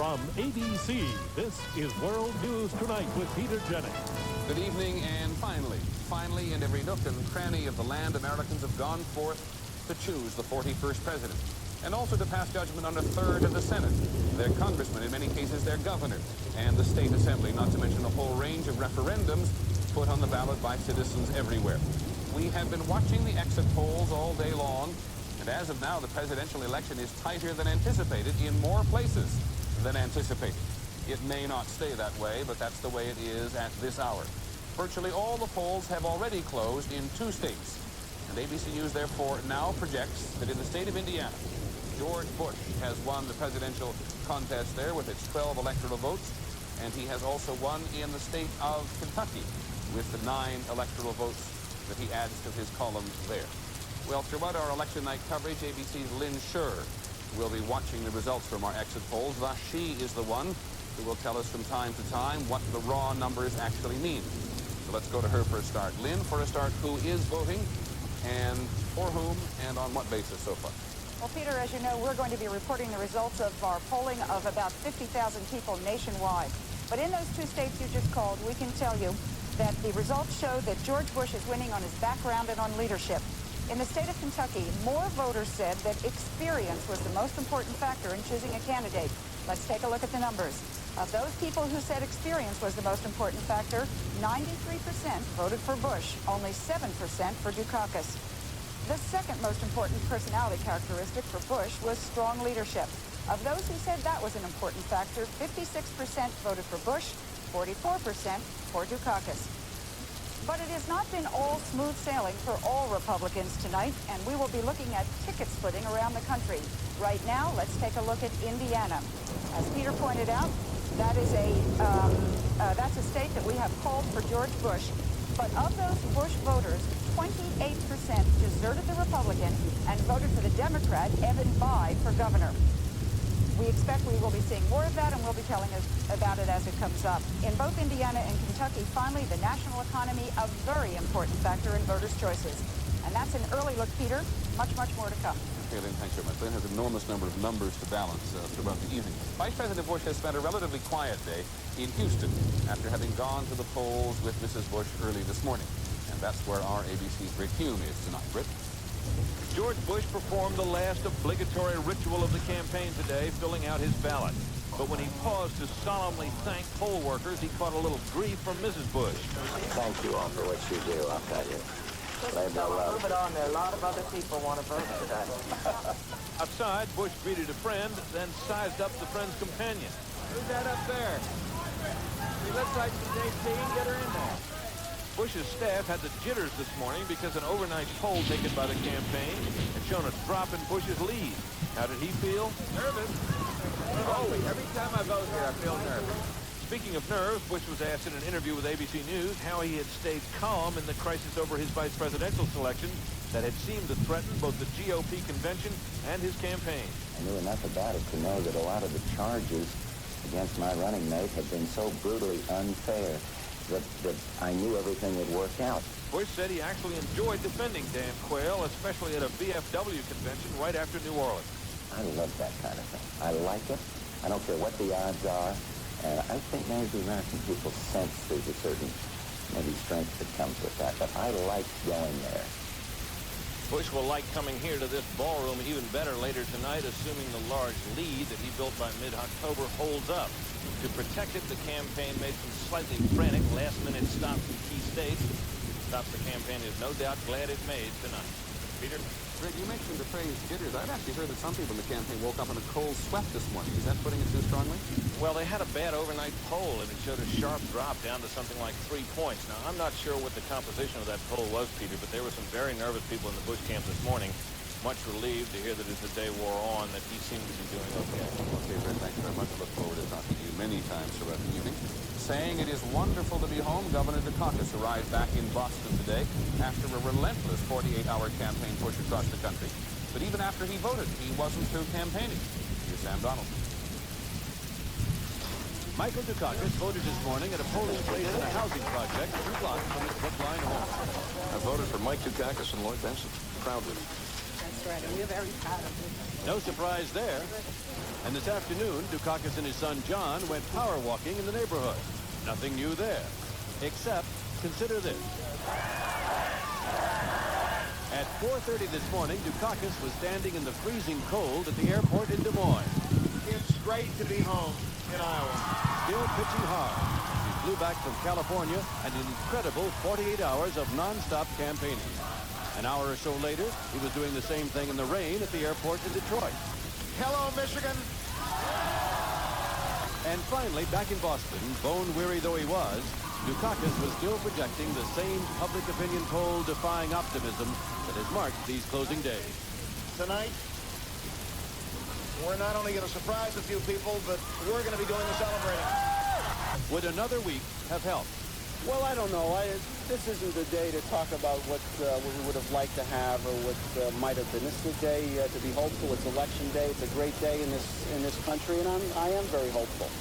From ABC, this is World News Tonight with Peter Jennings. Good evening, and finally, in every nook and cranny of the land, Americans have gone forth to choose the 41st president, and also to pass judgment on a third of the Senate, their congressmen, in many cases their governor, and the state assembly, not to mention a whole range of referendums put on the ballot by citizens everywhere. We have been watching the exit polls all day long, and as of now, the presidential election is tighter than anticipated in more places than anticipated. It may not stay that way, but that's the way it is at this hour. Virtually all the polls have already closed in 2 states. And ABC News, therefore, now projects that in the state of Indiana, George Bush has won the presidential contest there with its 12 electoral votes, and he has also won in the state of Kentucky with the 9 electoral votes that he adds to his column there. Well, throughout our election night coverage, ABC's Lynn Scherr will be watching the results from our exit polls. Thus, she is the one who will tell us from time to time what the raw numbers actually mean. So let's go to her for a start. Lynn, for a start, who is voting and for whom and on what basis so far? Well, Peter, as you know, we're going to be reporting the results of our polling of about 50,000 people nationwide. But in those 2 states you just called, we can tell you that the results show that George Bush is winning on his background and on leadership. In the state of Kentucky, more voters said that experience was the most important factor in choosing a candidate. Let's take a look at the numbers. Of those people who said experience was the most important factor, 93% voted for Bush, only 7% for Dukakis. The second most important personality characteristic for Bush was strong leadership. Of those who said that was an important factor, 56% voted for Bush, 44% for Dukakis. But it has not been all smooth sailing for all Republicans tonight, and we will be looking at ticket splitting around the country. Right now, let's take a look at Indiana. As Peter pointed out, that is that's a state that we have called for George Bush. But of those Bush voters, 28% deserted the Republican and voted for the Democrat, Evan Bayh, for governor. We expect we will be seeing more of that, and we'll be telling us about it as it comes up. In both Indiana and Kentucky, finally, the national economy, a very important factor in voters' choices. And that's an early look, Peter. Much, much more to come. Okay, Lynn, thanks very much. Lynn has an enormous number of numbers to balance throughout the evening. Vice President Bush has spent a relatively quiet day in Houston after having gone to the polls with Mrs. Bush early this morning. And that's where our ABC's Britt Hume is tonight. Britt? George Bush performed the last obligatory ritual of the campaign today, filling out his ballot. But when he paused to solemnly thank poll workers, he caught a little grief from Mrs. Bush. Thank you all for what you do, I'll tell you. Move it on there. A lot of other people want to vote today. Outside, Bush greeted a friend, then sized up the friend's companion. Who's that up there? He looks like she's 18. Get her in there. Bush's staff had the jitters this morning because an overnight poll taken by the campaign had shown a drop in Bush's lead. How did he feel? Nervous. Oh, every time I vote here, I feel nervous. Speaking of nerves, Bush was asked in an interview with ABC News how he had stayed calm in the crisis over his vice presidential selection that had seemed to threaten both the GOP convention and his campaign. I knew enough about it to know that a lot of the charges against my running mate had been so brutally unfair that I knew everything would work out. Bush said he actually enjoyed defending Dan Quayle, especially at a VFW convention right after New Orleans. I love that kind of thing. I like it. I don't care what the odds are. And I think maybe the American people sense there's a certain maybe strength that comes with that. But I like going there. Bush will like coming here to this ballroom even better later tonight, assuming the large lead that he built by mid-October holds up. To protect it, the campaign made some slightly frantic last-minute stops in key states. Stops the campaign is no doubt glad it made tonight. Peter? Rick, you mentioned the phrase jitters. I've actually heard that some people in the campaign woke up in a cold sweat this morning. Is that putting it too strongly? Well, they had a bad overnight poll, and it showed a sharp drop down to something like 3 points. Now, I'm not sure what the composition of that poll was, Peter, but there were some very nervous people in the Bush camp this morning. Much relieved to hear that as the day wore on, that he seemed to be doing okay. Okay, Rick, thanks very much. I look forward to talking to you many times throughout the evening. Saying it is wonderful to be home, Governor Dukakis arrived back in Boston today after a relentless 48-hour campaign push across the country. But even after he voted, he wasn't through campaigning. Here's Sam Donald. Michael Dukakis voted this morning at a polling place in a housing project 2 blocks from his Brookline home. I voted for Mike Dukakis and Lloyd Bentsen, proudly. That's right, and we're very proud of you. No surprise there. And this afternoon, Dukakis and his son John went power walking in the neighborhood. Nothing new there. Except, consider this. At 4:30 this morning, Dukakis was standing in the freezing cold at the airport in Des Moines. It's great to be home in Iowa. Still pitching hard. He flew back from California and an incredible 48 hours of nonstop campaigning. An hour or so later, he was doing the same thing in the rain at the airport in Detroit. Hello, Michigan. And finally, back in Boston, bone-weary though he was, Dukakis was still projecting the same public opinion poll-defying optimism that has marked these closing days. Tonight, we're not only going to surprise a few people, but we're going to be doing the celebrating. Would another week have helped? Well, I don't know. This isn't the day to talk about what we would have liked to have or what might have been. This is the day to be hopeful. It's election day. It's a great day in this country, and I am very hopeful.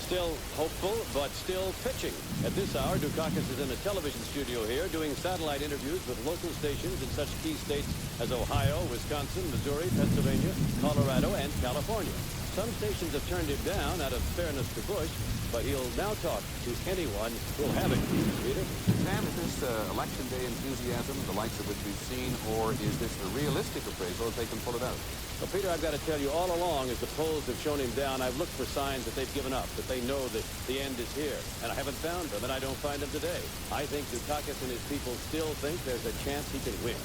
Still hopeful, but still pitching. At this hour, Dukakis is in a television studio here doing satellite interviews with local stations in such key states as Ohio, Wisconsin, Missouri, Pennsylvania, Colorado, and California. Some stations have turned him down out of fairness to Bush, but he'll now talk to anyone who'll have it. Peter? Sam, is this election day enthusiasm, the likes of which we've seen, or is this a realistic appraisal if they can pull it out? Well, Peter, I've got to tell you, all along, as the polls have shown him down, I've looked for signs that they've given up, that they know that the end is here. And I haven't found them, and I don't find them today. I think Dukakis and his people still think there's a chance he can win.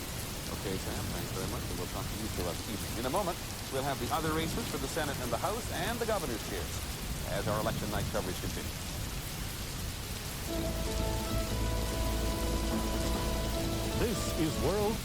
Okay, Sam, thanks very much, and we'll talk to you throughout the evening. In a moment, we'll have the other races for the Senate and the House and the governor's chairs as our election night coverage continues. This is World.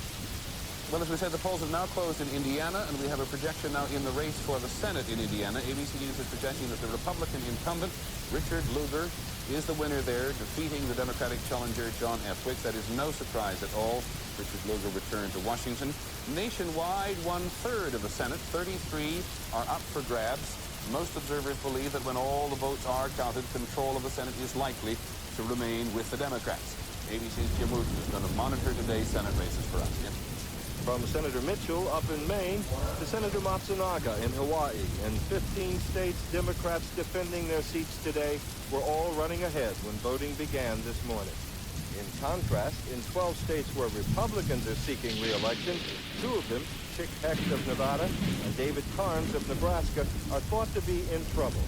Well, as we said, the polls have now closed in Indiana, and we have a projection now in the race for the Senate in Indiana. ABC News is projecting that the Republican incumbent, Richard Lugar, is the winner there, defeating the Democratic challenger, John F. Wicks. That is no surprise at all. Richard Lugar returned to Washington. Nationwide, 1/3 of the Senate, 33, are up for grabs. Most observers believe that when all the votes are counted, control of the Senate is likely to remain with the Democrats. ABC's Jim Wooten is going to monitor today's Senate races for us. Jim? From Senator Mitchell up in Maine to Senator Matsunaga in Hawaii. In 15 states, Democrats defending their seats today were all running ahead when voting began this morning. In contrast, in 12 states where Republicans are seeking re-election, 2 of them, Chick Hecht of Nevada and David Carnes of Nebraska, are thought to be in trouble.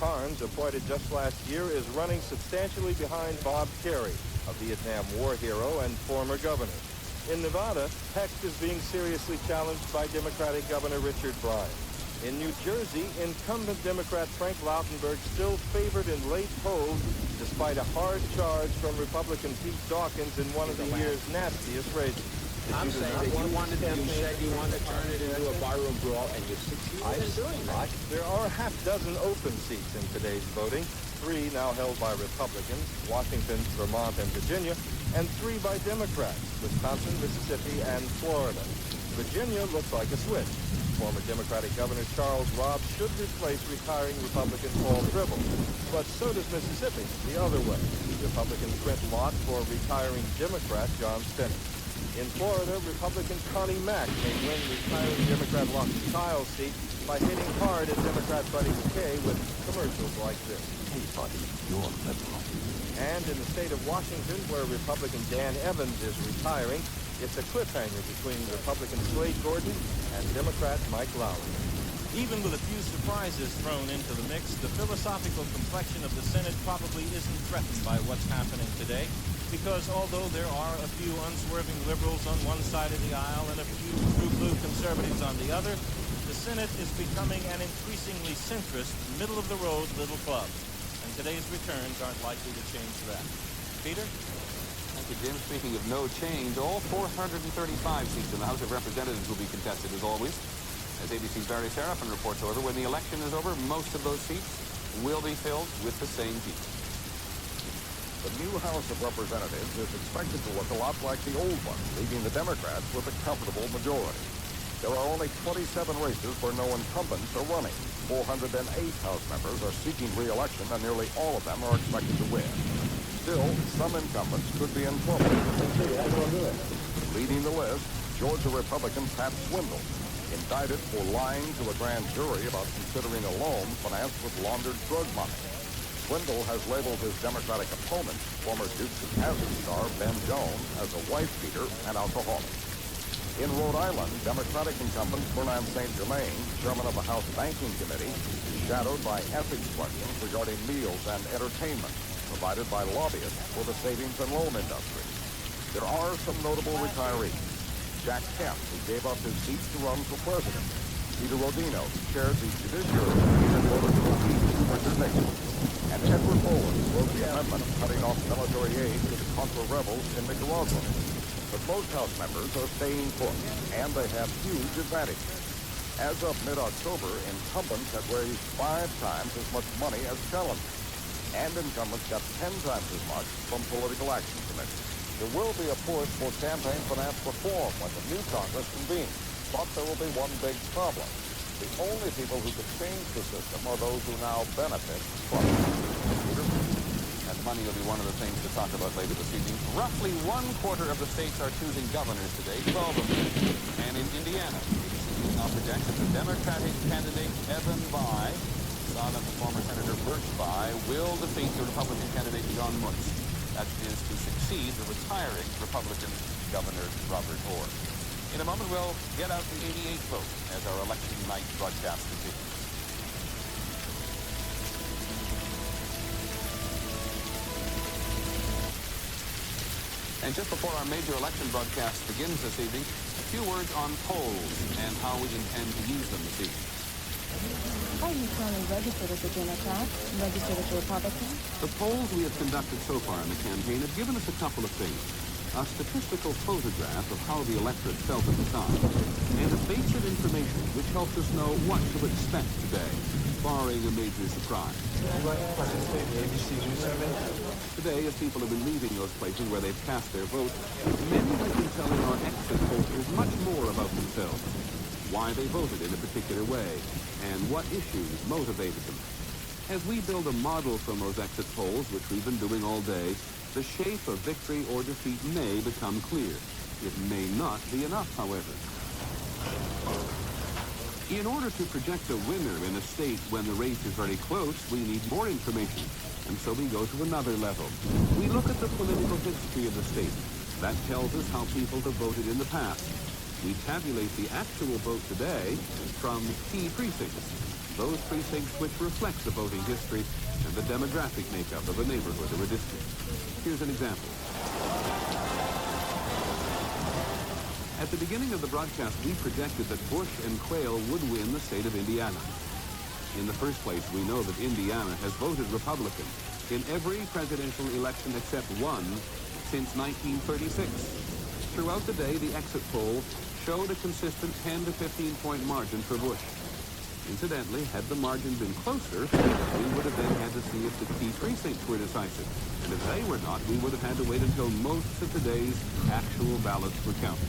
Carnes, appointed just last year, is running substantially behind Bob Kerrey, a Vietnam War hero and former governor. In Nevada, Hecht is being seriously challenged by Democratic Governor Richard Bryan. In New Jersey, incumbent Democrat Frank Lautenberg still favored in late polls despite a hard charge from Republican Pete Dawkins in one of the year's nastiest races. I'm saying that you said you wanted to turn it into a barroom brawl, and you succeeded in doing that. There are a half dozen open seats in today's voting, 3 now held by Republicans, Washington, Vermont, and Virginia, and 3 by Democrats, Wisconsin, Mississippi, and Florida. Virginia looks like a switch. Former Democratic Governor Charles Robb should replace retiring Republican Paul Gribble. But so does Mississippi, the other way. Republican Trent Lott for retiring Democrat John Stinnett. In Florida, Republican Connie Mack may win retiring Democrat Lawton Kyle's seat by hitting hard at Democrat Buddy McKay with commercials like this. Hey, buddy, you're liberal. And in the state of Washington, where Republican Dan Evans is retiring, it's a cliffhanger between Republican Slade Gordon and Democrat Mike Lowry. Even with a few surprises thrown into the mix, the philosophical complexion of the Senate probably isn't threatened by what's happening today, because although there are a few unswerving liberals on one side of the aisle and a few true blue conservatives on the other, the Senate is becoming an increasingly centrist, middle-of-the-road little club. And today's returns aren't likely to change that. Peter? Thank you, Jim. Speaking of no change, all 435 seats in the House of Representatives will be contested as always. As ABC's Barry Seraphin reports, however, when the election is over, most of those seats will be filled with the same people. The new House of Representatives is expected to look a lot like the old one, leaving the Democrats with a comfortable majority. There are only 27 races where no incumbents are running. 408 House members are seeking re-election, and nearly all of them are expected to win. Still, some incumbents could be in trouble. Leading the list, Georgia Republican Pat Swindle. indicted for lying to a grand jury about considering a loan financed with laundered drug money. Swindle has labeled his Democratic opponent, former Dukes of Hazzard star Ben Jones, as a wife-beater and alcoholic. In Rhode Island, Democratic incumbent Fernand St. Germain, chairman of the House Banking Committee, is shadowed by ethics questions regarding meals and entertainment provided by lobbyists for the savings and loan industry. There are some notable retirees. Jack Kemp, who gave up his seat to run for president. Peter Rodino, who chaired the Judiciary Committee and voted to impeach Richard Nixon. And Edward Bowen wrote the amendment cutting off military aid to the Contra rebels in Nicaragua. But most House members are staying put, and they have huge advantages. As of mid-October, incumbents had raised 5 times as much money as challengers, and incumbents got 10 times as much from political action committees. There will be a push for campaign finance reform when the new Congress convenes, but there will be one big problem. The only people who can change the system are those who now benefit from it. And money will be one of the things to talk about later this evening. Roughly 1/4 of the states are choosing governors today, 12 of them. And in Indiana, now projects that the Democratic candidate Evan Bayh, son of the former Senator Birch Bayh, will defeat the Republican candidate John Mutz. That is to succeed the retiring Republican Governor Robert Orr. In a moment, we'll get out the 88th vote as our election night broadcast continues. And just before our major election broadcast begins this evening, a few words on polls and how we intend to use them this evening. Are you currently registered as a Democrat, registered as a Republican? The polls we have conducted so far in the campaign have given us a couple of things. A statistical photograph of how the electorate felt at the time, and a base of information which helps us know what to expect today, barring a major surprise. Today, as people have been leaving those places where they've cast their vote, many have been telling our exit pollsters much more about themselves, why they voted in a particular way, and what issues motivated them. As we build a model from those exit polls, which we've been doing all day, the shape of victory or defeat may become clear. It may not be enough, however. In order to project a winner in a state when the race is very close, we need more information, and so we go to another level. We look at the political history of the state. That tells us how people have voted in the past. We tabulate the actual vote today from key precincts, those precincts which reflect the voting history and the demographic makeup of a neighborhood or a district. Here's an example. At the beginning of the broadcast, we projected that Bush and Quayle would win the state of Indiana. In the first place, we know that Indiana has voted Republican in every presidential election except one since 1936. Throughout the day, the exit poll showed a consistent 10 to 15-point margin for Bush. Incidentally, had the margin been closer, we would have then had to see if the key precincts were decisive. And if they were not, we would have had to wait until most of today's actual ballots were counted.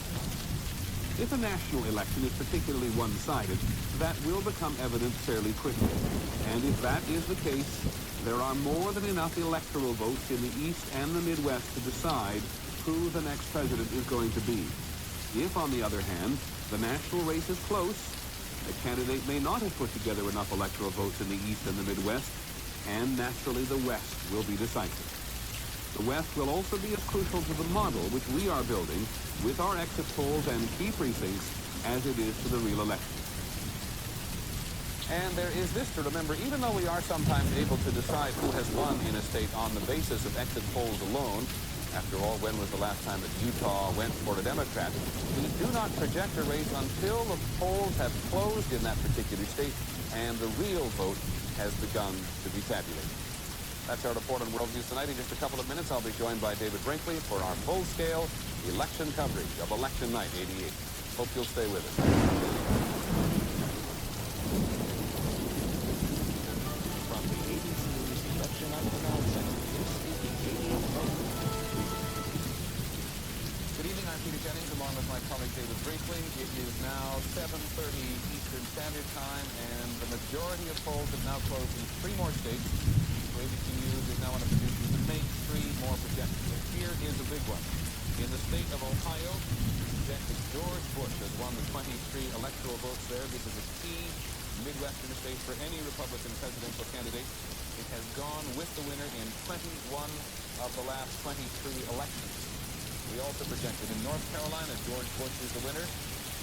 If a national election is particularly one-sided, that will become evident fairly quickly. And if that is the case, there are more than enough electoral votes in the East and the Midwest to decide who the next president is going to be. If, on the other hand, the national race is close, a candidate may not have put together enough electoral votes in the East and the Midwest, and naturally the West will be decisive. The West will also be as crucial to the model which we are building with our exit polls and key precincts as it is to the real election. And there is this to remember, even though we are sometimes able to decide who has won in a state on the basis of exit polls alone, after all, when was the last time that Utah went for a Democrat? We do not project a race until the polls have closed in that particular state and the real vote has begun to be tabulated. That's our report on World News Tonight. In just a couple of minutes, I'll be joined by David Brinkley for our full-scale election coverage of Election Night 88. Hope you'll stay with us. From the ABC News Election Night announcement, this is the 88th vote. Good evening, I'm Peter Jennings, along with my colleague David Brinkley. It is now 7:30 Eastern Standard Time, and the majority of polls have now closed in 3 more states. ABC News is now in a position to make 3 more projections. Here is a big one. In the state of Ohio, project that George Bush has won the 23 electoral votes there. This is a key Midwestern state for any Republican presidential candidate. It has gone with the winner in 21 of the last 23 elections. We also projected in North Carolina, George Bush is the winner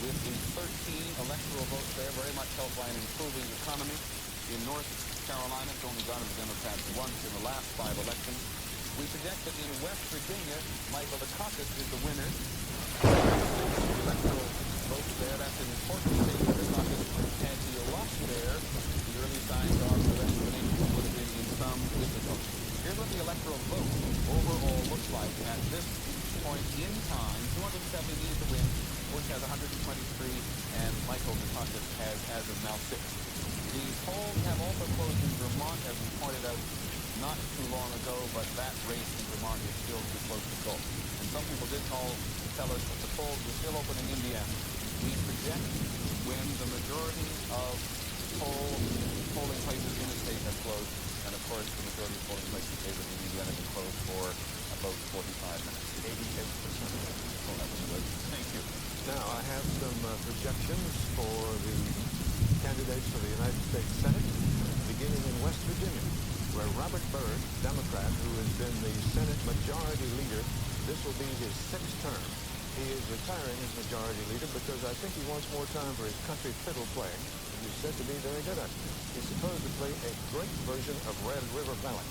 with the 13 electoral votes there, very much helped by an improving economy. In North Carolina, it's only gone to the Democrats once in the last 5 elections. We project that in West Virginia, Michael Dukakis is the winner. 6 electoral votes there. That's an important state for Dukakis. Had he lost there, the early signs are the rest of the nation would have been in some difficulty. Here's what the electoral vote overall looks like at this point in time. 270 needed to win. Bush has 123, and Michael Dukakis has, as of now, 6. The polls have also closed in Vermont, as we pointed out not too long ago, but that race in Vermont is still too close to call. And some people did call to tell us that the polls were still open in Indiana. We project when the majority of polling places in the state have closed, and of course the majority of polling places in Indiana have been closed for about 45 minutes. 88%. Oh, that was good. Thank you. Now, I have some projections for the candidates for the United States Senate, beginning in West Virginia, where Robert Byrd, Democrat, who has been the Senate Majority Leader, this will be his 6th term. He is retiring as Majority Leader because I think he wants more time for his country fiddle playing. He's said to be very good at it. He's supposed to play a great version of Red River Valley.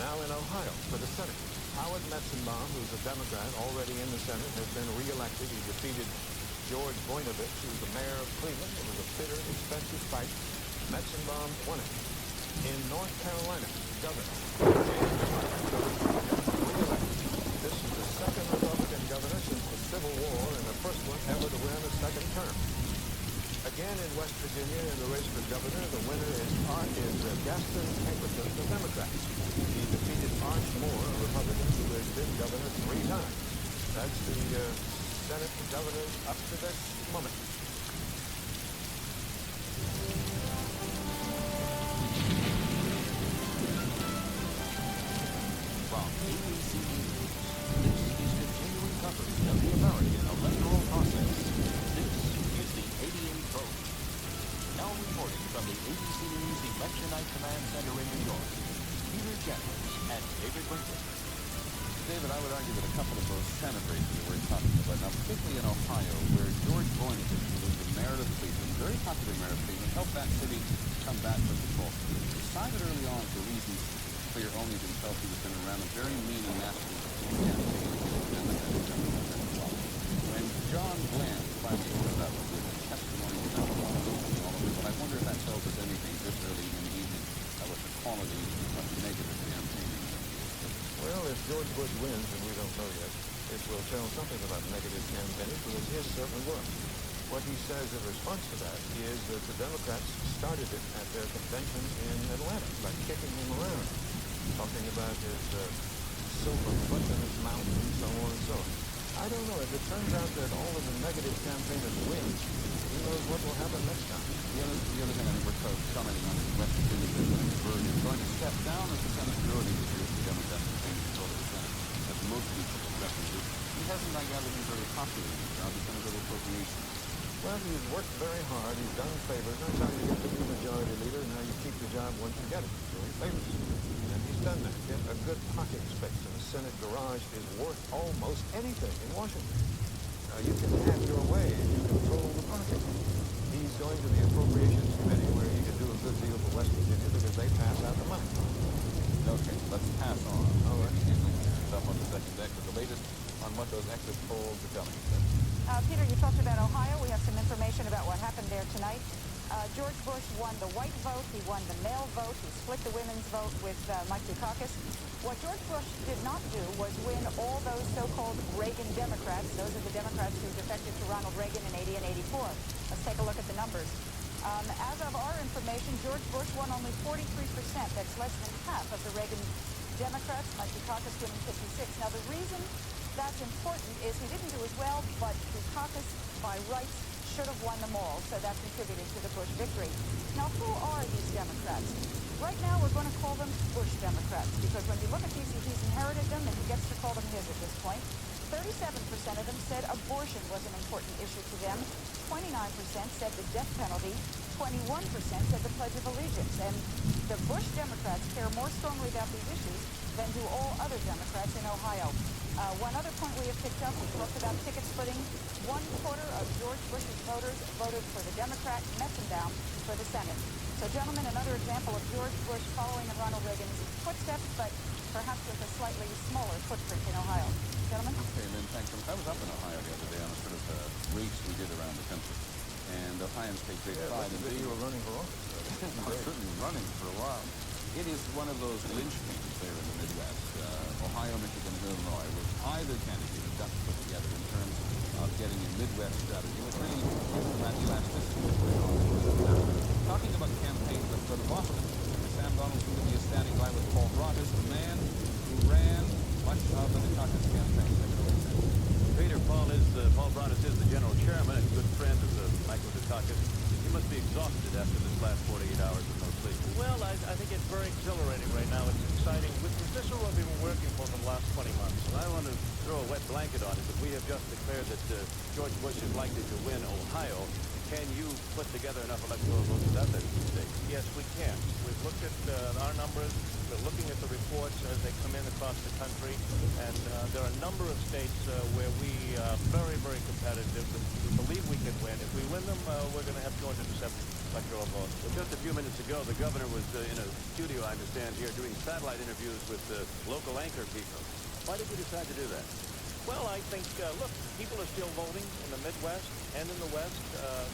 Now in Ohio, for the Senate, Howard Metzenbaum, who's a Democrat already in the Senate, has been reelected. He defeated George Voinovich, who's the mayor of Cleveland. It was a bitter, expensive fight. Metzenbaum won it. In North Carolina, Governor James reelected. This is the 2nd Republican governor since the Civil War and the first one ever to win a 2nd term. Again in West Virginia, in the race for governor, the winner is Gaston Pinkerton, the Democrat. He defeated Arch Moore, a Republican who has been governor 3 times. That's the Senate governors up to this moment. From ABC News, this is continuing coverage of the American electoral process. This is the 88 vote. Now reporting from the ABC News Election Night Command Center in New York, Peter Jennings and David Brinkley. David, I would argue that a couple of those Senate races that we're talking about now, particularly in Ohio, where George Voinovich, who was the mayor of Cleveland, very popular mayor of Cleveland, helped that city come back from default, decided early on for reasons clear only to himself he was going to run a very mean and nasty campaign against Democrats. When John Bland finally opened up with testimony about all of it, but I wonder if that tells us anything this early in the evening about the quality of negative campaigning. Well, if George Bush wins, and we don't know yet, it will tell something about negative campaigning because his certainly worked. What he says in response to that is that the Democrats started it at their convention in Atlanta by kicking him around, talking about his silver foot in his mouth and so on and so on. I don't know. If it turns out that all of the negative campaigners win, who knows what will happen next time. The other thing I think we're commenting on is West Virginia that Byrd is going to step down as the Senate majority this year if the Democrats retain control of the Senate, as most people reckon. He hasn't, I gather, been very popular in his job. He's done a little appropriation. Well, he's worked very hard. He's done favors. That's how you get to be majority leader, and how you keep the job once you get it. Doing favors. And he's done that. A good parking space in the Senate garage is worth almost anything in Washington. You can have your way if you control the parking. He's going to the Appropriations Committee where he can do a good deal for West Virginia because they pass out the money. Okay, let's pass on. All right. Up on the second deck with the latest on what those exit polls are telling us. Peter, you talked about Ohio. We have some information about what happened there tonight. George Bush won the white vote. He won the male vote. He split the women's vote with Mike Dukakis. What George Bush did not do was win all those so-called Reagan Democrats. Those are the Democrats who defected to Ronald Reagan in 80 and 84. Let's take a look at the numbers. As of our information, George Bush won only 43%. That's less than half of the Reagan Democrats. Mike Dukakis winning 56. Now, the reason that's important is he didn't do as well, but Dukakis, by rights, should have won them all, so that contributed to the Bush victory. Now, who are these Democrats? Right now, we're going to call them Bush Democrats, because when you look at these, he's inherited them, and he gets to call them his at this point. 37% of them said abortion was an important issue to them. 29% said the death penalty. 21% said the Pledge of Allegiance. And the Bush Democrats care more strongly about these issues than do all other Democrats in Ohio. One other point we have picked up, we talked about ticket splitting. 1/4 of George Bush's voters voted for the Democrat Metzenbaum for the Senate. So, gentlemen, another example of George Bush following in Ronald Reagan's footsteps, but perhaps with a slightly smaller footprint in Ohio. Gentlemen? Okay, Lynn, thanks. I was up in Ohio the other day on a sort of race we did around the country. And Ohioans take great pride in being... You were running for office. I was certainly running for a while. It is one of those linchpins there in the Midwest. Ohio, Michigan, and Illinois, which either candidate has got to put together in terms of getting a Midwest strategy, which really gives them that elasticity that's going on. Talking about campaigns, let's go to Boston. Sam Donald's going to be standing by with Paul Broadus, the man who ran much of the Dukakis campaign. Peter, Paul Broadus is the general chairman and good friend of Michael Dukakis. He must be exhausted after this last 48 hours of no sleep. Well, I think it's very exhilarating right now. It's exciting. This is what we've been working for the last 20 months. Well, I want to throw a wet blanket on it, but we have just declared that George Bush is likely to win Ohio. Can you put together enough electoral votes without that mistake? Yes, we can. We've looked at our numbers. We're looking at the reports as they come in across the country. And there are a number of states where we are very, very competitive. We believe we can win. If we win them, we're going to have 270 electoral votes. Well, just a few minutes ago, the governor was in a studio, I understand, here doing satellite interviews with local anchor people. Why did you decide to do that? Well, I think, look, people are still voting in the Midwest and in the West.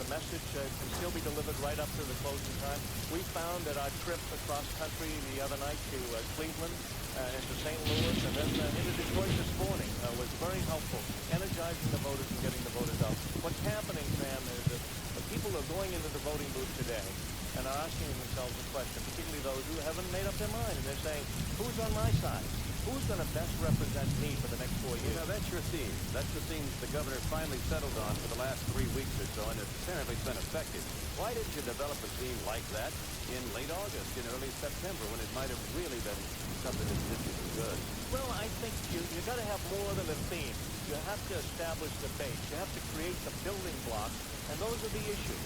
The message can still be delivered right up to the closing time. We found that our trip across country the other night to Cleveland and to St. Louis and then into Detroit this morning was very helpful, energizing the voters and getting the voters out. What's happening, Sam, is that the people are going into the voting booth today and are asking themselves a question, particularly those who haven't made up their mind, and they're saying, who's on my side? Who's going to best represent me for the next 4 years? Now, that's your theme. That's the theme the governor finally settled on for the last 3 weeks or so, and it's apparently been effective. Why didn't you develop a theme like that in late August, in early September, when it might have really been something that did you some good? Well, I think you got to have more than a theme. You have to establish the base. You have to create the building blocks, and those are the issues.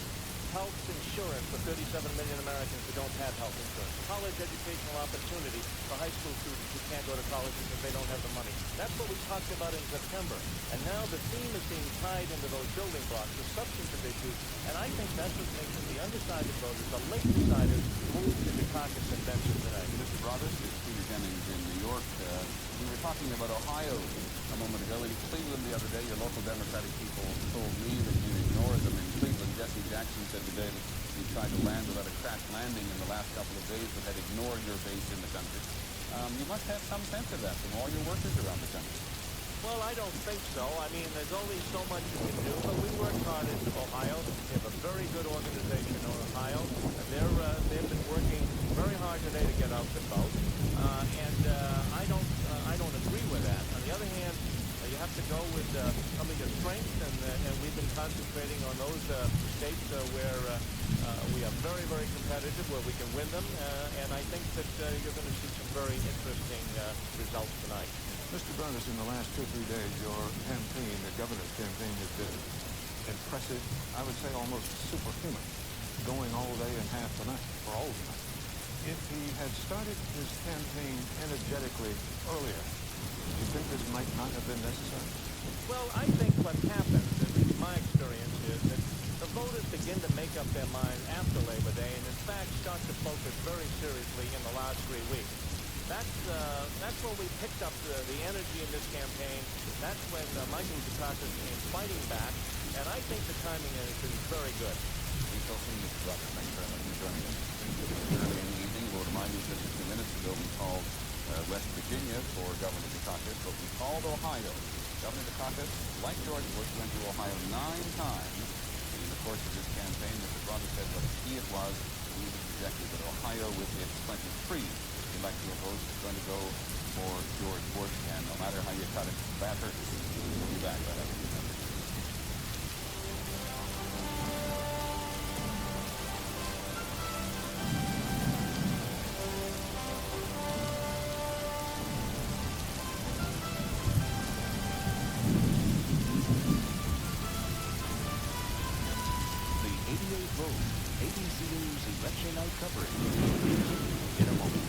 Health insurance for 37 million Americans who don't have health insurance. College educational opportunity for high school students who can't go to college because they don't have the money. That's what we talked about in September. And now the theme is being tied into those building blocks, the substantive issues. And I think that's what makes the undecided voters, the late deciders, move to the caucus convention tonight. Mr. Brothers, it's Peter Jennings in New York. We were talking about Ohio a moment ago. In Cleveland the other day, your local Democratic people told me that you ignored them in Cleveland. Jesse Jackson said today that you tried to land without a crash landing in the last couple of days, but had ignored your base in the country. You must have some sense of that from all your workers around the country. Well, I don't think so. I mean, there's only so much you can do, but we work hard in Ohio. We have a very good organization in Ohio. They've been working very hard today to get out the vote, and I don't agree with that. On the other hand, you have to go with some of your strengths, and we've been concentrating on those states where we are very, very competitive, where we can win them, and I think that you're going to see some very interesting results tonight. Mr. Brothers, in the last 2 or 3 days, your campaign, the governor's campaign, has been impressive, I would say almost superhuman, going all day and half the night, or all the night. If he had started his campaign energetically earlier, do you think this might not have been necessary? Well, I think what happens, at least my experience, is that the voters begin to make up their mind after Labor Day, and in fact start to focus very seriously in the last 3 weeks. That's when we picked up the energy in this campaign. That's when Michael Dukakis came fighting back, and I think the timing has been very good. Thank you very much for joining us. Early in the evening, we'll remind you just a few minutes ago we called West Virginia for Governor Dukakis, but we called Ohio. Governor Dukakis, like George Bush, went to Ohio 9 times in the course of this campaign. Mr. Brothers said what a key it was to the trajectory that Ohio, with its 23 electoral votes, is going to go for George Bush, and no matter how you cut it, that hurts. We'll be back right after this. election night coverage. In a moment.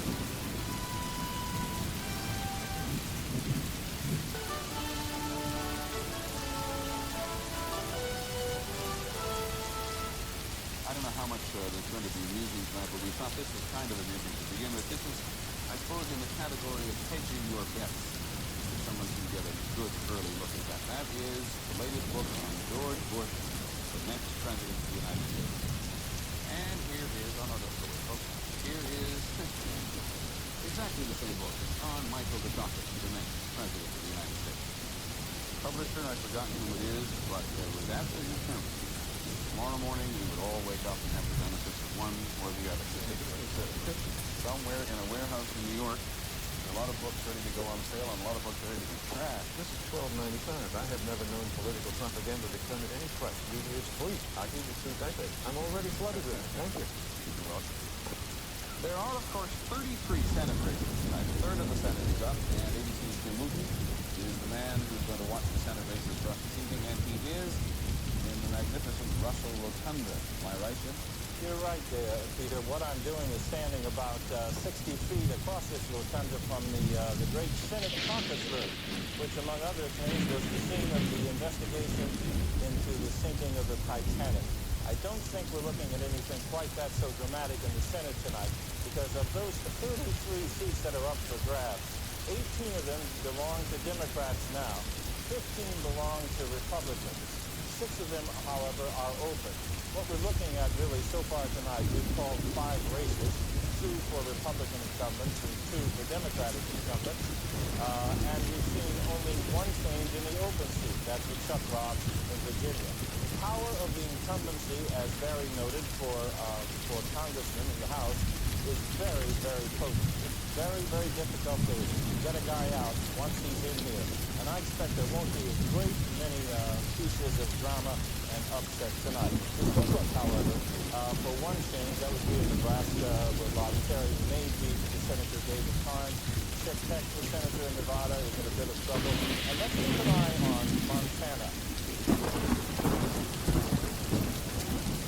I don't know how much there's going to be amusing tonight, but we thought this was kind of amusing to begin with. This is, I suppose, in the category of hedging your bets. If someone can get a good early look at that. That is the latest book on George Bush, the next president of the United States. And here is, oh no, don't go away, folks. Here is exactly the same book on Michael Dukakis, the next president of the United States. Publisher, I've forgotten who it is, but was absolutely determined. Tomorrow morning, we would all wake up and have the benefits of one or the other. Somewhere in a warehouse in New York, a lot of books ready to go on sale and a lot of books ready to be trashed. This is $12.95. I have never known political propaganda to come at any price. Duty is free. I give you 2 decades. I'm already flooded with it. Thank you. You're welcome. There are, of course, 33 Senate races tonight. A third of the Senate is up, and ABC's Jim Wooten is the man who's going to watch the Senate races for us this evening, and he is in the magnificent Russell Rotunda. Am I right, Jim? You're right there, Peter. What I'm doing is standing about 60 feet across this rotunda from the great Senate caucus room, which, among other things, was the scene of the investigation into the sinking of the Titanic. I don't think we're looking at anything quite that so dramatic in the Senate tonight, because of those 33 seats that are up for grabs, 18 of them belong to Democrats now, 15 belong to Republicans. 6 of them, however, are open. What we're looking at really so far tonight, we've called 5 races, 2 for Republican incumbents and 2 for Democratic incumbents. And we've seen only one change in the open seat. That's with Chuck Robb in Virginia. The power of the incumbency, as Barry noted, for congressmen in the House is very, very potent. It's very, very difficult to get a guy out once he's in here. And I expect there won't be a great many pieces of drama and upset tonight. This will look, however, for one change, that would be in Nebraska, where Bob Kerry may beat Senator David Karnes. Chet Peck, the senator in Nevada, is in a bit of trouble. And let's keep an eye on Montana.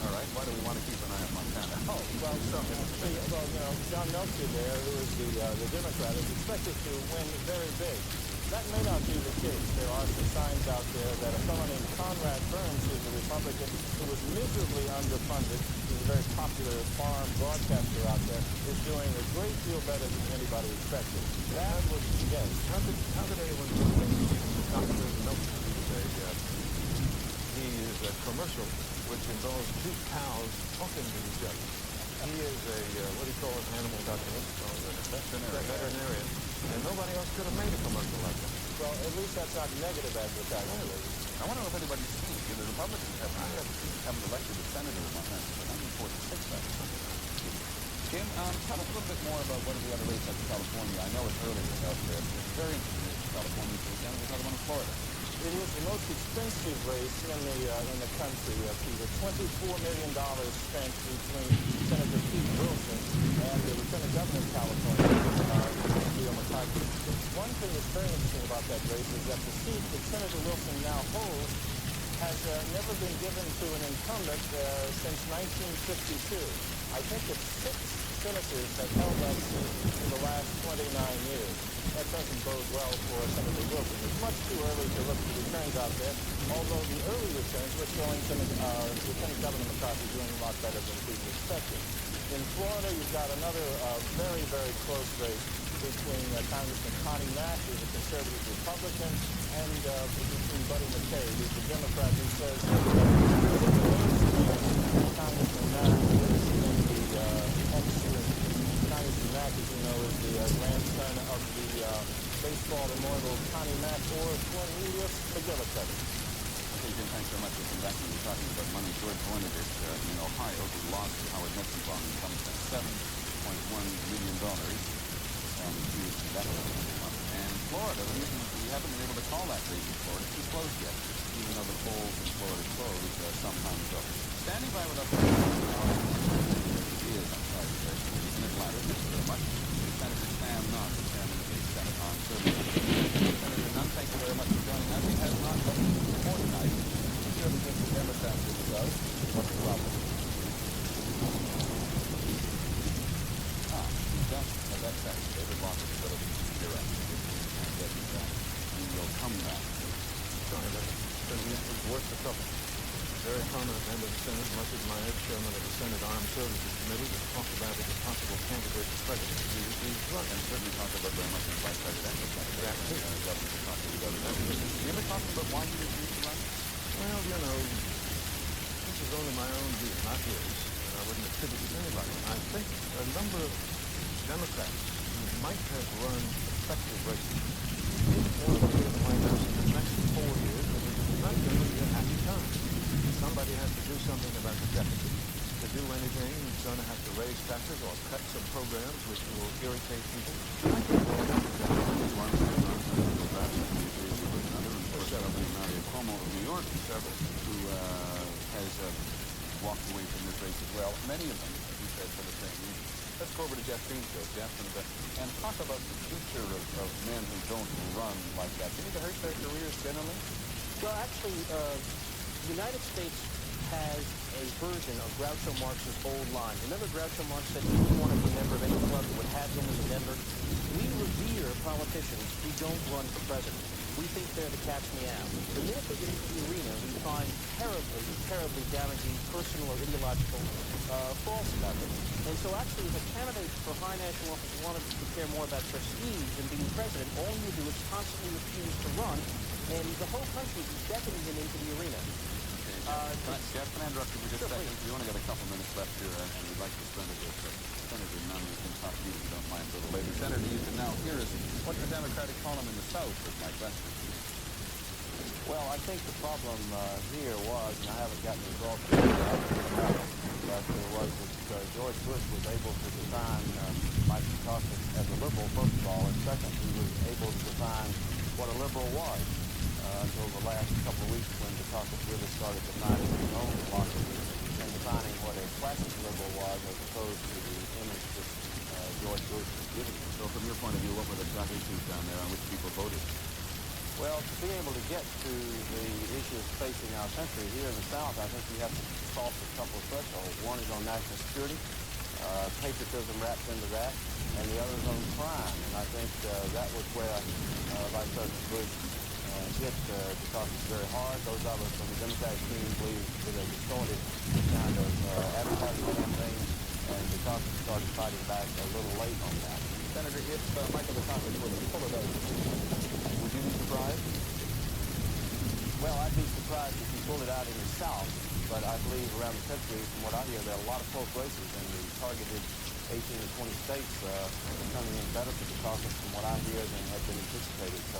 All right, why do we want to keep an eye on Montana? Oh, well, John Melcher there, who is the Democrat, is expected to win very big. That may not be the case. There are some signs out there that a fellow named Conrad Burns, who's a Republican, who was miserably underfunded, he's a very popular farm broadcaster out there, is doing a great deal better than anybody expected. That was, yes. How did anyone think Dr. Melcher he is a commercial which involves 2 cows talking to each other. He is a, what do you call an animal doctor? Veterinarian. And nobody else could have made a commercial like that. Well, at least that's not negative advertising. I wonder if anybody's seen it. The Republicans haven't elected a senator in Montana since 1946, I think. Jim, tell us a little bit more about what are the other races in California. I know it's early out there, but it's very interesting in California. For example, there's another one in Florida. It is the most expensive race in the country, Peter. $24 million spent between Senator Pete Wilson and the Lieutenant Governor of California, Leo McCarthy. One thing that's very interesting about that race is that the seat that Senator Wilson now holds has never been given to an incumbent since 1952. I think it's 6 senators have held that seat in the last 29 years. That doesn't bode well for Senator Wilson. It's much too early to look at the returns out there, although the early returns were showing Lieutenant Governor McCarthy doing a lot better than people expected. In Florida, you've got another very, very close race between Congressman Connie Mack, who's a conservative Republican, and between Buddy McKay, who's the Democrat who says that Congressman Mack is in the next Congressman Mack, as you know, is the grandson of the baseball immortal Connie Mack or Glenn Williams McGillicuddy. Okay, Jim, thanks very much for coming back. We were talking about money. George Voinovich in Ohio, who lost the Howard Nixon bomb income at $7.1 million from that and Florida, the reason we haven't been able to call that race in Florida, it's too close yet, even though the polls in Florida close some time ago. Standing by with us now is, I'm sorry to say, Senate Ladder, thank you very much. Senator Sam Nunn, chairman of the Senate Armed Services. Senator Nunn, thank you very much for joining us. He has not voted before tonight. He certainly thinks the Democrats did well. What's the problem? from that. Sorry, but it's worth the trouble. Very prominent member of the Senate, much admired chairman of the Senate Armed Services Committee, was talked about as a possible candidate for president. He refused to run. And certainly talked about very much as vice presidential candidate. Exactly. Governors are talking about it. You ever talked about why he refused to run? Well, you know, this is only my own view, not his, and I wouldn't attribute it to anybody. I think a number of Democrats who might have run effective races didn't want to be in the White House in the next 4 years because it was not going to be a happy time. Somebody has to do something about the deficit. To do anything, it's going to have to raise taxes or cut some programs which will irritate people. I think they have to do one Mario Cuomo of New York, who has walked away from this race as well. Many of them, as you said, for the same reason. Let's go over to Jeff Greenfield, Jeff, and talk about the future of men who don't run like that. Do you think it hurts their careers generally? Well, actually, the United States has a version of Groucho Marx's old line. Remember Groucho Marx said he didn't want to be a member of any club that would have him as a member? We revere politicians who don't run for president. We think they're the catch me out. The minute they get into the arena, we find terribly, terribly damaging personal or ideological faults about them. And so actually, if a candidate for high national office wanted to care more about prestige than being president, all you do is constantly refuse to run, and the whole country is beckoning him into the arena. Jeff, can I interrupt you for just a second? We only got a couple minutes left here, and we'd like to spend it with Senator Nunn. We can talk to you if you don't mind a little later. Senator, you can now hear us. What the Democratic column in the South is my question. Well, I think the problem here was, and I haven't gotten the results yet, but it was that George Bush was able to define Mike Dukakis as a liberal, first of all, and second, he was able to define what a liberal was until the last couple of weeks when Dukakis really started defining his own philosophy and defining what a classic liberal was as opposed to the image that George Bush was giving him. So from your point of view, what were the top issues down there on which people voted? Well, to be able to get to the issues facing our country here in the South, I think we have to cross a couple of thresholds. One is on national security, patriotism wrapped into that, and the other is on crime. And I think that was where Vice President Bush hit Dukakis very hard. Those of us on the Democratic team believe that a distorted kind of advertising campaign, and Dukakis started fighting back a little late on that. Senator, if Michael Dukakis were to pull it out, would you be surprised? Well, I'd be surprised if he pulled it out in the South, but I believe around the country, from what I hear, there are a lot of close races, and the targeted 18 or 20 states are coming in better for Dukakis from what I hear than had been anticipated. So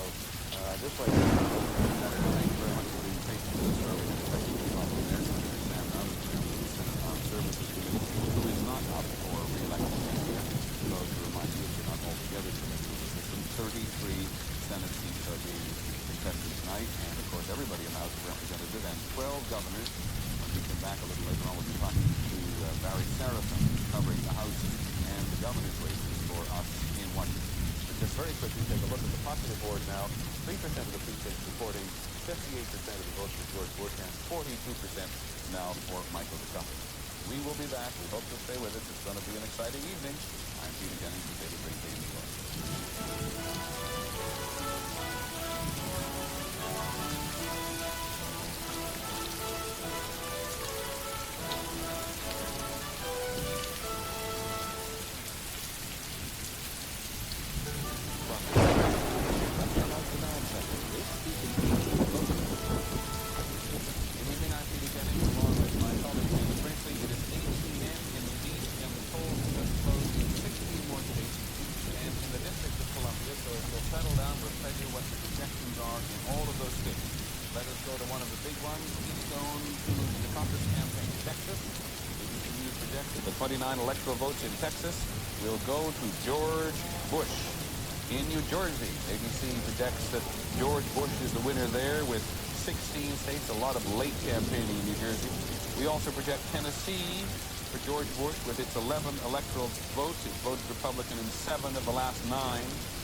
this race is Senator, thank you very much for being patient with us early. Senator Sam Roberts, member of the Senate Armed Services Committee, who is not up for re-election next year. So to remind you, if you're not altogether familiar with the system, 33 Senate seats are being contested tonight, and of course everybody in the House of Representatives and 12 governors. When we come back a little later on, we'll be talking to Barry Sarafin, covering the House and the governor's races for us in Washington. But just very quickly, take a look at the popular board now. 3% of the precincts reporting 58% of the votes for George Bush and 42% now for Michael Dukakis. We will be back. We hope you'll stay with us. It's going to be an exciting evening. I'm Peter Jennings. You take a great day in New York. The 29 electoral votes in Texas will go to George Bush. In New Jersey, ABC projects that George Bush is the winner there with 16 states, a lot of late campaigning in New Jersey. We also project Tennessee for George Bush with its 11 electoral votes. It voted Republican in 7 of the last 9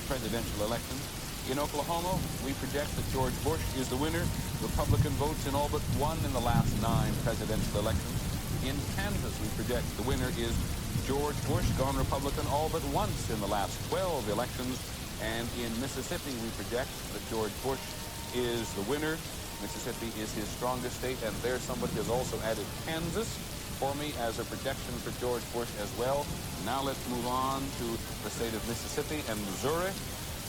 presidential elections. In Oklahoma, we project that George Bush is the winner. Republican votes in all but 1 in the last 9 presidential elections. In Kansas, we project the winner is George Bush, gone Republican all but once in the last 12 elections. And in Mississippi, we project that George Bush is the winner. Mississippi is his strongest state, and there somebody has also added Kansas for me as a projection for George Bush as well. Now let's move on to the state of Mississippi and Missouri.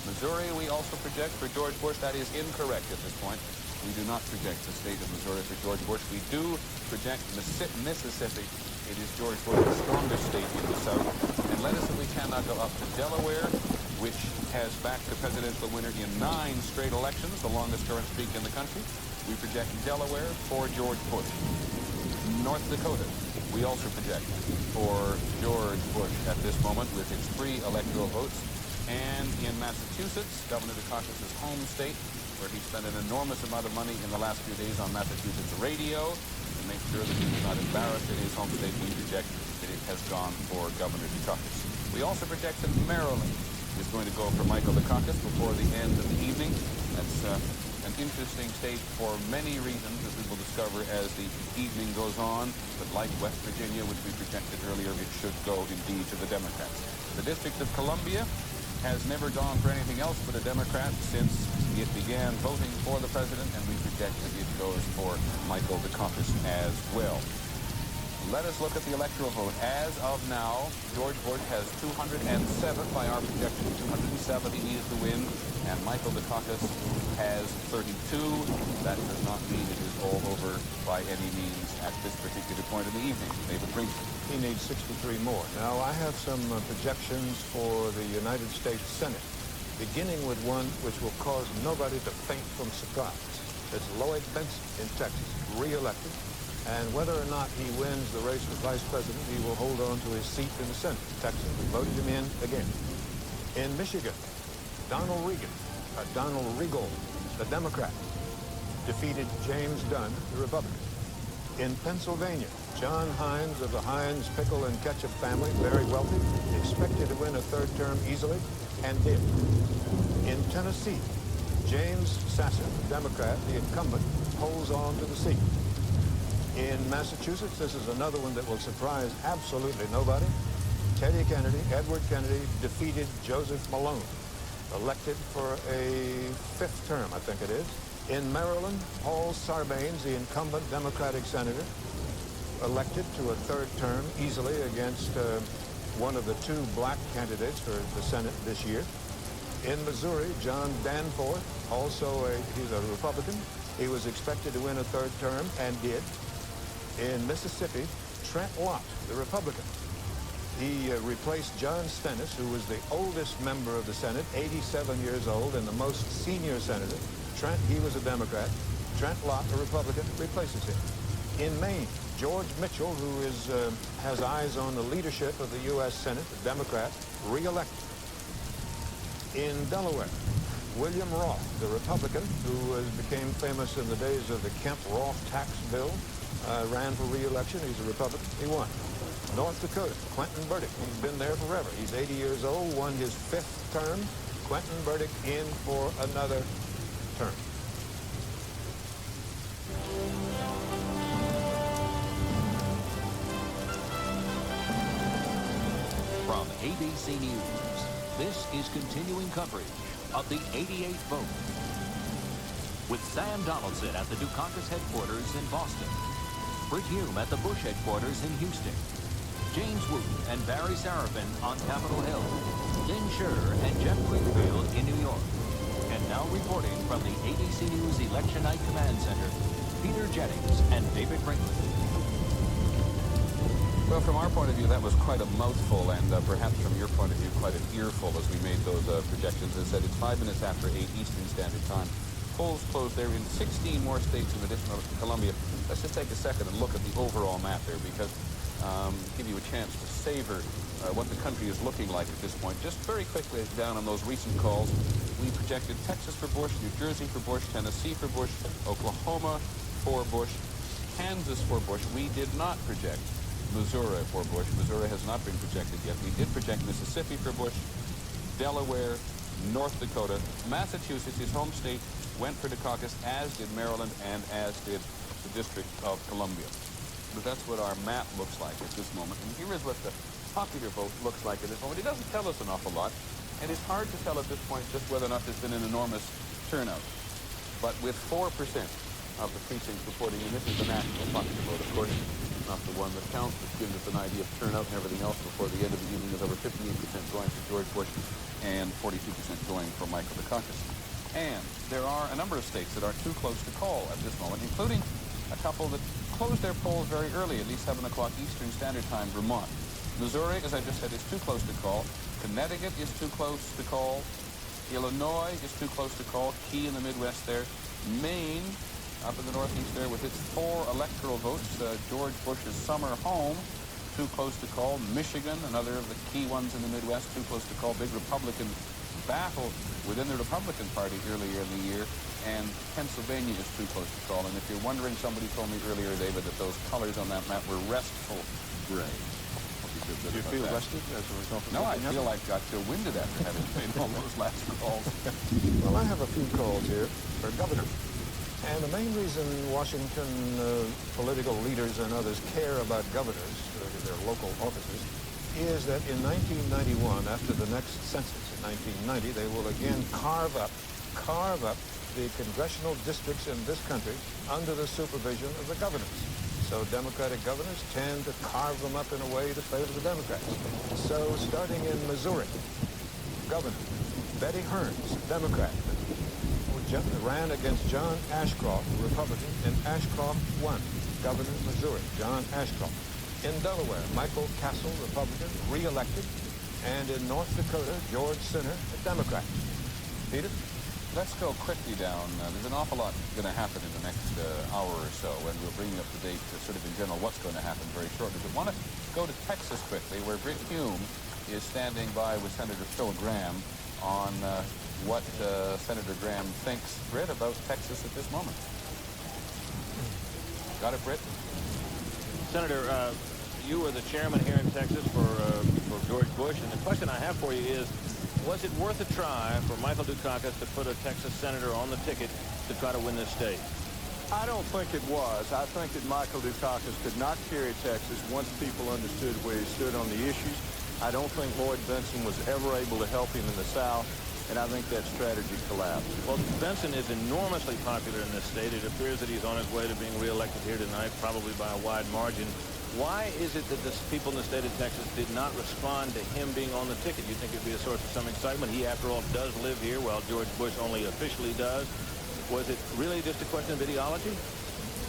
Missouri we also project for George Bush. That is incorrect at this point. We do not project the state of Missouri for George Bush. We do project Mississippi. It is George Bush's strongest state in the South. And let us, if we can, now go up to Delaware, which has backed the presidential winner in 9 straight elections, the longest current streak in the country. We project Delaware for George Bush. North Dakota, we also project for George Bush at this moment with its 3 electoral votes. And in Massachusetts, Governor Dukakis' home state, where he spent an enormous amount of money in the last few days on Massachusetts radio to make sure that he was not embarrassed in his home state, we project that it has gone for Governor Dukakis. We also project that Maryland is going to go for Michael Dukakis before the end of the evening. That's an interesting state for many reasons, as we will discover as the evening goes on. But like West Virginia, which we projected earlier, it should go indeed to the Democrats. The District of Columbia has never gone for anything else but a Democrat since it began voting for the president, and we project that it goes for Michael Dukakis as well. Let us look at the electoral vote. As of now, George Bush has 207 by our projection, 270 needed to win, and Michael Dukakis has 32. That does not mean it is all over by any means at this particular point in the evening. David Brinkley. He needs 63 more. Now, I have some projections for the United States Senate, beginning with one which will cause nobody to faint from surprise. It's Lloyd Bentsen in Texas, re-elected. And whether or not he wins the race for vice president, he will hold on to his seat in the Senate. Texas voted him in again. In Michigan, Donald Regal, the Democrat, defeated James Dunn, the Republican. In Pennsylvania, John Hines of the Hines pickle and ketchup family, very wealthy, expected to win a 3rd term easily, and did. In Tennessee, James Sasser, Democrat, the incumbent, holds on to the seat. In Massachusetts, this is another one that will surprise absolutely nobody. Edward Kennedy, defeated Joseph Malone, elected for a 5th term, I think it is. In Maryland, Paul Sarbanes, the incumbent Democratic senator, elected to a 3rd term easily against one of the 2 black candidates for the Senate this year. In Missouri, John Danforth, he's a Republican. He was expected to win a 3rd term and did. In Mississippi, Trent Lott, the Republican. He replaced John Stennis, who was the oldest member of the Senate, 87 years old, and the most senior senator. He was a Democrat. Trent Lott, a Republican, replaces him. In Maine, George Mitchell, who has eyes on the leadership of the U.S. Senate, a Democrat, re-elected. In Delaware, William Roth, the Republican, who became famous in the days of the Kemp-Roth tax bill, ran for re-election. He's a Republican. He won. North Dakota, Quentin Burdick. He's been there forever. He's 80 years old, won his 5th term. Quentin Burdick in for another term. From ABC News, this is continuing coverage of the 88th vote. With Sam Donaldson at the Dukakis headquarters in Boston, Britt Hume at the Bush headquarters in Houston, James Wood and Barry Seraphin on Capitol Hill, Lynn Scherr and Jeff Greenfield in New York. And now reporting from the ABC News Election Night Command Center, Peter Jennings and David Brinkley. Well, from our point of view, that was quite a mouthful, and perhaps from your point of view, quite an earful as we made those projections. As I said, it's 5 minutes after 8 Eastern Standard Time. Polls closed there in 16 more states in addition to Columbia. Let's just take a second and look at the overall map there, because give you a chance to savor what the country is looking like at this point. Just very quickly down on those recent calls, we projected Texas for Bush, New Jersey for Bush, Tennessee for Bush, Oklahoma for Bush, Kansas for Bush. We did not project Missouri for Bush. Missouri has not been projected yet. We did project Mississippi for Bush, Delaware, North Dakota, Massachusetts, his home state, went for Dukakis, as did Maryland and as did the District of Columbia. But that's what our map looks like at this moment. And here is what the popular vote looks like at this moment. It doesn't tell us an awful lot, and it's hard to tell at this point just whether or not there's been an enormous turnout. but with 4% of the precincts reporting in. This is the national popular vote, of course, not the one that counts, which gives us an idea of turnout and everything else before the end of the evening, with over 58% going for George Bush and 42% going for Michael Dukakis. And there are a number of states that are too close to call at this moment, including a couple that closed their polls very early, at least 7 o'clock Eastern Standard Time. Vermont. Missouri, as I just said, is too close to call. Connecticut is too close to call. Illinois is too close to call. Key in the Midwest there. Maine, up in the Northeast there, with its 4 electoral votes. George Bush's summer home, too close to call. Michigan, another of the key ones in the Midwest, too close to call. Big Republican battle within the Republican Party earlier in the year. And Pennsylvania is too close to call. And if you're wondering, somebody told me earlier, David, that those colors on that map were restful gray. Do you feel rested as a result of No, I feel like I feel winded after having made all those last calls. Well, I have a few calls here for governor. And the main reason Washington political leaders and others care about governors, their local offices, is that in 1991, after the next census in 1990, they will again carve up the congressional districts in this country under the supervision of the governors. So Democratic governors tend to carve them up in a way to favor the Democrats. So starting in Missouri, Governor Betty Hearns, Democrat, who ran against John Ashcroft, Republican, and Ashcroft won. Governor of Missouri, John Ashcroft. In Delaware, Michael Castle, Republican, re-elected. And in North Dakota, George Sinner, a Democrat. Peter? Let's go quickly down. There's an awful lot going to happen in the next hour or so, and we'll bring you up to date sort of in general what's going to happen very shortly. But I want to go to Texas quickly, where Britt Hume is standing by with Senator Phil Gramm on what Senator Gramm thinks, Britt, about Texas at this moment. Got it, Britt? Senator, you were the chairman here in Texas for George Bush, and the question I have for you is, was it worth a try for Michael Dukakis to put a Texas senator on the ticket to try to win this state? I don't think it was. I think that Michael Dukakis could not carry Texas once people understood where he stood on the issues. I don't think Lloyd Bentsen was ever able to help him in the South, and I think that strategy collapsed. Well, Bentsen is enormously popular in this state. It appears that he's on his way to being reelected here tonight, probably by a wide margin. Why is it that the people in the state of Texas did not respond to him being on the ticket? You think it'd be a source of some excitement? He, after all, does live here, while George Bush only officially does. Was it really just a question of ideology?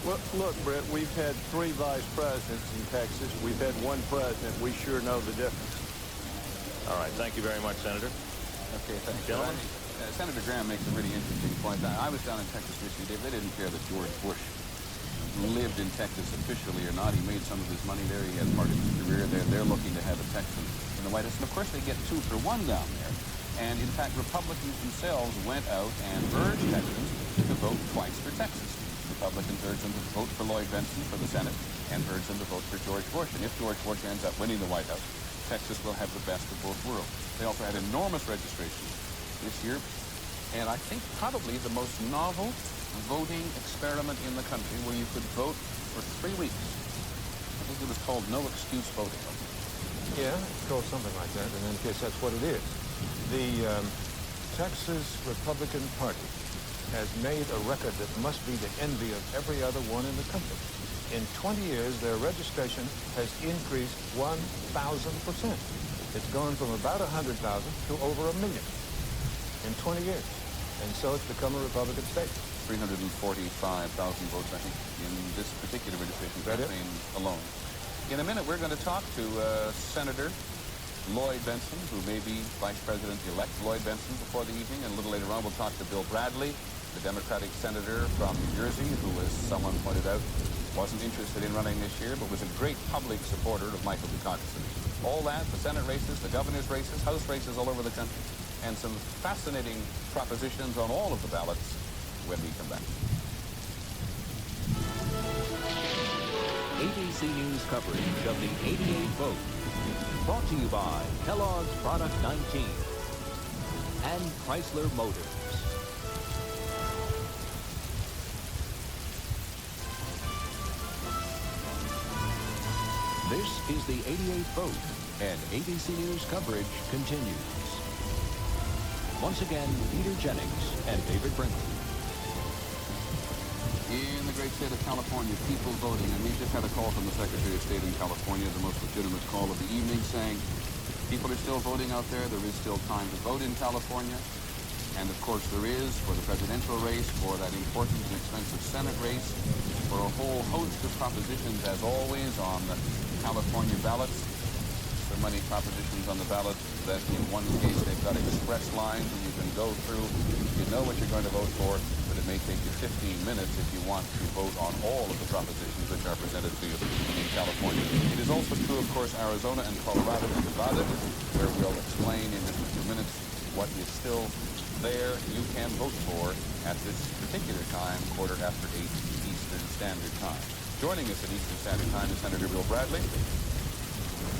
Well, look, Brett, we've had 3 vice presidents in Texas. We've had 1 president. We sure know the difference. All right. Thank you very much, Senator. Okay, thanks. Gentlemen? Senator Gramm makes a really interesting point. I was down in Texas recently, Dave. They didn't care that George Bush lived in Texas officially or not. He made some of his money there. He had part of his career there. They're looking to have a Texan in the White House. And, of course, they get 2 for 1 down there. And, in fact, Republicans themselves went out and urged Texans to vote twice for Texas. Republicans urged them to vote for Lloyd Bentsen for the Senate and urged them to vote for George Bush. And if George Bush ends up winning the White House, Texas will have the best of both worlds. They also had enormous registration this year. And I think probably the most novel voting experiment in the country, where you could vote for 3 weeks. I think it was called no excuse voting. Yeah, it's called something like that. In any case, that's what it is. The Texas Republican Party has made a record that must be the envy of every other one in the country. In 20 years, their registration has increased 1,000%. It's gone from about 100,000 to over 1 million in 20 years. And so it's become a Republican state. 345,000 votes, I think, in this particular registration campaign alone. In a minute, we're going to talk to Senator Lloyd Bentsen, who may be Vice President-elect Lloyd Bentsen before the evening. And a little later on, we'll talk to Bill Bradley, the Democratic senator from New Jersey, who, as someone pointed out, wasn't interested in running this year, but was a great public supporter of Michael Dukakis. All that, the Senate races, the governor's races, House races all over the country, and some fascinating propositions on all of the ballots when we come back. ABC News coverage of the 88 vote. Brought to you by Kellogg's Product 19 and Chrysler Motors. This is the 88th vote, and ABC News coverage continues. Once again, Peter Jennings and David Brinkley. In the great state of California, people voting. And we just had a call from the Secretary of State in California, the most legitimate call of the evening, saying people are still voting out there. There is still time to vote in California. And of course there is for the presidential race, for that important and expensive Senate race, for a whole host of propositions, as always, on the California ballots. So many propositions on the ballot that in one case they've got express lines and you can go through. You know what you're going to vote for, but it may take you 15 minutes if you want to vote on all of the propositions which are presented to you in California. It is also true, of course, Arizona and Colorado and Nevada, where we'll explain in just a few minutes what is still there you can vote for at this particular time, 8:15 Eastern Standard Time. Joining us at Eastern Standard Time is Senator Bill Bradley.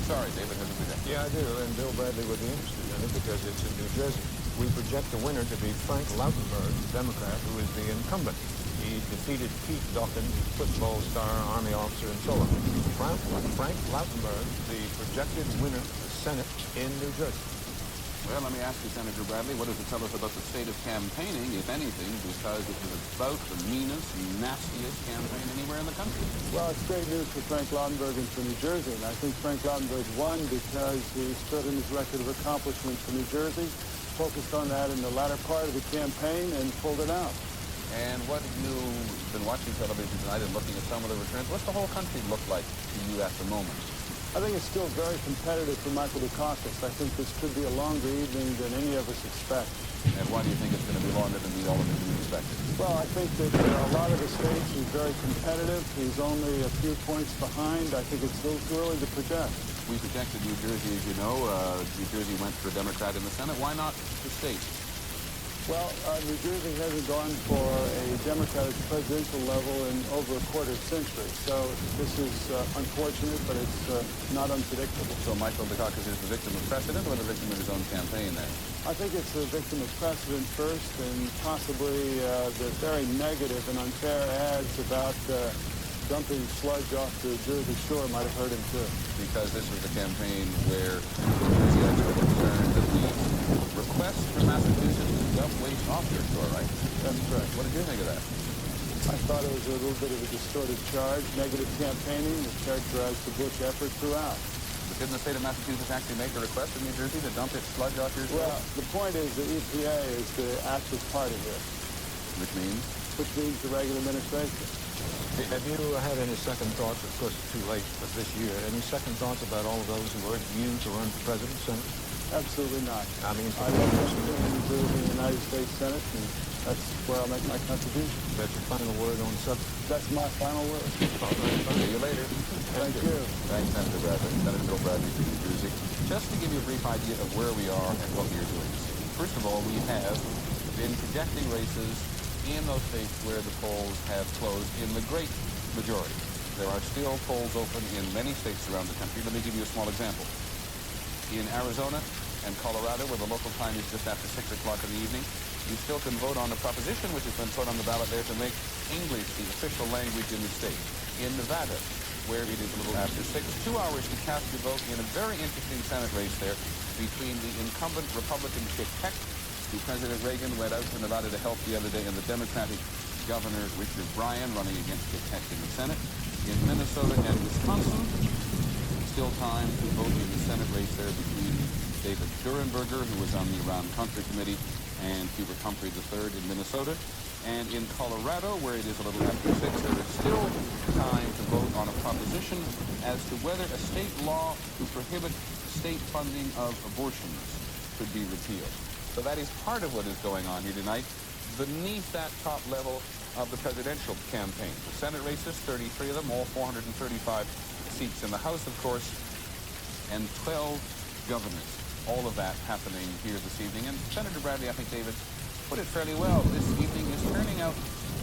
Sorry, David has a prediction. Yeah, I do, and Bill Bradley would be interested in it because it's in New Jersey. We project the winner to be Frank Lautenberg, Democrat, who is the incumbent. He defeated Pete Dawkins, football star, Army officer, and so on. Frank Lautenberg, the projected winner of the Senate in New Jersey. Well, let me ask you, Senator Bradley, what does it tell us about the state of campaigning, if anything, because it was about the meanest, nastiest campaign anywhere in the country? Well, it's great news for Frank Lautenberg and for New Jersey. And I think Frank Lautenberg won because he stood in his record of accomplishment for New Jersey, focused on that in the latter part of the campaign, and pulled it out. And what have you been watching television tonight and looking at some of the returns? What's the whole country look like to you at the moment? I think it's still very competitive for Michael Dukakis. I think this could be a longer evening than any of us expect. And why do you think it's going to be longer than all of us expected? Well, I think that a lot of the states is very competitive. He's only a few points behind. I think it's still too early to project. We projected New Jersey, as you know. New Jersey went for a Democrat in the Senate. Why not the state? Well, New Jersey hasn't gone for a Democrat at the presidential level in over a quarter century. So this is unfortunate, but it's not unpredictable. So Michael Dukakis is the victim of precedent or the victim of his own campaign then? I think it's a victim of precedent first, and possibly the very negative and unfair ads about dumping sludge off the Jersey Shore might have hurt him too. Because this was the campaign where the Jersey expert learned that the request from Massachusetts to dump waste off their shore, right? That's correct. What did you think of that? I thought it was a little bit of a distorted charge, negative campaigning that characterized the Bush effort throughout. But didn't the state of Massachusetts actually make a request in New Jersey to dump its sludge off your shore? Well, the point is the EPA is the active party here. Which means? Which means the regular administration. Have you had any second thoughts, of course it's too late, but this year, any second thoughts about all of those who urged you to run for president, Senator? Absolutely not. I mean, I love representing New Jersey in the United States Senate, and that's where I'll make my contribution. That's your final word on the subject? That's my final word. All right. See you later. Thank you. Thanks, Senator Bradley. Senator Bill Bradley from New Jersey. Just to give you a brief idea of where we are and what we are doing. First of all, we have been projecting races in those states where the polls have closed in the great majority. There are still polls open in many states around the country. Let me give you a small example. In Arizona and Colorado, where the local time is just after 6 o'clock in the evening, you still can vote on a proposition which has been put on the ballot there to make English the official language in the state. In Nevada, where it is a little after 6, 2 hours to cast your vote in a very interesting Senate race there between the incumbent Republican Chick Peck, who President Reagan went out to Nevada to help the other day, and the Democratic Governor Richard Bryan running against Chick Peck in the Senate. In Minnesota and Wisconsin, still time to vote in the Senate race there between David Durenberger, who was on the Iran Contra Committee, and Hubert Humphrey III in Minnesota. And in Colorado, where it is a little after 6, there is still time to vote on a proposition as to whether a state law to prohibit state funding of abortions could be repealed. So that is part of what is going on here tonight, beneath that top level of the presidential campaign. The Senate races, 33 of them, all 435 seats in the House, of course, and 12 governors. All of that happening here this evening. And Senator Bradley, I think David put it fairly well. This evening is turning out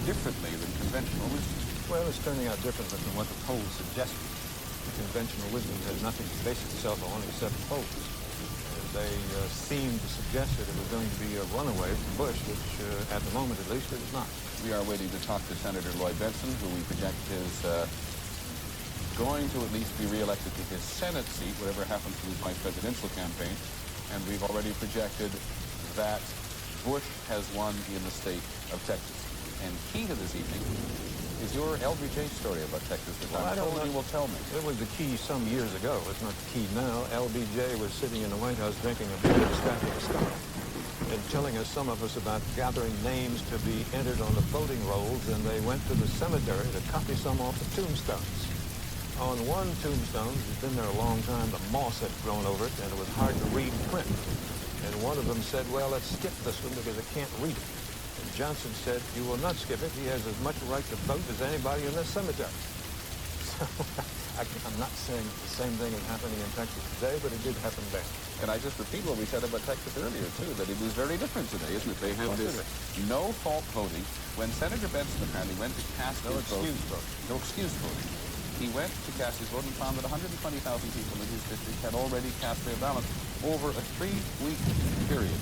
differently than conventional wisdom. Well, it's turning out differently from what the polls suggested. The conventional wisdom has nothing to base itself on except polls. They seem to suggest that it was going to be a runaway from Bush, which at the moment at least it is not. We are waiting to talk to Senator Lloyd Bentsen, who we project is going to at least be reelected to his Senate seat, whatever happens to his vice presidential campaign. And we've already projected that Bush has won in the state of Texas. And key to this evening is your LBJ story about Texas, which Well, I'm told you will tell me. It was the key some years ago. It's not the key now. LBJ was sitting in the White House drinking a beer and stacking stuff and telling us, some of us, about gathering names to be entered on the voting rolls, and they went to the cemetery to copy some off the tombstones. On one tombstone, it's been there a long time, the moss had grown over it, and it was hard to read print. And one of them said, well, let's skip this one because I can't read it. And Johnson said, you will not skip it. He has as much right to vote as anybody in this cemetery. So I'm not saying the same thing is happening in Texas today, but it did happen then. Can I just repeat what we said about Texas earlier, too, that it is very different today, isn't it? They have this no-fault voting. When Senator Benson apparently went to cast his vote, no excuse voting, he went to cast his vote and found that 120,000 people in his district had already cast their ballots over a 3-week period.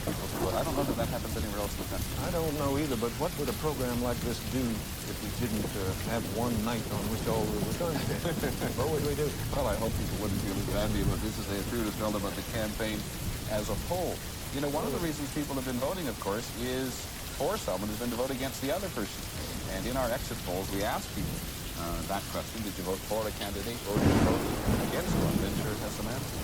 I don't know that that happens anywhere else in the country. I don't know either, but what would a program like this do if we didn't have one night on which all the returns came? What would we do? Well, I hope people wouldn't feel as badly about this as they appear to have felt about the campaign as a whole. You know, one of the reasons people have been voting, of course, is for someone who's been to vote against the other person. And in our exit polls, we ask people that question: did you vote for a candidate or did you vote against one? Lynn sure has some answers.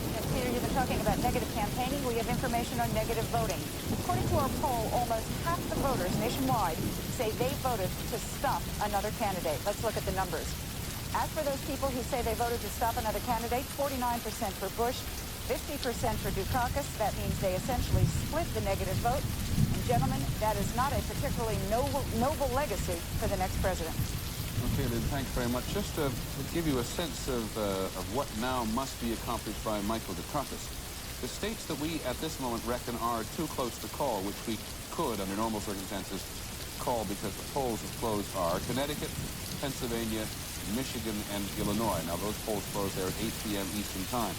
Yes, Peter, you've been talking about negative campaigning. We have information on negative voting. According to our poll, almost half the voters nationwide say they voted to stop another candidate. Let's look at the numbers. As for those people who say they voted to stop another candidate, 49% for Bush, 50% for Dukakis. That means they essentially split the negative vote. And gentlemen, that is not a particularly noble legacy for the next president. Okay, Lynn, thanks very much. Just to give you a sense of what now must be accomplished by Michael Dukakis, the states that we at this moment reckon are too close to call, which we could, under normal circumstances, call because the polls have closed, are Connecticut, Pennsylvania, Michigan, and Illinois. Now, those polls close there at 8 p.m. Eastern Time.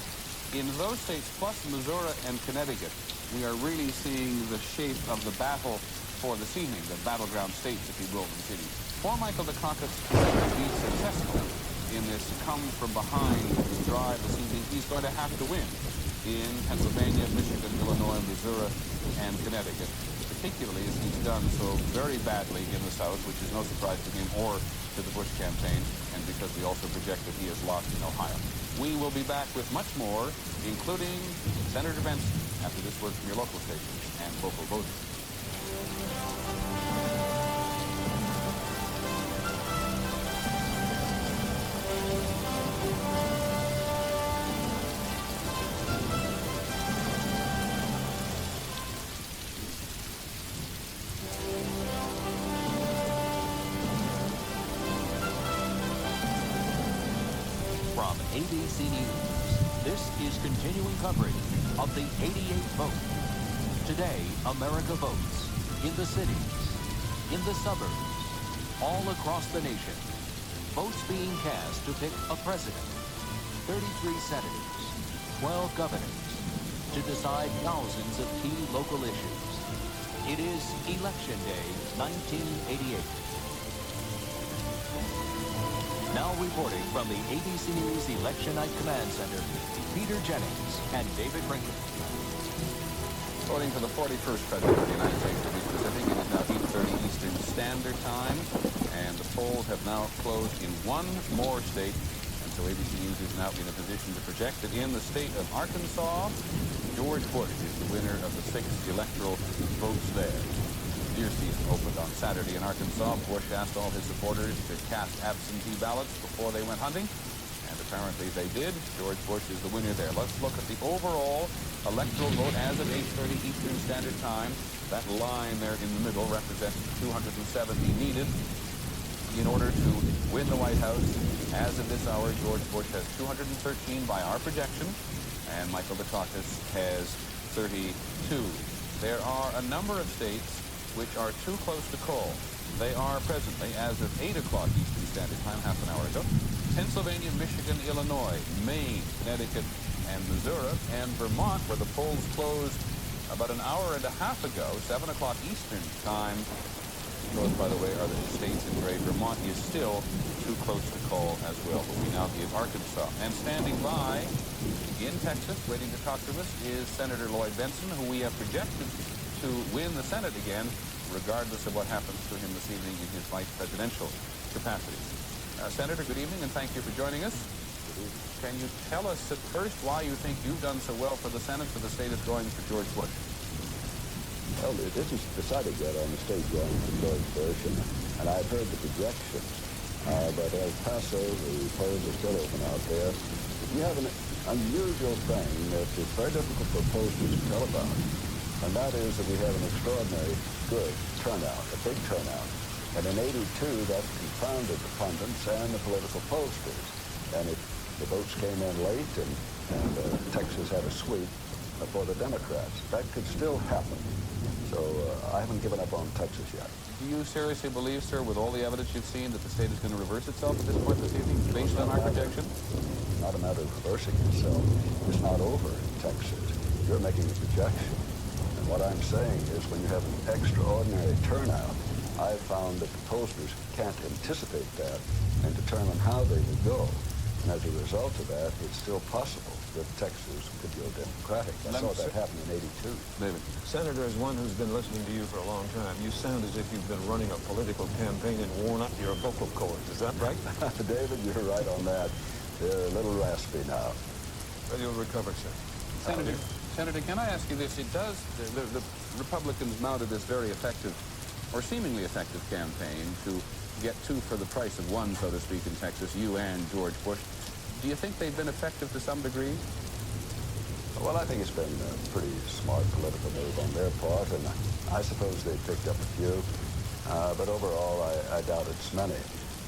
In those states, plus Missouri and Connecticut, we are really seeing the shape of the battle for this evening, the battleground states, if you will, in the city. For Michael Dukakis to be successful in this come-from-behind drive this evening, he's going to have to win in Pennsylvania, Michigan, Illinois, Missouri, and Connecticut, particularly as he's done so very badly in the South, which is no surprise to him or to the Bush campaign, and because we also project that he has lost in Ohio. We will be back with much more, including Senator Benson, after this word from your local station and local voters. From ABC News, this is continuing coverage of the 88th vote. Today, America votes in the cities, in the suburbs, all across the nation. Votes being cast to pick a president, 33 senators, 12 governors, to decide thousands of key local issues. It is Election Day 1988. Now reporting from the ABC News Election Night Command Center, Peter Jennings and David Brinkley. Voting for the 41st President of the United States, to be specific, it is now 8:30 Eastern Standard Time, and the polls have now closed in one more state, and so ABC News is now in a position to project that in the state of Arkansas, George Bush is the winner of the 6 electoral votes there. Deer season opened on Saturday in Arkansas. Bush asked all his supporters to cast absentee ballots before they went hunting, and apparently they did. George Bush is the winner there. Let's look at the overall electoral vote as of 8:30 Eastern Standard Time. That line there in the middle represents 270 needed in order to win the White House. As of this hour, George Bush has 213 by our projection, and Michael Dukakis has 32. There are a number of states which are too close to call. They are presently, as of 8 o'clock Eastern Standard Time, half an hour ago, Pennsylvania, Michigan, Illinois, Maine, Connecticut, and Missouri, and Vermont, where the polls closed about an hour and a half ago, 7 o'clock Eastern Time. Those, by the way, are the states in gray. Vermont is still too close to call as well, but we now give Arkansas. And standing by in Texas, waiting to talk to us, is Senator Lloyd Benson, who we have projected to win the Senate again, regardless of what happens to him this evening in his vice presidential capacity. Senator, good evening, and thank you for joining us. Can you tell us at first why you think you've done so well for the Senate for the state is going for George Bush? Well, it isn't decided yet on the state going for George Bush, and I've heard the projections. But El Paso, the polls are still open out there. You have an unusual thing that is very difficult for pollsters to tell about, and that is that we have an extraordinary good turnout, a big turnout. And in '82, that confounded the pundits and the political pollsters. And the votes came in late, and Texas had a sweep for the Democrats. That could still happen. So I haven't given up on Texas yet. Do you seriously believe, sir, with all the evidence you've seen, that the state is going to reverse itself at this point this evening, based on our projection? It's not a matter of reversing itself. It's not over in Texas. You're making a projection. And what I'm saying is when you have an extraordinary turnout, I've found that the pollsters can't anticipate that and determine how they will go. And as a result of that, it's still possible that Texas could go Democratic. I saw that happen in '82. David. Senator, as one who's been listening to you for a long time, you sound as if you've been running a political campaign and worn up your vocal cords. Is that right? David, you're right on that. They're a little raspy now. Well, you'll recover, sir. Senator, can I ask you this? It does, the Republicans mounted this very effective, or seemingly effective campaign to get two for the price of one, so to speak, in Texas, you and George Bush. Do you think they've been effective to some degree? Well, I think it's been a pretty smart political move on their part, and I suppose they picked up a few. But overall, I doubt it's many.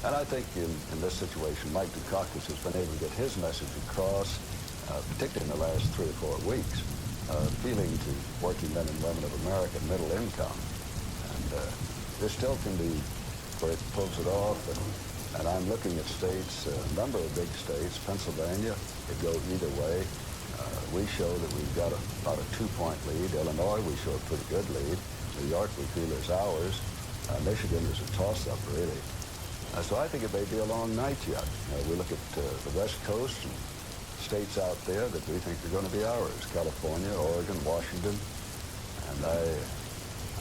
And I think in this situation, Mike Dukakis has been able to get his message across, particularly in the last 3 or 4 weeks, appealing to working men and women of American middle income. And there still can be where it pulls it off, and I'm looking at states, a number of big states, Pennsylvania, could go either way. We show that we've got about a 2-point lead. Illinois, we show a pretty good lead. New York, we feel is ours. Michigan is a toss-up, really. So I think it may be a long night yet. We look at the West Coast and states out there that we think are going to be ours, California, Oregon, Washington, and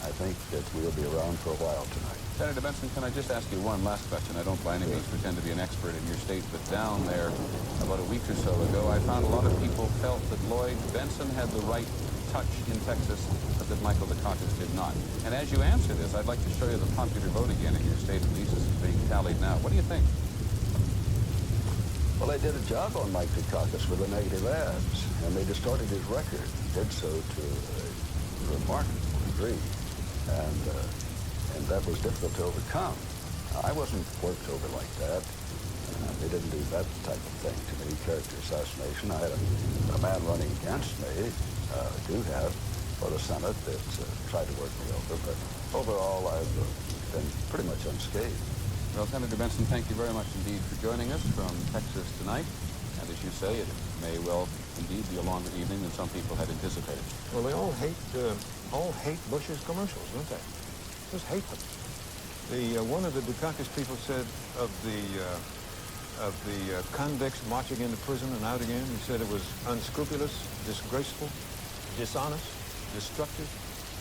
I think that we'll be around for a while tonight. Senator Benson, can I just ask you one last question? I don't by any means pretend to be an expert in your state, but down there about a week or so ago, I found a lot of people felt that Lloyd Benson had the right touch in Texas, but that Michael Dukakis did not. And as you answer this, I'd like to show you the popular vote again in your state. At least this is being tallied now. What do you think? Well, they did a job on Mike Dukakis with the negative ads, and they distorted his record. Did so to a remarkable degree. And that was difficult to overcome. I wasn't worked over like that. They didn't do that type of thing to me, character assassination. I had a man running against me, do have, for the Senate that tried to work me over. But overall, I've been pretty much unscathed. Well, Senator Benson, thank you very much indeed for joining us from Texas tonight. And as you say, it may well indeed be a longer evening than some people had anticipated. Well, they all hate Bush's commercials, don't they? Just hate them. One of the Dukakis people said of the convicts marching into prison and out again, he said it was unscrupulous, disgraceful, dishonest, destructive,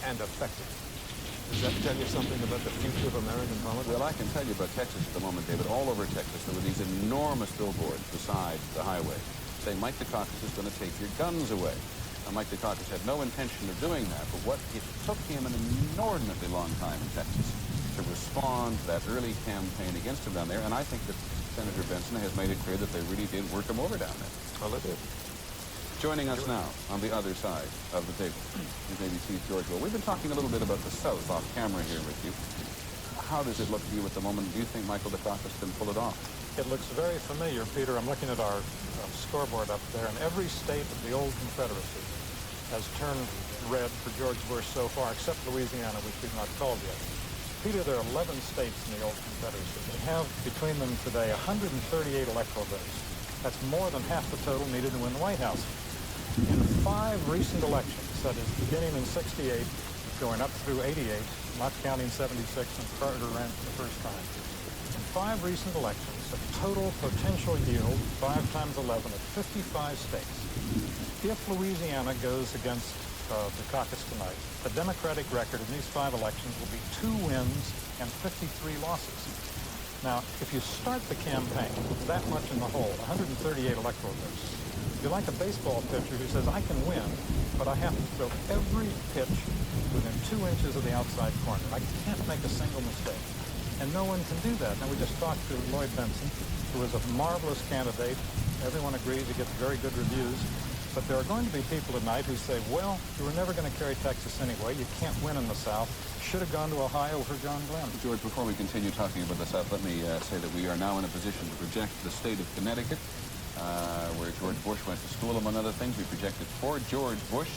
and effective. Does that tell you something about the future of American politics? Well, I can tell you about Texas at the moment, David. All over Texas, there were these enormous billboards beside the highway saying Mike Dukakis is going to take your guns away. Now, Mike Dukakis had no intention of doing that, but it took him an inordinately long time in Texas to respond to that early campaign against him down there, and I think that Senator Benson has made it clear that they really did work him over down there. Well, they did. Joining us now on the other side of the table is ABC's George Will. We've been talking a little bit about the South off camera here with you. How does it look to you at the moment? Do you think Michael Dukakis can pull it off? It looks very familiar, Peter. I'm looking at our scoreboard up there, and every state of the old Confederacy has turned red for George Bush so far, except Louisiana, which we've not called yet. Peter, there are 11 states in the old Confederacy. They have between them today 138 electoral votes. That's more than half the total needed to win the White House. In 5 recent elections, that is beginning in 68, going up through 88, not counting 76 when Carter ran for the first time. In 5 recent elections, a total potential yield, 5 times 11, of 55 states. If Louisiana goes against Dukakis tonight, the Democratic record in these 5 elections will be 2 wins and 53 losses. Now, if you start the campaign that much in the hole, 138 electoral votes, you're like a baseball pitcher who says, I can win, but I have to throw every pitch within 2 inches of the outside corner. I can't make a single mistake. And no one can do that. Now, we just talked to Lloyd Bentsen, who is a marvelous candidate. Everyone agrees he gets very good reviews. But there are going to be people tonight who say, well, you were never going to carry Texas anyway. You can't win in the South. Should have gone to Ohio for John Glenn. George, before we continue talking about the South, let me say that we are now in a position to project the state of Connecticut, where George Bush went to school, among other things. We projected for George Bush.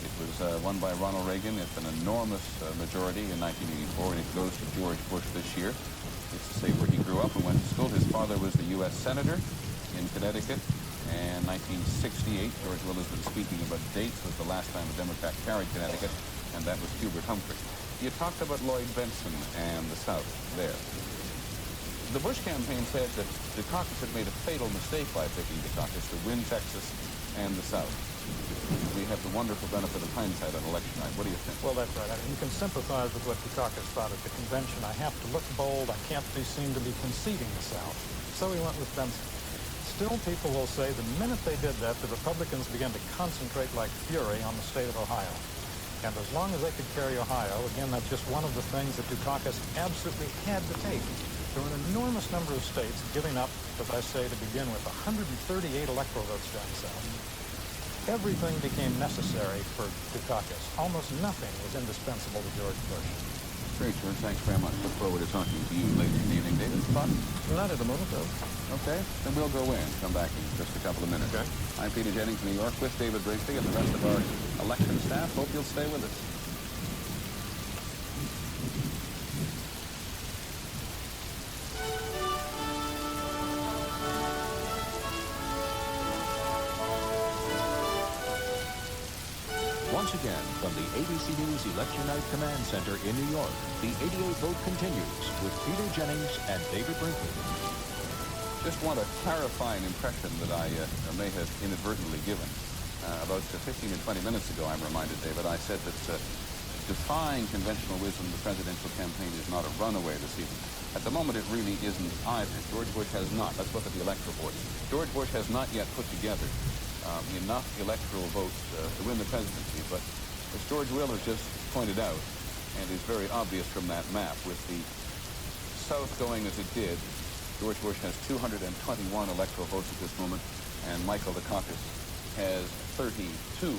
It was won by Ronald Reagan. It's an enormous majority in 1984, and it goes to George Bush this year. It's to say where he grew up and went to school. His father was the U.S. Senator in Connecticut. And 1968, George Will has been speaking about dates, was the last time a Democrat carried Connecticut, and that was Hubert Humphrey. You talked about Lloyd Bentsen and the South there. The Bush campaign said that Dukakis had made a fatal mistake by picking Dukakis to win Texas and the South. We have the wonderful benefit of hindsight on election night. What do you think? Well, that's right. I mean, you can sympathize with what Dukakis thought at the convention. I have to look bold. I can't be seen to be conceding the South. So he went with Bentsen. Still, people will say the minute they did that, the Republicans began to concentrate like fury on the state of Ohio. And as long as they could carry Ohio, again, that's just one of the things that Dukakis absolutely had to take. There were an enormous number of states giving up, as I say, to begin with, 138 electoral votes down south. Everything became necessary for Dukakis. Almost nothing was indispensable to George Bush. Great, George. Thanks very much. Look forward to talking to you later in the evening. David, thoughts? Not at the moment, though. Okay, then we'll go in. Come back in just a couple of minutes. Okay. I'm Peter Jennings, New York, with David Briggsby and the rest of our election staff. Hope you'll stay with us. Once again, from the ABC News Election Night Command Center in New York, the 88 vote continues with Peter Jennings and David Brinkley. Just want to clarify an impression that I may have inadvertently given. About 15 or 20 minutes ago, I'm reminded, David, I said that defying conventional wisdom, the presidential campaign is not a runaway this evening. At the moment, it really isn't either. George Bush has not. Let's look at the electoral board. George Bush has not yet put together enough electoral votes to win the presidency, but as George Will has just pointed out, and is very obvious from that map, with the South going as it did, George Bush has 221 electoral votes at this moment, and Michael Dukakis has 32.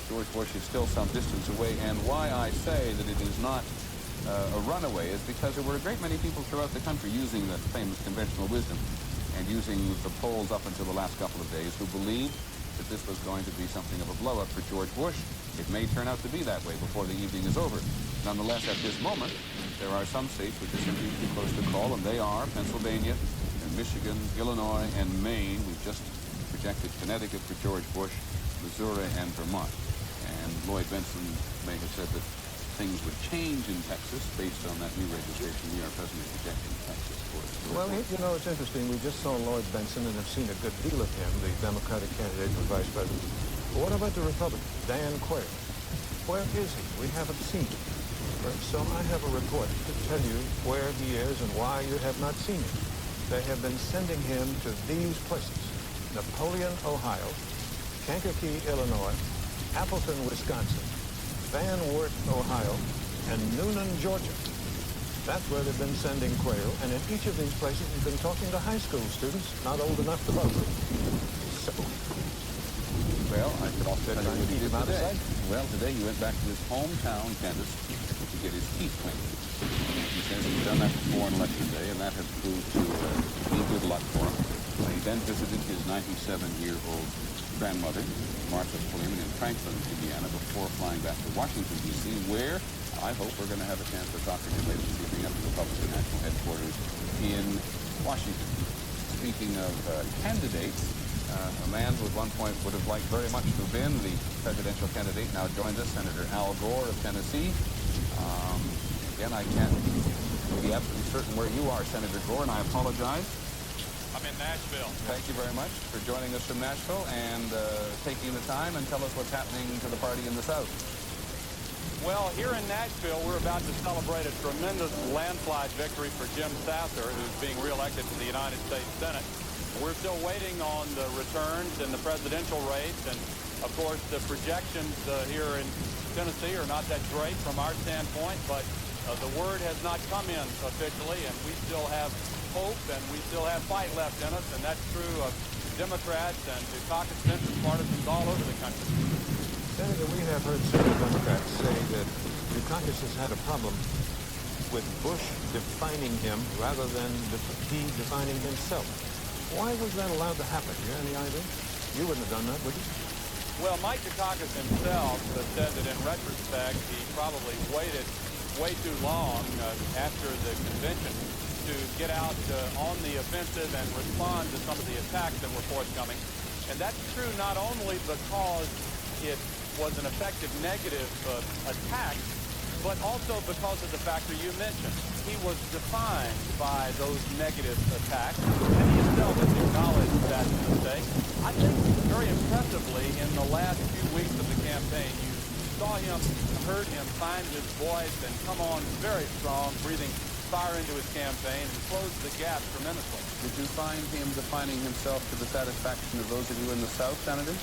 George Bush is still some distance away, and why I say that it is not a runaway is because there were a great many people throughout the country using the famous conventional wisdom and using the polls up until the last couple of days who believed that this was going to be something of a blow-up for George Bush. It may turn out to be that way before the evening is over. Nonetheless, at this moment, there are some states which are simply too close to call, and they are Pennsylvania, and Michigan, Illinois, and Maine. We've just projected Connecticut for George Bush, Missouri, and Vermont. And Lloyd Bentsen may have said that things would change in Texas based on that new registration. We are presently projecting Texas for George Well, Bush. you know, it's interesting. We just saw Lloyd Bentsen and have seen a good deal of him, the Democratic candidate for vice president. But what about the Republican, Dan Quayle? Where is he? We haven't seen him. So I have a report to tell you where he is and why you have not seen him. They have been sending him to these places: Napoleon, Ohio, Kankakee, Illinois, Appleton, Wisconsin, Van Wert, Ohio, and Noonan, Georgia. That's where they've been sending Quayle, and in each of these places he's been talking to high school students not old enough to vote. So, well, I could also tell you what he did today. Well, today he went back to his hometown, Kansas, to get his teeth cleaned. He says he's done that before on Election Day, and that has proved to be good luck for him. He then visited his 97-year-old grandmother, Martha Freeman, in Franklin, Indiana, before flying back to Washington, D.C., where I hope we're going to have a chance to talk to him later this evening at the Republican National Headquarters in Washington. Speaking of candidates, a man who at one point would have liked very much to have been the presidential candidate now joins us, Senator Al Gore of Tennessee. Again, I can't be absolutely certain where you are, Senator Gore, and I apologize. I'm in Nashville. Thank you very much for joining us from Nashville and taking the time and tell us what's happening to the party in the South. Well, here in Nashville, we're about to celebrate a tremendous landslide victory for Jim Sasser, who's being reelected to the United States Senate. We're still waiting on the returns in the presidential race, and of course, the projections here in Tennessee are not that great from our standpoint, but the word has not come in officially, and we still have hope and we still have fight left in us, and that's true of Democrats and Dukakis and partisans all over the country. Senator, we have heard several Democrats say that Dukakis has had a problem with Bush defining him rather than he defining himself. Why was that allowed to happen? Do you have any idea? You wouldn't have done that, would you? Well, Mike Dukakis himself said that in retrospect he probably waited way too long after the convention to get out on the offensive and respond to some of the attacks that were forthcoming. And that's true not only because it was an effective negative attack, but also because of the factor you mentioned. He was defined by those negative attacks, and he himself has acknowledged that mistake. I think very impressively in the last few weeks of the campaign, you saw him, heard him find his voice and come on very strong, breathing fire into his campaign and close the gap tremendously. Did you find him defining himself to the satisfaction of those of you in the South, Senator?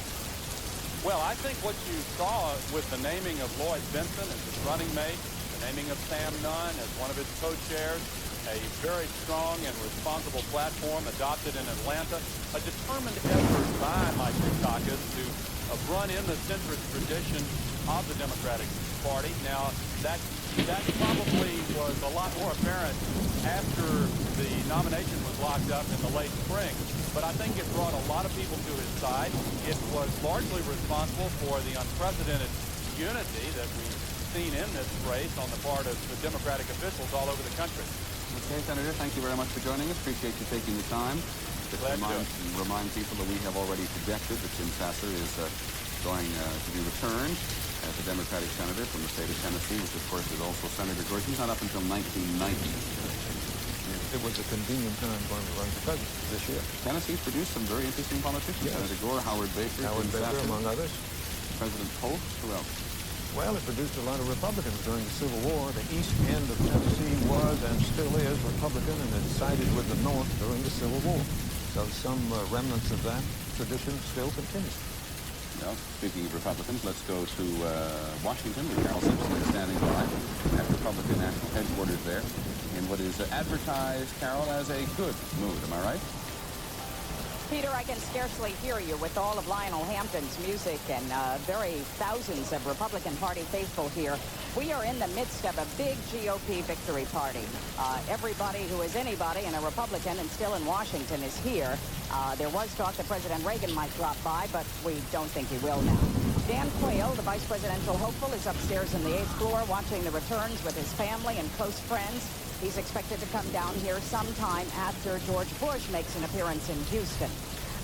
Well, I think what you saw with the naming of Lloyd Bentsen as his running mate, the naming of Sam Nunn as one of his co-chairs, a very strong and responsible platform adopted in Atlanta, a determined effort by Mike Dukakis to run in the centrist tradition of the Democratic Party. Now, that probably was a lot more apparent after the nomination was locked up in the late spring. But I think it brought a lot of people to his side. It was largely responsible for the unprecedented unity that we've seen in this race on the part of the Democratic officials all over the country. Okay, Senator, thank you very much for joining us. Appreciate you taking the time. Just remind people that we have already projected that Jim Sasser is going to be returned as a Democratic senator from the state of Tennessee, which of course is also Senator George. He's not up until 1990. It was a convenient time for him to run for president this year. Tennessee's produced some very interesting politicians. Yes. Senator Gore, Howard Baker, among others. President Polk, who else? Well, it produced a lot of Republicans during the Civil War. The east end of Tennessee was and still is Republican, and it sided with the North during the Civil War. So some remnants of that tradition still continues. Well, speaking of Republicans, let's go to Washington, where Carol Simpson is standing by at Republican National Headquarters there in what is advertised, Carol, as a good mood. Am I right? Peter, I can scarcely hear you with all of Lionel Hampton's music and very thousands of Republican Party faithful here. We are in the midst of a big GOP victory party. Everybody who is anybody and a Republican and still in Washington is here. There was talk that President Reagan might drop by, but we don't think he will now. Dan Quayle, the vice presidential hopeful, is upstairs in the 8th floor watching the returns with his family and close friends. He's expected to come down here sometime after George Bush makes an appearance in Houston.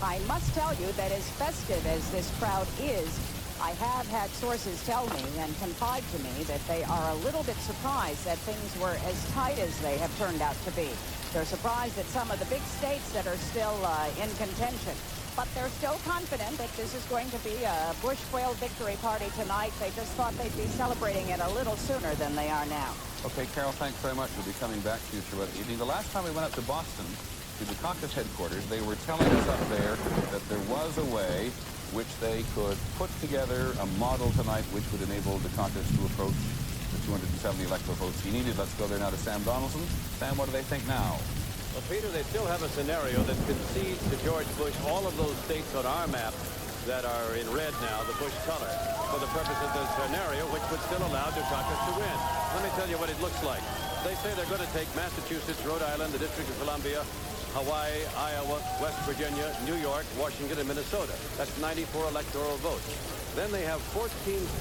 I must tell you that as festive as this crowd is, I have had sources tell me and confide to me that they are a little bit surprised that things were as tight as they have turned out to be. They're surprised at some of the big states that are still in contention. But they're still confident that this is going to be a Bush-Quayle victory party tonight. They just thought they'd be celebrating it a little sooner than they are now. Okay, Carol, thanks very much. We'll be coming back to you throughout the evening. The last time we went up to Boston, to the caucus headquarters, they were telling us up there that there was a way which they could put together a model tonight which would enable the caucus to approach the 270 electoral votes he needed. Let's go there now to Sam Donaldson. Sam, what do they think now? Well, Peter, they still have a scenario that concedes to George Bush all of those states on our map that are in red now, the Bush color, for the purpose of the scenario, which would still allow Dukakis to win. Let me tell you what it looks like. They say they're going to take Massachusetts, Rhode Island, the District of Columbia, Hawaii, Iowa, West Virginia, New York, Washington, and Minnesota. That's 94 electoral votes. Then they have 14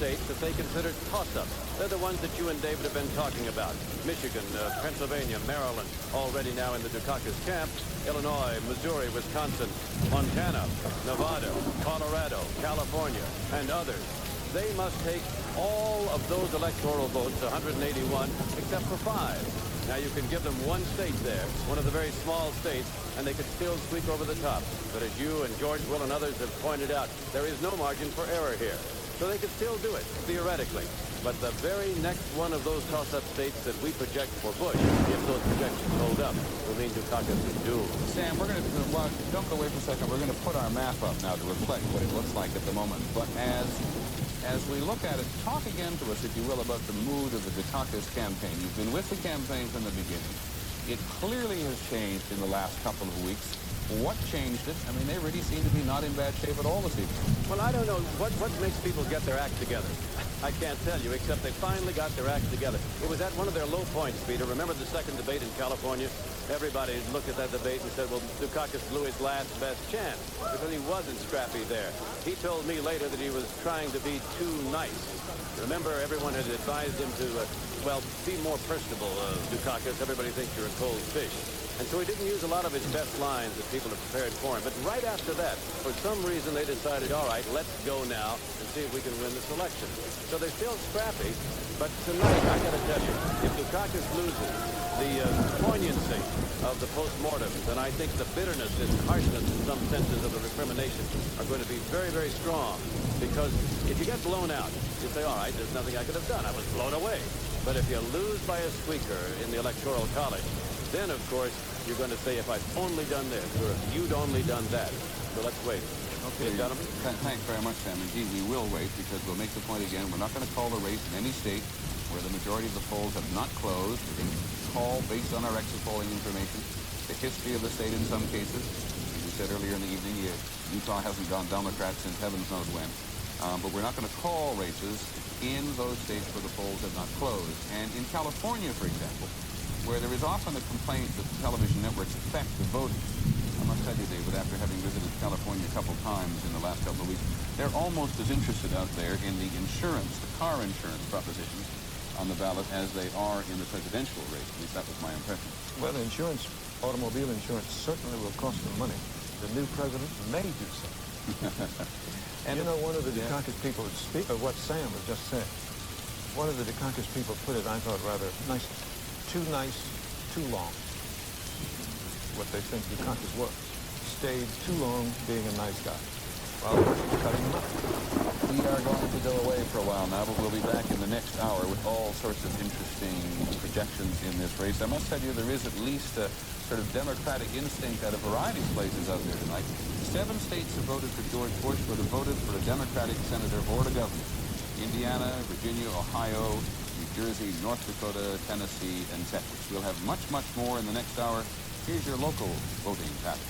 states that they consider toss-ups. They're the ones that you and David have been talking about. Michigan, Pennsylvania, Maryland, already now in the Dukakis camp. Illinois, Missouri, Wisconsin, Montana, Nevada, Colorado, California, and others. They must take all of those electoral votes, 181, except for 5. Now, you can give them one state there, one of the very small states, and they could still squeak over the top. But as you and George Will and others have pointed out, there is no margin for error here. So they could still do it, theoretically. But the very next one of those toss-up states that we project for Bush, if those projections hold up, will mean Dukakis is doomed. Sam, we're going to, well, don't go away for a second. We're going to put our map up now to reflect what it looks like at the moment. But as we look at it, talk again to us, if you will, about the mood of the Dukakis campaign. You've been with the campaign from the beginning. It clearly has changed in the last couple of weeks. What changed it? I mean, they really seem to be not in bad shape at all this evening. Well, I don't know. What makes people get their act together? I can't tell you, except they finally got their act together. It was at one of their low points, Peter. Remember the second debate in California? Everybody looked at that debate and said, well, Dukakis blew his last best chance because he wasn't scrappy there. He told me later that he was trying to be too nice. Remember, everyone had advised him to, well, be more personable, Dukakis. Everybody thinks you're a cold fish. And so he didn't use a lot of his best lines that people had prepared for him. But right after that, for some reason, they decided, all right, let's go now and see if we can win this election. So they're still scrappy. But tonight, I got to tell you, if Dukakis loses, the poignancy of the post-mortems, and I think the bitterness and harshness in some senses of the recrimination are going to be very, very strong. Because if you get blown out, you say, all right, there's nothing I could have done. I was blown away. But if you lose by a squeaker in the Electoral College, then, of course, you're going to say, if I'd only done this, or if you'd only done that. So let's wait. Okay, gentlemen. Thanks very much, Sam. Indeed, we will wait, because we'll make the point again. We're not going to call the race in any state where the majority of the polls have not closed. We're going to call based on our exit polling information, the history of the state in some cases. As we said earlier in the evening, Utah hasn't gone Democrat since heavens knows when. But we're not going to call races in those states where the polls have not closed. And in California, for example, where there is often a complaint that the television networks affect the voting. I must tell you, David, after having visited California a couple times in the last couple of weeks, they're almost as interested out there in the insurance, the car insurance propositions on the ballot as they are in the presidential race. At least that was my impression. Well, insurance, automobile insurance, certainly will cost them money. The new president may do so. And you know, one of the Dukakis people, speak of what Sam was just saying, one of the Dukakis people put it, I thought, rather nicely. Too nice, too long. What they think Dukakis was. Stayed too long being a nice guy. Well, cutting him up. We are going to go away for a while now, but we'll be back in the next hour with all sorts of interesting projections in this race. I must tell you, there is at least a sort of Democratic instinct at a variety of places out there tonight. 7 states have voted for George Bush, but have voted for a Democratic senator or a governor. Indiana, Virginia, Ohio, New Jersey, North Dakota, Tennessee, and Texas. We'll have much, much more in the next hour. Here's your local voting pattern.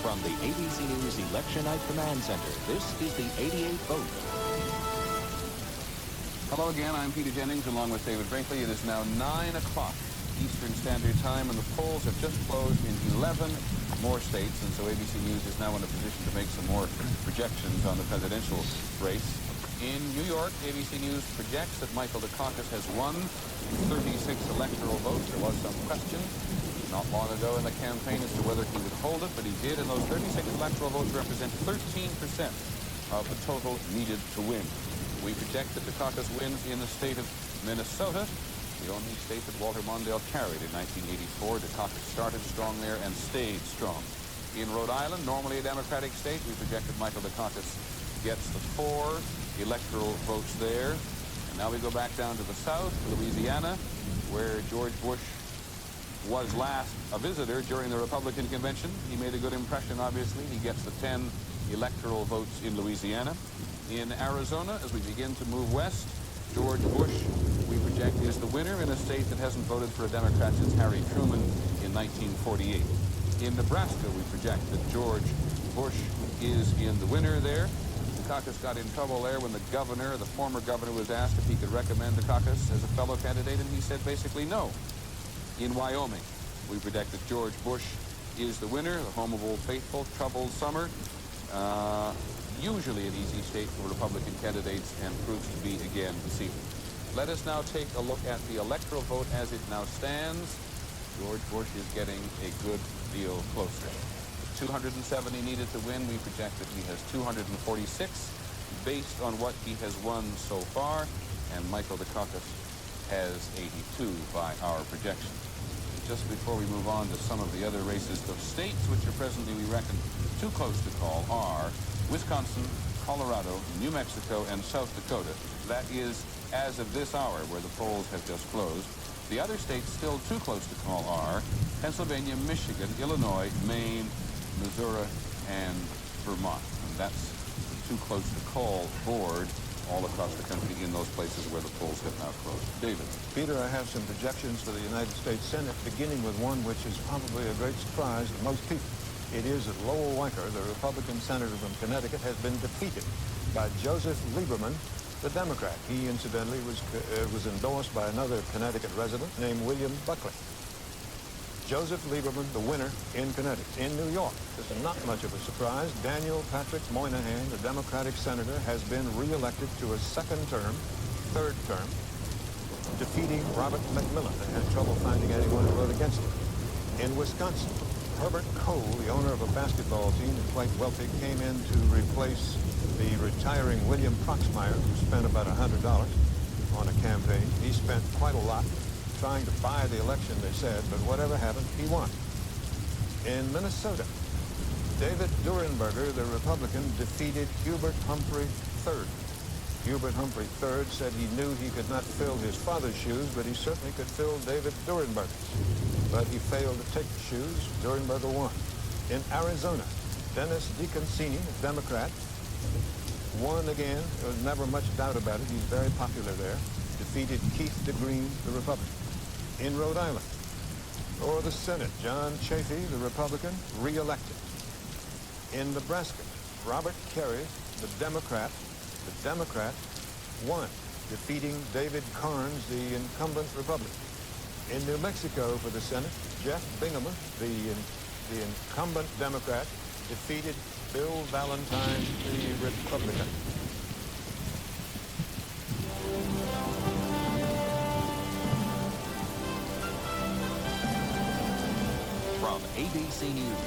From the ABC News Election Night Command Center, this is the 88th vote. Hello again, I'm Peter Jennings along with David Brinkley. It is now 9 o'clock Eastern Standard Time, and the polls have just closed in 11 more states, and so ABC News is now in a position to make some more projections on the presidential race. In New York, ABC News projects that Michael Dukakis has won 36 electoral votes. There was some question not long ago in the campaign as to whether he would hold it, but he did, and those 36 electoral votes represent 13% of the total needed to win. We project that Dukakis wins in the state of Minnesota, the only state that Walter Mondale carried in 1984. Dukakis started strong there and stayed strong. In Rhode Island, normally a Democratic state, we project that Michael Dukakis gets the 4 electoral votes there. And now we go back down to the south, Louisiana, where George Bush was last a visitor during the Republican convention. He made a good impression, obviously. He gets the 10 electoral votes in Louisiana. In Arizona, as we begin to move west, George Bush, we project, is the winner in a state that hasn't voted for a Democrat since Harry Truman in 1948. In Nebraska, we project that George Bush is in the winner there. Dukakis got in trouble there when the governor, the former governor, was asked if he could recommend Dukakis as a fellow candidate, and he said basically no. In Wyoming, we project that George Bush is the winner, the home of Old Faithful, troubled summer. Usually an easy state for Republican candidates, and proves to be again this evening. Let us now take a look at the electoral vote as it now stands. George Bush is getting a good deal closer. 270 needed to win. We project that he has 246 based on what he has won so far. And Michael Dukakis has 82 by our projections. Just before we move on to some of the other races, the states which are presently, we reckon, too close to call are Wisconsin, Colorado, New Mexico, and South Dakota. That is, as of this hour, where the polls have just closed. The other states still too close to call are Pennsylvania, Michigan, Illinois, Maine, Missouri, and Vermont. And that's the too close to call board all across the country in those places where the polls have now closed. David. Peter, I have some projections for the United States Senate, beginning with one which is probably a great surprise to most people. It is that Lowell Weicker, the Republican senator from Connecticut, has been defeated by Joseph Lieberman, the Democrat. He, incidentally, was endorsed by another Connecticut resident named William Buckley. Joseph Lieberman, the winner in Connecticut. In New York, this is not much of a surprise, Daniel Patrick Moynihan, the Democratic senator, has been reelected to a third term, defeating Robert McMillan. They had trouble finding anyone to vote against him. In Wisconsin, Herbert Cole, the owner of a basketball team and quite wealthy, came in to replace the retiring William Proxmire, who spent about $100 on a campaign. He spent quite a lot trying to buy the election, they said, but whatever happened, he won. In Minnesota, David Durenberger, the Republican, defeated Hubert Humphrey III. Hubert Humphrey III said he knew he could not fill his father's shoes, but he certainly could fill David Durenberger's. But he failed to take the shoes. Durenberger won. In Arizona, Dennis DeConcini, a Democrat, won again. There was never much doubt about it. He's very popular there. Defeated Keith DeGreen, the Republican. In Rhode Island, or the Senate, John Chafee, the Republican, re-elected. In Nebraska, Robert Kerry, the Democrat won, defeating David Carnes, the incumbent Republican. In New Mexico for the Senate, Jeff Bingaman, the incumbent Democrat, defeated Bill Valentine, the Republican. From ABC News,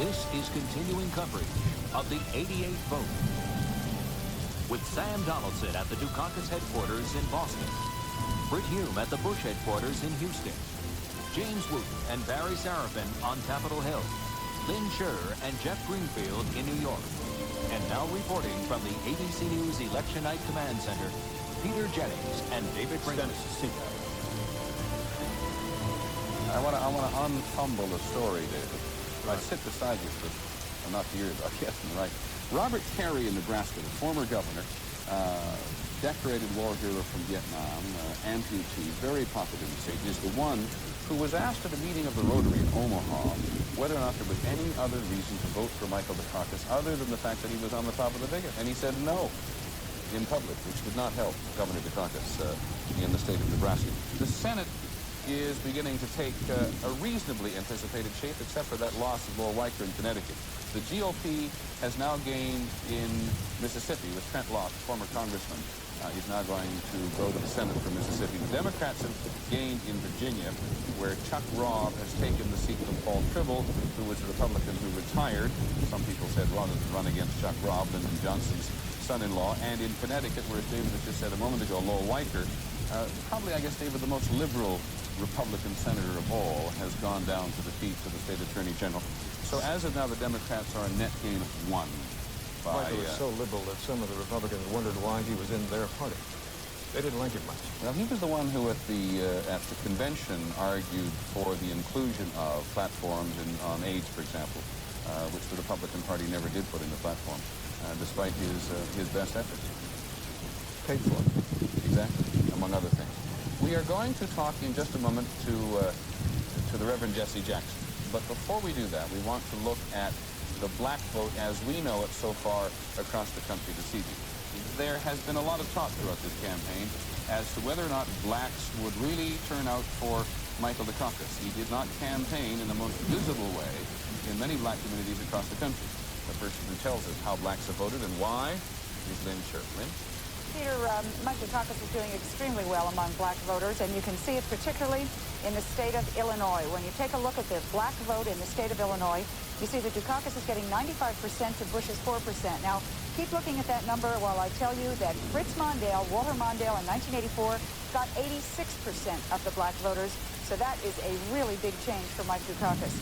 this is continuing coverage of the 88th vote. With Sam Donaldson at the Dukakis headquarters in Boston, Britt Hume at the Bush headquarters in Houston, James Wooten and Barry Sarafin on Capitol Hill, Lynn Scherr and Jeff Greenfield in New York. And now reporting from the ABC News Election Night Command Center, Peter Jennings and David Brinkman. I want to unfumble the story, David. I sit beside you for, not to yours, I guess, right. Robert Kerry in Nebraska, the former governor, decorated war hero from Vietnam, amputee, very popular in the state, is the one who was asked at a meeting of the Rotary in Omaha whether or not there was any other reason to vote for Michael Dukakis other than the fact that he was on the top of the ticket. And he said no in public, which did not help Governor Dukakis in the state of Nebraska. The Senate is beginning to take a reasonably anticipated shape, except for that loss of Lowell Weicker in Connecticut. The GOP has now gained in Mississippi with Trent Lott, former congressman. He's now going to go to the Senate for Mississippi. The Democrats have gained in Virginia, where Chuck Robb has taken the seat of Paul Tribble, who was a Republican who retired. Some people said rather than run against Chuck Robb, Lyndon Johnson's son-in-law. And in Connecticut, where David has just said a moment ago, Lowell Weicker, probably, I guess, David, the most liberal Republican senator of all, has gone down to defeat to the state attorney general. So as of now, the Democrats are a net gain of one. He was so liberal that some of the Republicans wondered why he was in their party. They didn't like him much. Well, he was the one who at the convention argued for the inclusion of platforms on AIDS, for example, which the Republican Party never did put in the platform, despite his best efforts. Paid for. Exactly, among other things. We are going to talk in just a moment to the Reverend Jesse Jackson. But before we do that, we want to look at the black vote as we know it so far across the country this evening. There has been a lot of talk throughout this campaign as to whether or not blacks would really turn out for Michael Dukakis. He did not campaign in the most visible way in many black communities across the country. The person who tells us how blacks have voted and why is Lynn Scherr. Lynn? Peter, Mike Dukakis is doing extremely well among black voters, and you can see it particularly in the state of Illinois. When you take a look at the black vote in the state of Illinois, you see that Dukakis is getting 95% to Bush's 4%. Now, keep looking at that number while I tell you that Fritz Mondale, Walter Mondale in 1984, got 86% of the black voters. So that is a really big change for Mike Dukakis.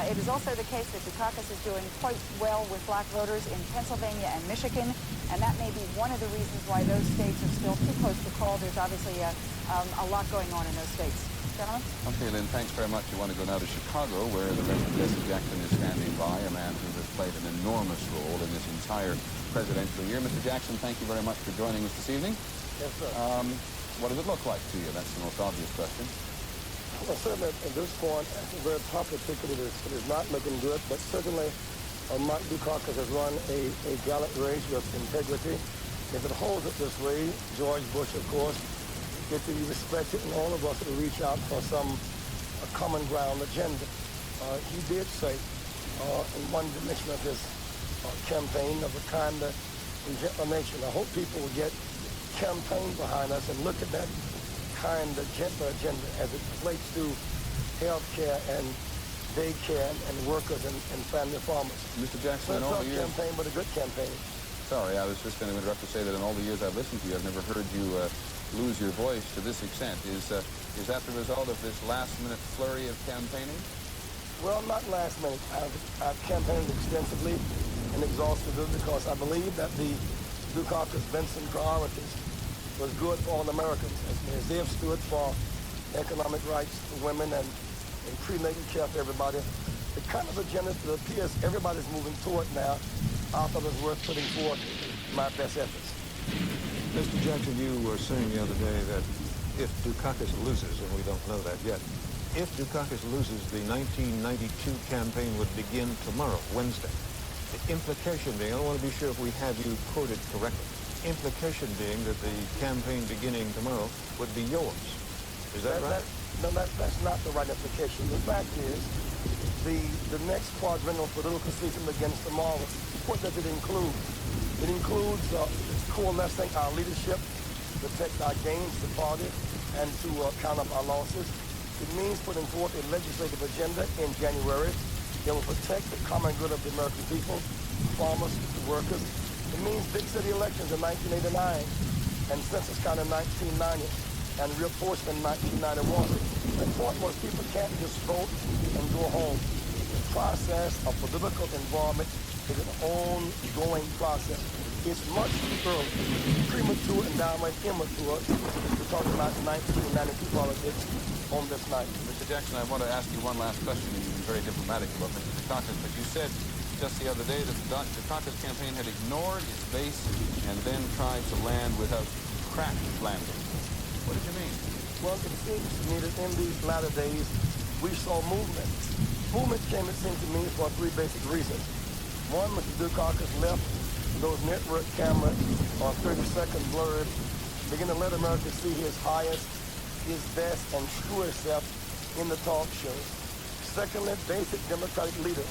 It is also the case that Dukakis is doing quite well with black voters in Pennsylvania and Michigan, and that may be one of the reasons why those states are still too close to call. There's obviously a lot going on in those states. Gentlemen? Okay, Lynn, thanks very much. You want to go now to Chicago, where the Reverend Jesse Jackson is standing by, a man who has played an enormous role in this entire presidential year. Mr. Jackson, thank you very much for joining us this evening. Yes, sir. What does it look like to you? That's the most obvious question. Well, certainly at this point, at the very top of the ticket, it is not looking good, but certainly Mike Dukakis has run a gallant race with integrity. If it holds it this way, George Bush, of course, gets to be respected, and all of us will reach out for some common ground agenda. He did say in one dimension of his campaign of a kind of nation. I hope people will get campaign behind us and look at that kind of gentler agenda as it relates to health care and daycare and workers and family farmers. Mr. Jackson, in it's all a the years... campaign, but a good campaign. Sorry, I was just going to interrupt to say that in all the years I've listened to you, I've never heard you lose your voice to this extent. Is that the result of this last-minute flurry of campaigning? Well, not last minute. I've campaigned extensively and exhaustively because I believe that the Dukakis-Benson priorities was good for all Americans, as they have stood for economic rights for women and prenatal care for everybody. The kind of agenda that appears everybody's moving toward now, I thought it was worth putting forth my best efforts. Mr. Jackson, you were saying the other day that if Dukakis loses, and we don't know that yet, if Dukakis loses, the 1992 campaign would begin tomorrow, Wednesday. The implication being, I want to be sure if we have you quoted correctly, implication being that the campaign beginning tomorrow would be yours. Is that right? No, that's not the right implication. The fact is, the next quadrennial political season begins tomorrow. What does it include? It includes coalescing our leadership, protect our gains, the party, and to count up our losses. It means putting forth a legislative agenda in January that will protect the common good of the American people, farmers, the workers. It means big city elections in 1989 and census count in 1990 and reapportionment in 1991. The point was people can't just vote and go home. The process of political involvement is an ongoing process. It's much too early, premature, and downright immature to talk about 1992 politics on this night. Mr. Jackson, I want to ask you one last question. You've been very diplomatic about Mr. Dukakis, but you said just the other day that the Dukakis campaign had ignored its base and then tried to land without crash landing. What did you mean? Well, it seems to me that in these latter days, we saw movement. Movement came, it seems to me, for three basic reasons. One, Mr. Dukakis left those network cameras on 30-second blurred, begin to let America see his highest, his best, and truest self in the talk shows. Secondly, basic Democratic leaders,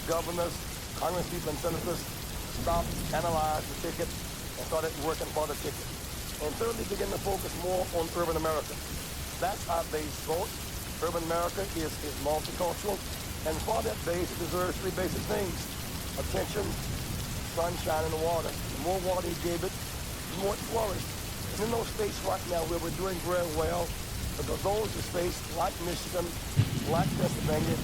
governors, congresspeople, and senators stopped, analyzed the ticket, and started working for the ticket. And thirdly, begin to focus more on urban America. That's our base vote. Urban America is multicultural, and for that base, it deserves three basic things: attention, sunshine, and water. The more water he gave it, the more it flourished. And in those states right now where we're doing very well, because those are states like Michigan, like Pennsylvania,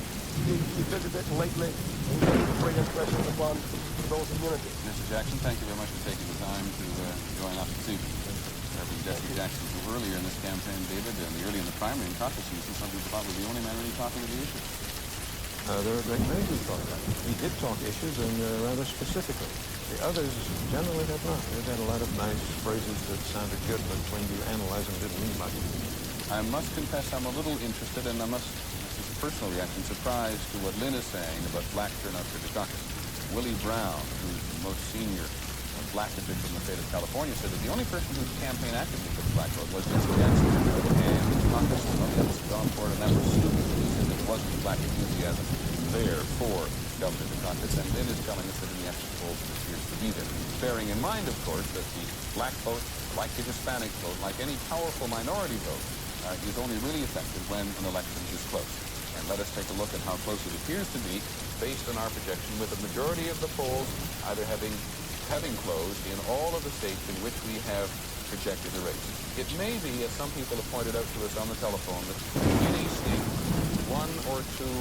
he visited lately and gave a great impression upon those communities. Mr. Jackson, thank you very much for taking the time to join us this evening. Reverend Jesse Jackson, who earlier in this campaign, David, and early in the primary and caucus season, some people thought was the only man really talking to the issues. There are a great many who thought that. He did talk issues, and rather specifically. The others generally have not. They've had a lot of nice phrases that sounded good, but when you analyze them, didn't mean much. I must confess I'm a little interested, and I must, this is a personal reaction, surprised to what Lynn is saying about black turnout for Dukakis. Willie Brown, who's the most senior black official in the state of California, said that the only person whose campaign actively took black vote was Jesse Jackson. And Dukakis was on the opposite gone for it, and that was stupid. He said there wasn't black enthusiasm there for Governor Dukakis, and Lynn is telling us that in the exit polls it appears to be there. Bearing in mind, of course, that the black vote, like the Hispanic vote, like any powerful minority vote, is only really effective when an election is close. And let us take a look at how close it appears to be based on our projection, with the majority of the polls either having closed in all of the states in which we have projected the race. It may be, as some people have pointed out to us on the telephone, that in a state, one or two,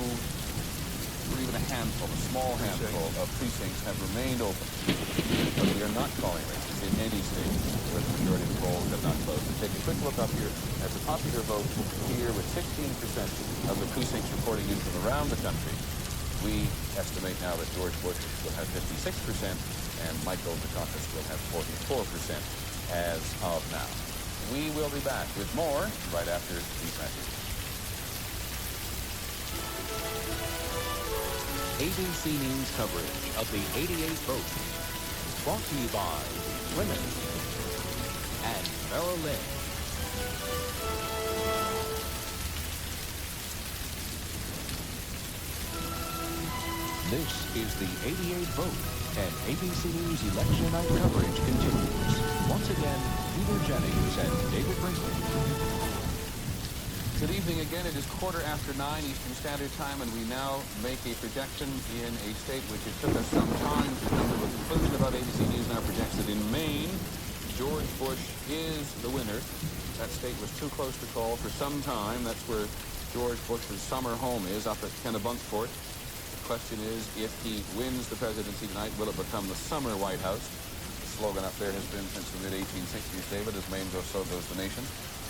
or even a handful, a small handful of precincts have remained open. But we are not calling races in any state where the majority of the polls have not closed. And take a quick look up here at the popular vote here with 16% of the precincts reporting in from around the country. We estimate now that George Bush will have 56% and Michael Dukakis will have 44% as of now. We will be back with more right after these messages. ABC News coverage of the 88th vote. Brought to you by Plymouth and Merrill Lynch. This is the 88th vote, and ABC News election night coverage continues. Once again, Peter Jennings and David Brinkley. Good evening again. It is 9:15 Eastern Standard Time, and we now make a projection in a state which it took us some time to come to a conclusion about. ABC News now projects that in Maine, George Bush is the winner. That state was too close to call for some time. That's where George Bush's summer home is, up at Kennebunkport. The question is, if he wins the presidency tonight, will it become the summer White House? The slogan up there has been since the mid-1860s, David, as Maine goes, so goes the nation.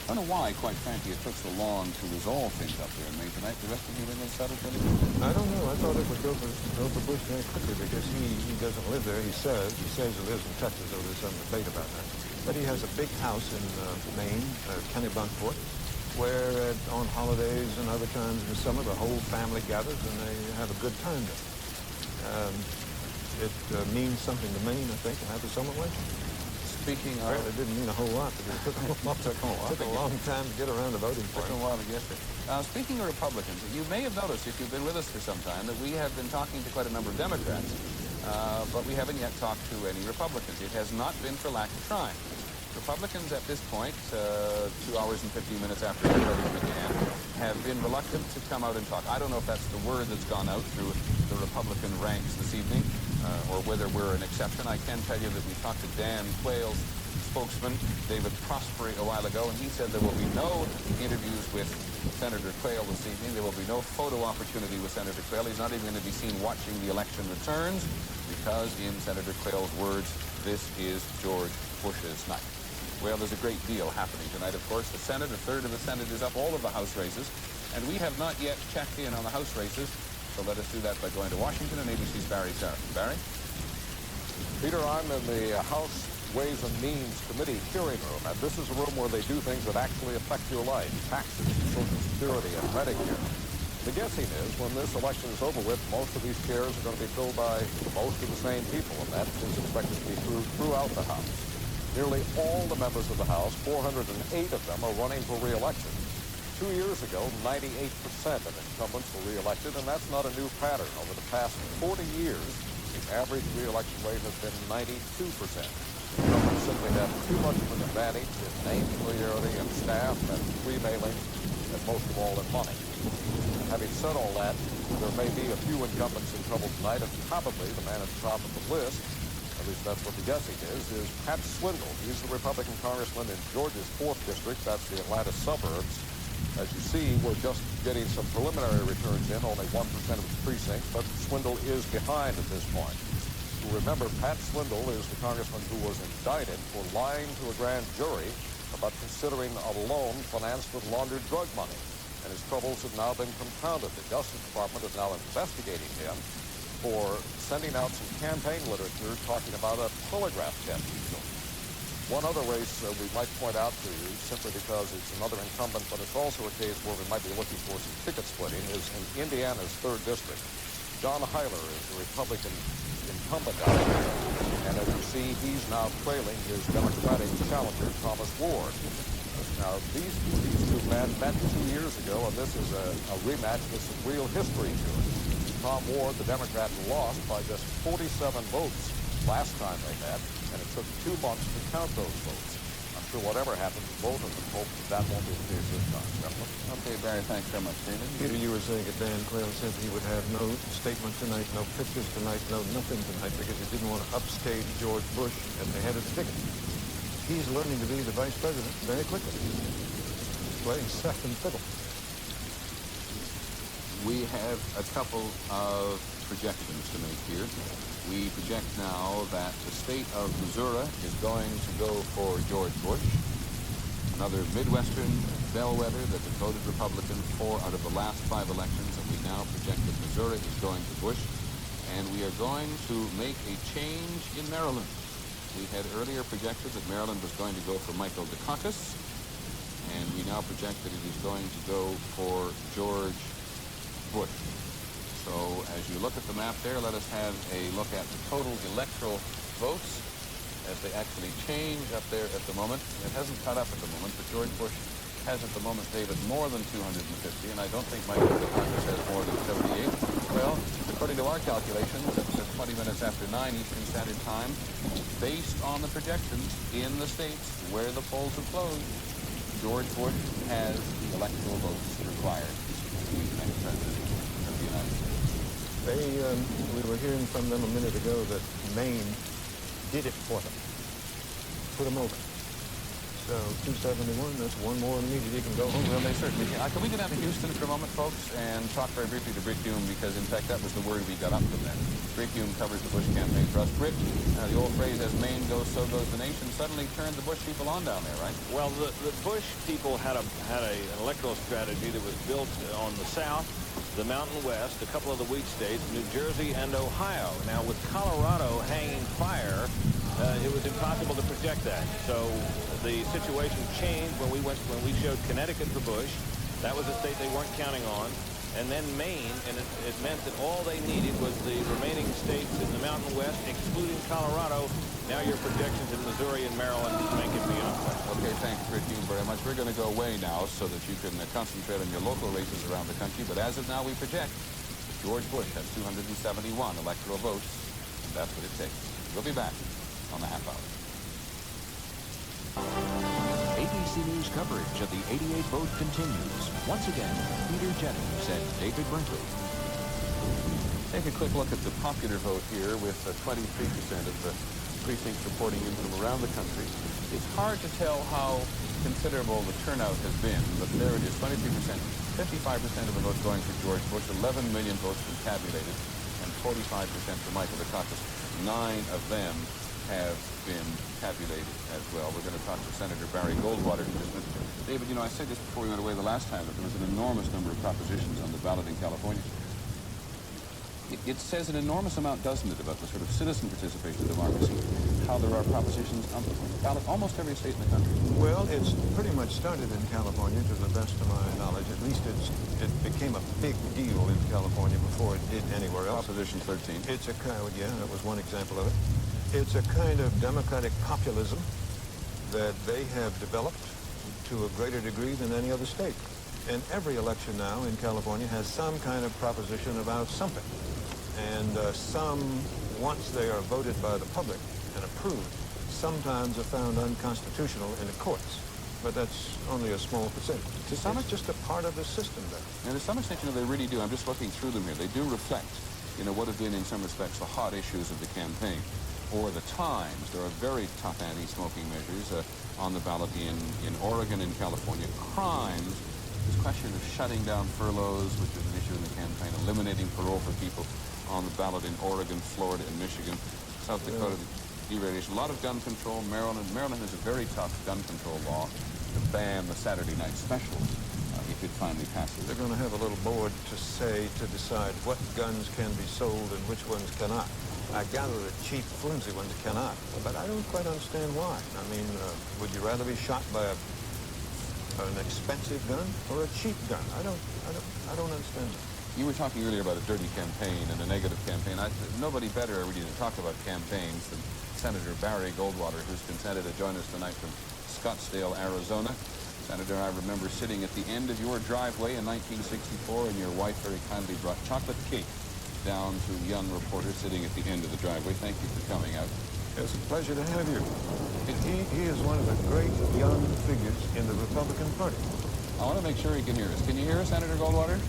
I don't know why, quite frankly, it took so long to resolve things up there in Maine tonight. The rest of New England settled for anything? I don't know. I thought it would go for Bush very quickly because he doesn't live there. He says he lives in Texas, though there's some debate about that. But he has a big house in Maine, Kennebunkport, where on holidays and other times in the summer, the whole family gathers and they have a good time there. It means something to Maine, I think, to have a summer election. Speaking of... Well, it didn't mean a whole lot, but it took a long time to get around the voting part. Took a while to get there. Speaking of Republicans, you may have noticed, if you've been with us for some time, that we have been talking to quite a number of Democrats, but we haven't yet talked to any Republicans. It has not been for lack of trying. Republicans at this point, 2 hours and 15 minutes after the voting began, have been reluctant to come out and talk. I don't know if that's the word that's gone out through the Republican ranks this evening, or whether we're an exception. I can tell you that we talked to Dan Quayle's spokesman, David Prosperi, a while ago, and he said there will be no interviews with Senator Quayle this evening. There will be no photo opportunity with Senator Quayle. He's not even going to be seen watching the election returns because, in Senator Quayle's words, this is George Bush's night. Well, there's a great deal happening tonight, of course. The Senate, a third of the Senate is up, all of the House races, and we have not yet checked in on the House races. So let us do that by going to Washington and ABC's Barry Sarah. Barry? Peter, I'm in the House Ways and Means Committee hearing room, and this is a room where they do things that actually affect your life, taxes, Social Security, and Medicare. The guessing is when this election is over with, most of these chairs are going to be filled by most of the same people, and that is expected to be true throughout the House. Nearly all the members of the House, 408 of them, are running for re-election. 2 years ago, 98% of incumbents were re-elected, and that's not a new pattern. Over the past 40 years, the average re-election rate has been 92%. Incumbents simply have too much of an advantage in name familiarity and staff and free mailing, and most of all in money. Having said all that, there may be a few incumbents in trouble tonight, and probably the man at the top of the list, at least that's what the guessing is Pat Swindle. He's the Republican congressman in Georgia's 4th district. That's the Atlanta suburbs. As you see, we're just getting some preliminary returns in, only 1% of the precinct, but Swindle is behind at this point. Remember, Pat Swindle is the congressman who was indicted for lying to a grand jury about considering a loan financed with laundered drug money. And his troubles have now been compounded. The Justice Department is now investigating him for sending out some campaign literature talking about a polygraph test he took. One other race we might point out to you, simply because it's another incumbent, but it's also a case where we might be looking for some ticket splitting, is in Indiana's 3rd district. John Hyler is the Republican incumbent out there, and as you see, he's now trailing his Democratic challenger, Thomas Ward. Now, these two men met 2 years ago, and this is a rematch with some real history to it. Tom Ward, the Democrat, lost by just 47 votes last time they met, and it took 2 months to count those votes. I'm sure whatever happens, both of them hope that won't be the case this time. Okay, Barry, thanks very much, David. Peter, you were saying that Dan Quayle said he would have no statement tonight, no pictures tonight, no nothing tonight, because he didn't want to upstage George Bush at the head of the ticket. he's learning to be the vice president very quickly. Playing second fiddle. We have a couple of projections to make here. We project now that the state of Missouri is going to go for George Bush. Another Midwestern bellwether that has voted Republican 4 out of the last 5 elections, and we now project that Missouri is going to Bush. And we are going to make a change in Maryland. We had earlier projected that Maryland was going to go for Michael Dukakis, and we now project that it is going to go for George Bush. So as you look at the map there, let us have a look at the total electoral votes as they actually change up there at the moment. It hasn't caught up at the moment, but George Bush has at the moment, David, more than 250, and I don't think Michael Dukakis has more than 78. Well, according to our calculations, at 20 minutes after 9 Eastern Standard Time, based on the projections in the states where the polls have closed, George Bush has the electoral votes required to be the next president of the United States. We were hearing from them a minute ago that Maine did it for them. Put them over. So 271, that's one more immediately can go home. Well, they certainly can. Can we get down to Houston for a moment, folks, and talk very briefly to Britt Hume, because, in fact, that was the word we got up from there. Britt Hume covers the Bush campaign for us. Britt, the old phrase, as Maine goes, so goes the nation, suddenly turned the Bush people on down there, right? Well, the Bush people had an electoral strategy that was built on the South, the Mountain West, a couple of the weak states, New Jersey and Ohio. Now, with Colorado hanging fire, it was impossible to project that. So the situation changed when we showed Connecticut for Bush. That was a state they weren't counting on. And then Maine, and it meant that all they needed was the remaining states in the Mountain West, excluding Colorado. Now your projections in Missouri and Maryland make it beyond that. Okay, thanks, Britt Hume, very much. We're going to go away now so that you can concentrate on your local races around the country. But as of now, we project that George Bush has 271 electoral votes. And that's what it takes. We'll be back on the half hour. ABC News coverage of the 88 vote continues. Once again, Peter Jennings and David Brinkley. Take a quick look at the popular vote here with 23% of the precincts reporting in from around the country. It's hard to tell how considerable the turnout has been, but there it is, 23%. 55% of the votes going for George Bush, 11 million votes been tabulated, and 45% for Michael Dukakis. 9 of them have been tabulated as well. We're going to talk to Senator Barry Goldwater in just a minute. David, you know, I said this before we went away the last time, that there was an enormous number of propositions on the ballot in California. It says an enormous amount, doesn't it, about the sort of citizen participation of democracy, how there are propositions on the ballot almost every state in the country. Well, it's pretty much started in California, to the best of my knowledge. At least it became a big deal in California before it did anywhere else. Proposition 13. It's a kind, yeah, that was one example of it. It's a kind of democratic populism that they have developed to a greater degree than any other state. And every election now in California has some kind of proposition about something. And some, once they are voted by the public and approved, sometimes are found unconstitutional in the courts. But that's only a small percentage. To some, it's just a part of the system there. And to some extent, you know, they really do. I'm just looking through them here. They do reflect, you know, what have been in some respects the hot issues of the campaign. Or the times. There are very tough anti-smoking measures on the ballot in Oregon and California. Crimes, this question of shutting down furloughs, which is an issue in the campaign, eliminating parole for people on the ballot in Oregon, Florida, and Michigan, South Dakota, deregulation, a lot of gun control. Maryland has a very tough gun control law to ban the Saturday night specials if it finally passes. They're going to have a little board to decide what guns can be sold and which ones cannot. I gather the cheap, flimsy ones cannot, but I don't quite understand why. I mean, would you rather be shot by an expensive gun or a cheap gun? I don't understand that. You were talking earlier about a dirty campaign and a negative campaign. Nobody better really to talk about campaigns than Senator Barry Goldwater, who's consented to join us tonight from Scottsdale, Arizona. Senator, I remember sitting at the end of your driveway in 1964, and your wife very kindly brought chocolate cake down to young reporter sitting at the end of the driveway. Thank you for coming out. It's a pleasure to have you. He is one of the great young figures in the Republican Party. I want to make sure he can hear us. Can you hear us, Senator Goldwater?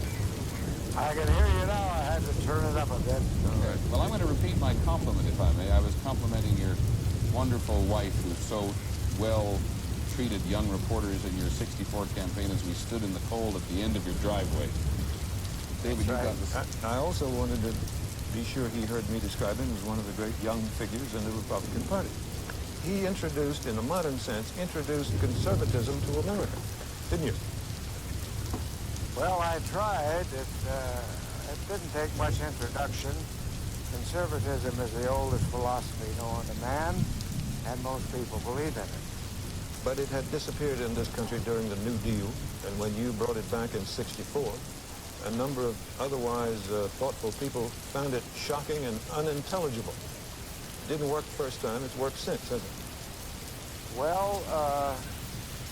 I can hear you now. I had to turn it up a bit. Okay. Well, I'm going to repeat my compliment, if I may. I was complimenting your wonderful wife, who's so well-treated young reporters in your 64 campaign as we stood in the cold at the end of your driveway. David, you got this. I also wanted to be sure he heard me describe him as one of the great young figures in the Republican Party. He introduced, in a modern sense, introduced conservatism to America, didn't you? Well, I tried. It didn't take much introduction. Conservatism is the oldest philosophy known to man, and most people believe in it. But it had disappeared in this country during the New Deal, and when you brought it back in '64, a number of otherwise thoughtful people found it shocking and unintelligible. Didn't work first time, it's worked since, hasn't it? Well,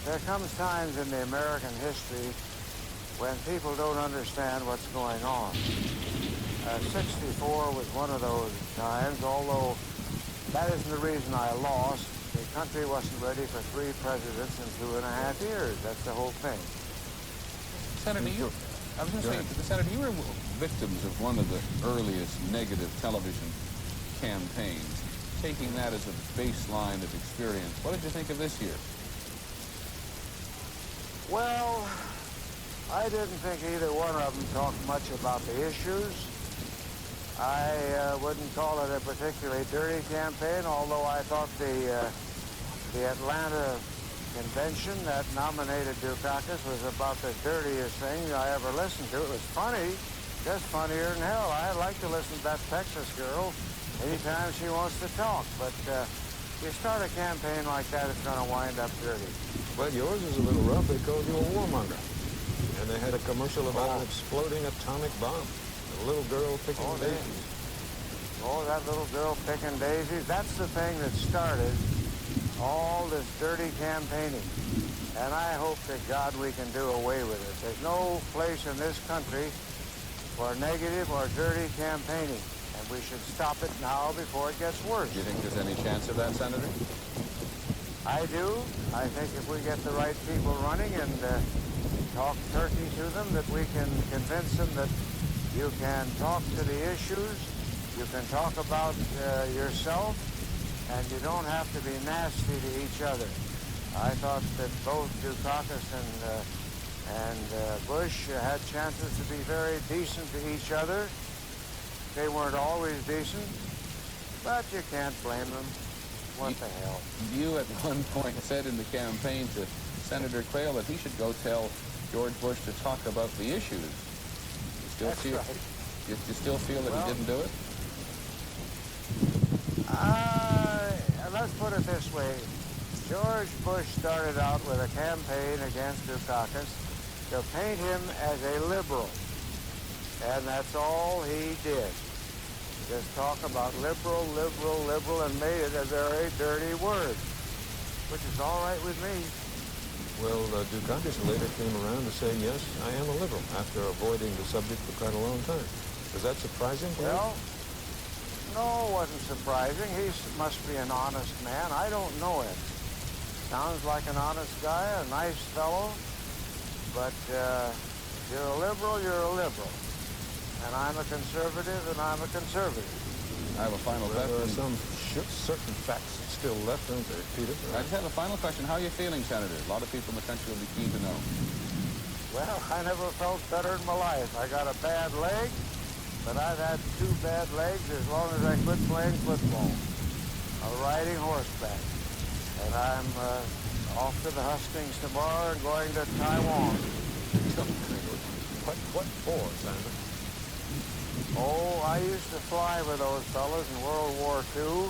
there comes times in the American history when people don't understand what's going on. 64 was one of those times, although that isn't the reason I lost. The country wasn't ready for 3 presidents in 2.5 years. That's the whole thing. Senator, I was going to say, Senator, you were victims of one of the earliest negative television campaigns. Taking that as a baseline of experience, what did you think of this year? Well, I didn't think either one of them talked much about the issues. I wouldn't call it a particularly dirty campaign, although I thought the Atlanta convention that nominated Dukakis was about the dirtiest thing I ever listened to. It was funny, just funnier than hell. I like to listen to that Texas girl anytime she wants to talk, but you start a campaign like that, it's going to wind up dirty. Well, yours is a little rough. They called you a warmonger. And they had a commercial about an exploding atomic bomb. A little girl picking daisies. Oh, that little girl picking daisies. That's the thing that started all this dirty campaigning. And I hope to God we can do away with it. There's no place in this country for negative or dirty campaigning. And we should stop it now before it gets worse. Do you think there's any chance of that, Senator? I do. I think if we get the right people running and talk turkey to them, that we can convince them that you can talk to the issues, you can talk about yourself, and you don't have to be nasty to each other. I thought that both Dukakis and Bush had chances to be very decent to each other. They weren't always decent, but you can't blame them. What the hell? You at one point said in the campaign to Senator Quayle that he should go tell George Bush to talk about the issues. You still That's feel, right. You still feel that he didn't do it? Let's put it this way. George Bush started out with a campaign against Dukakis to paint him as a liberal. And that's all he did. Just talk about liberal, liberal, liberal, and made it a very dirty word, which is all right with me. Well, Dukakis later came around to say, yes, I am a liberal, after avoiding the subject for quite a long time. Was that surprising to you? Well, no, it wasn't surprising. He must be an honest man. I don't know him. Sounds like an honest guy, a nice fellow. But you're a liberal, you're a liberal. And I'm a conservative, and I'm a conservative. I have a final question. There are some certain facts still left, aren't there, Peter? I just have a final question. How are you feeling, Senator? A lot of people in the country will be keen to know. Well, I never felt better in my life. I got a bad leg, but I've had 2 bad legs as long as I quit playing football. I'm riding horseback. And I'm off to the hustings tomorrow and going to Taiwan. What for, Senator? Oh, I used to fly with those fellas in World War II.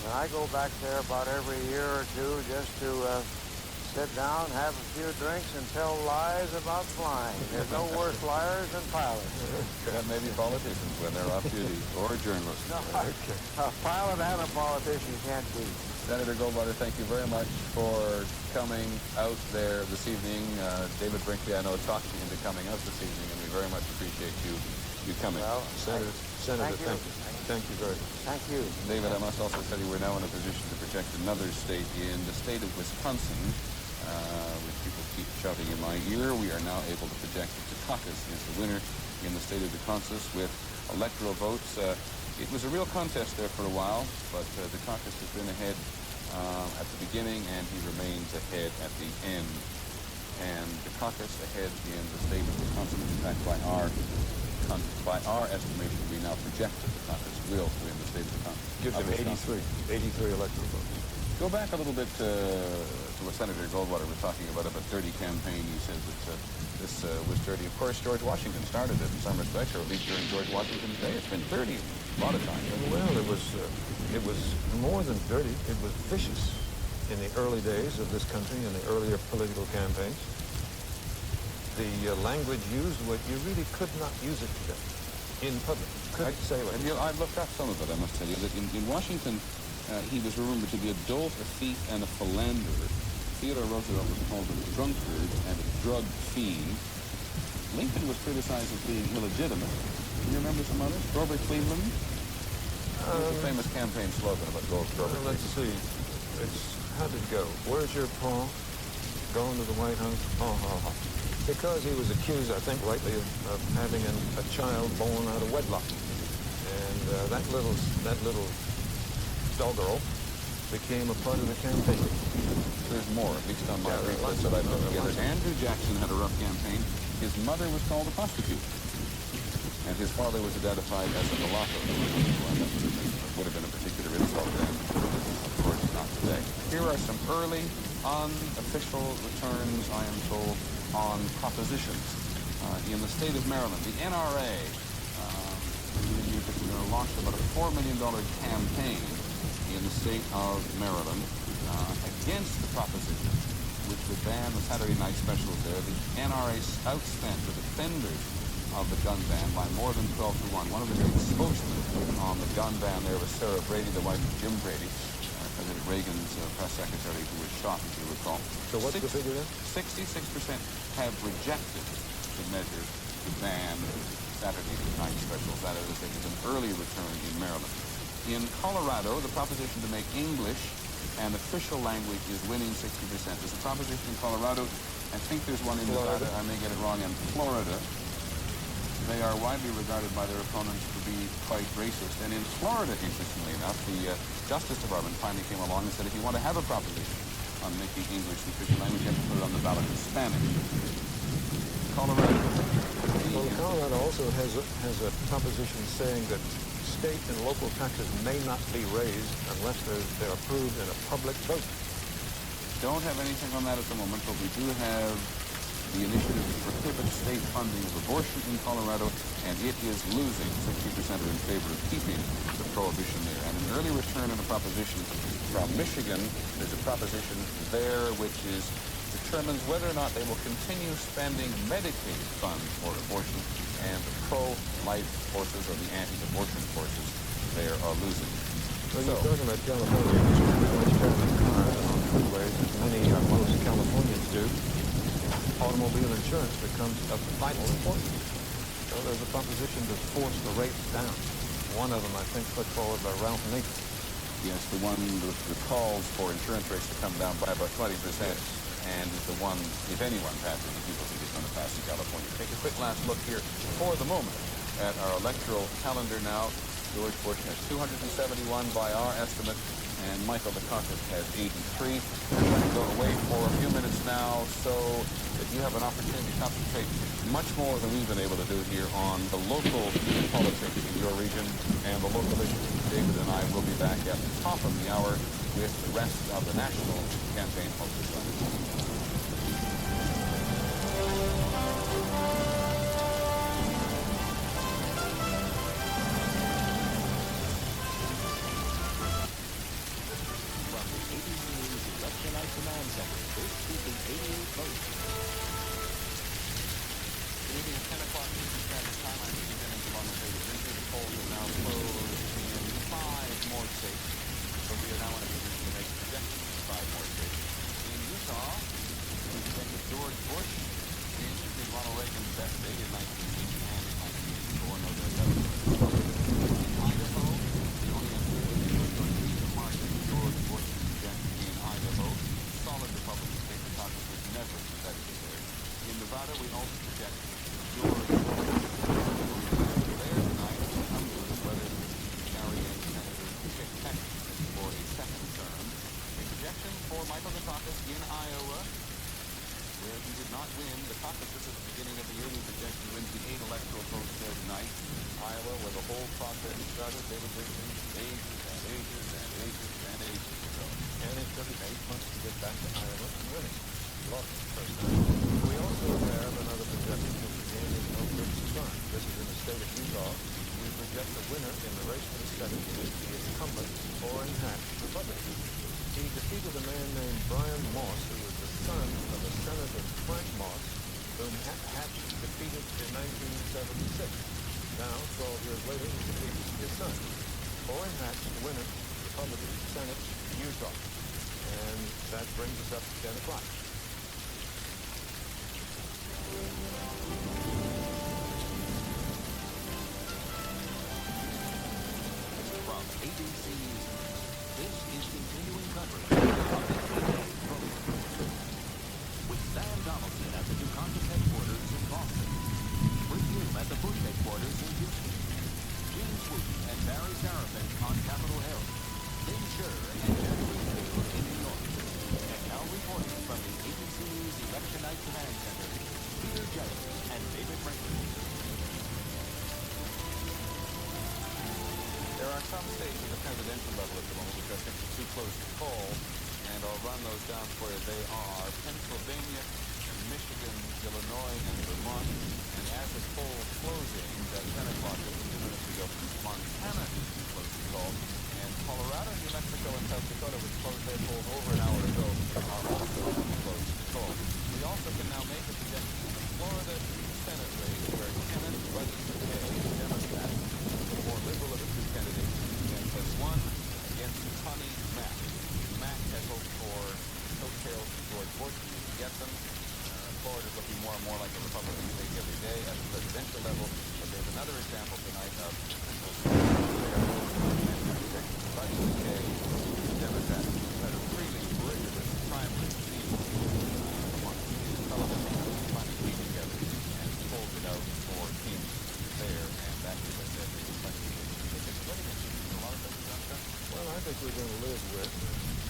And I go back there about every year or two just to sit down, have a few drinks, and tell lies about flying. There's no worse liars than pilots. Maybe politicians when they're off duty, or journalists. No, a pilot and a politician can't beat. Senator Goldwater, thank you very much for coming out there this evening. David Brinkley, I know, talked you into coming out this evening, and we very much appreciate you coming. Well, Senator, thank you. Thank you very much. Thank you. David, I must also tell you we're now in a position to protect another state. In the state of Wisconsin, which people keep shouting in my ear, we are now able to project Dukakis as the winner in the state of Wisconsin with electoral votes. It was a real contest there for a while, but Dukakis has been ahead at the beginning, and he remains ahead at the end. And Dukakis ahead in the state of Wisconsin. In fact, by our estimation, we now project that Dukakis will win the state of Wisconsin. Gives him 83 electoral votes. Go back a little bit to what Senator Goldwater was talking about a dirty campaign. He said that this was dirty. Of course, George Washington started it in some respects, or at least during George Washington's day. It's been dirty a lot of times. Well, it was more than dirty. It was vicious in the early days of this country, in the earlier political campaigns. The language used, you really could not use it today in public. Couldn't say it. I've looked up some of it, I must tell you, that in Washington, he was rumored to be a dolt, a thief, and a philanderer. Theodore Roosevelt was called a drunkard and a drug fiend. Lincoln was criticized as being illegitimate. Can you remember some others? Grover Cleveland? There's a famous campaign slogan about Grover Cleveland. Let's see. How did it go? Where's your paw? Going to the White House? Ha, ha, ha. Because he was accused, I think rightly, of having a child born out of wedlock. And that little doggerel became a part of the campaign. There's more, at least on my reports that I put together. Andrew Jackson had a rough campaign. His mother was called a prostitute. And his father was identified as a mulatto. Well, that would have been a particular insult then. Of course, not today. Here are some early, unofficial returns, I am told, on propositions. In the state of Maryland, the NRA launched about a $4 million campaign in the state of Maryland against the proposition, which would ban the Saturday night specials there. The NRA outspent the defenders of the gun ban by more than 12 to 1. One of the great spokesmen on the gun ban there was Sarah Brady, the wife of Jim Brady, President Reagan's press secretary, who was shot, as you recall. So what's the figure then? 66% have rejected the measure to ban Saturday night specials. That is, it was an early return in Maryland. In Colorado, the proposition to make English an official language is winning 60%. There's a proposition in Colorado. I think there's one in Nevada. I may get it wrong. In Florida, they are widely regarded by their opponents to be quite racist. And in Florida, interestingly enough, the Justice Department finally came along and said, if you want to have a proposition on making English the official language, you have to put it on the ballot in Spanish. Colorado. Well, Colorado also has a proposition saying that state and local taxes may not be raised unless they're approved in a public vote. Don't have anything on that at the moment, but we do have the initiative to prohibit state funding of abortion in Colorado, and it is losing. 60% are in favor of keeping the prohibition there. And an early return on a proposition from Michigan, there's a proposition there which determines whether or not they will continue spending Medicaid funds for abortion, and the pro-life forces or the anti-abortion forces there are losing. Well, you're talking about California. Much traveling cars on freeways, as many or most Californians do. Automobile insurance becomes of vital importance. So there's a proposition to force the rates down. One of them, I think, put forward by Ralph Nader. Yes, the one that calls for insurance rates to come down by about 20%. Yes. And is the one, if anyone passes, the people think it's going to pass in California. Take a quick last look here for the moment at our electoral calendar now. George Bush has 271 by our estimate, and Michael Dukakis has 83. We're going to go away for a few minutes now so that you have an opportunity to concentrate much more than we've been able to do here on the local politics in your region and the local issues. David and I will be back at the top of the hour with the rest of the national campaign focus on it. Command Center. This is the 88 vote. Good evening at 10 o'clock Eastern Standard Time. I'm beginning to long the winter. The polls are now closed in 5 more states. So we are now in a position to make projections for 5 more states. In Utah, we expect that George Bush is Ronald Reagan's best day in 1980 and in 1984. No doubt that was in Idaho, the only uncertainty was going to be the margin. George Bush projected in Idaho. Solid Republican state. The caucus was never competitive there. In Nevada, we also project George Bush there tonight. It comes to whether he can carry in Senator Dick Peck for a second term. Dick the whole process started, David Winston, ages and ages and ages and ages ago. And it took him 8 months to get back to Ireland and winning. He lost it the first time. We also have another projection which again is no big surprise. This is in the state of Utah. We project the winner in the race for the Senate is the incumbent Orrin Hatch, Republican. He defeated a man named Brian Moss, who was the son of a Senator Frank Moss, whom Hatch defeated in 1976. Now, 12 years later, he defeats his son. Orrin Hatch, the winner, Republican Senate, Utah. And that brings us up to 10 o'clock. From ABC News, this is continuing coverage of the D-Day program. With Sam Donaldson at the Dukakis headquarters in Boston. With him at the Bush headquarters in Houston. Jim Swoop and Barry Sarafin on Capitol Hill. Lynn Scher and Jeff Greenfield in New York. And now reporting from the ABC News Election Night Command Center, Peter Jennings and David Brinkley. There are some states at the presidential level at the moment which are simply too close to call, and I'll run those down for you. They are Pennsylvania, Michigan, Illinois, and Vermont. And as the poll closing at 10 o'clock, just a few minutes ago, Montana is too close to call, and Colorado, New Mexico, and South Dakota, which closed their polls over an hour ago, are also too close to call. We also can now make a projection in the Florida Senate race where Kenneth Rutherford Hay, a Democrat, the more liberal of the two candidates, has won against Connie Mack. Mack has hoped for coattails from George Bush. He didn't get them. Florida is looking more and more like a Republican state every day at the presidential level. But there's another example tonight of Rutherford Hay, the Democrat, had a really rigorous primary season on television, finally came together and pulled it out for teams there, and that, as I said, is plenty of it's really interesting in a lot of places. Well, I think we're going to live with,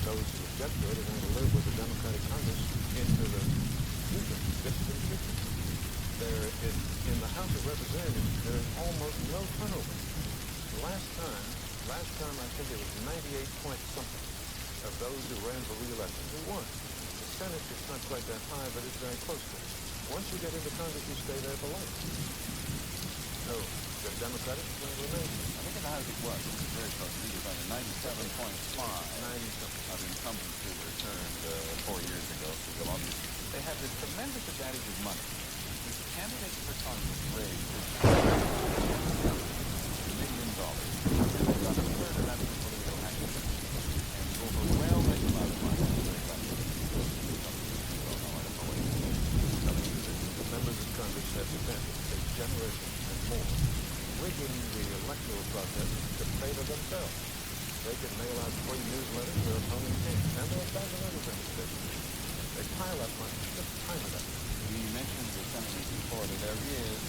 those who object to it are going to live with the Democratic Congress into the future, distant future. There, in the House of Representatives, there is almost no turnover. Last time I think it was 98 point something of those who ran for re-election who won. The Senate is not quite that high, but it's very close to it. Once you get into Congress, you stay there for life. So, the Democratic is going to remain. I think in the House it was very close. It was under 97.5 of incumbents who returned 4 years ago. So obviously, they have this tremendous advantage of money. These candidates for Congress raised $1 million. And they've got a third of that in political action. And overwhelming amount of money. The members of Congress have spent a generation and more rigging the electoral process to favor themselves. They can mail out free newsletters their opponents can't. And there are thousands of other things they do. They pile up money, just pile it up. We mentioned the senators in Florida. There is,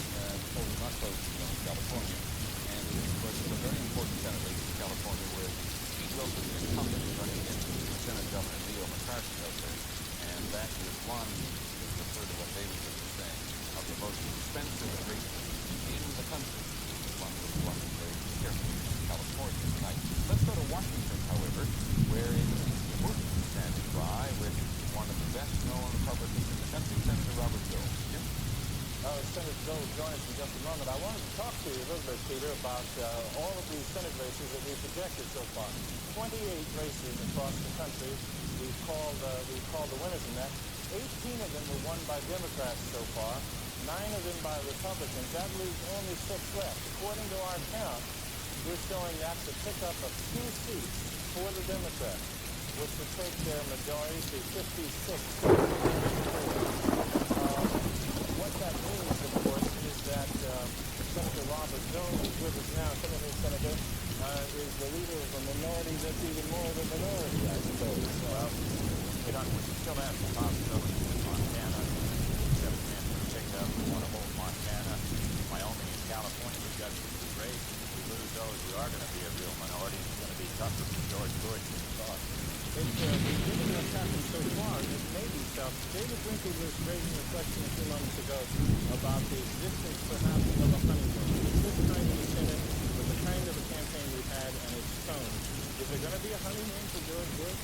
poll is not close to California. And it is, of course, a very important Senate race in California where Pete Wilson, the incumbent, is running against Lieutenant Governor Leo McCarthy out there. And that is one, just refer to what David was saying, of the most expensive races in the country. One was one very carefully in California tonight. Let's go to Washington, however, where it is the Bush standing by with one of the best-known Republicans in the country, Senator Robert Joe. Jim? Senator Joe will join us in just a moment. I wanted to talk to you a little bit, Peter, about all of these Senate races that we've projected so far. 28 races across the country. We've called the winners in that. 18 of them were won by Democrats so far. 9 of them by Republicans. That leaves only 6 left. According to our count, we're showing that's a pickup of 2 seats for the Democrats, which would take their majority to 56. What that means, of course, is that Senator Robert Jones is with us now. Come in, Senator, is the leader of a minority that's even more of a minority, I suppose. Well, we still have the possibility in Montana. 7 men were picked up. We want to hold Montana. Wyoming and California, we've got some good races. If we lose those, we are going to be a real minority. It's going to be tougher for George Bush than we thought. Given what's happened so far, it may be tough. David Brinkley was raising a question a few moments ago about the existence, perhaps, of a honeymoon. Is this kind of a Senate, the be a honeymoon for George Bush?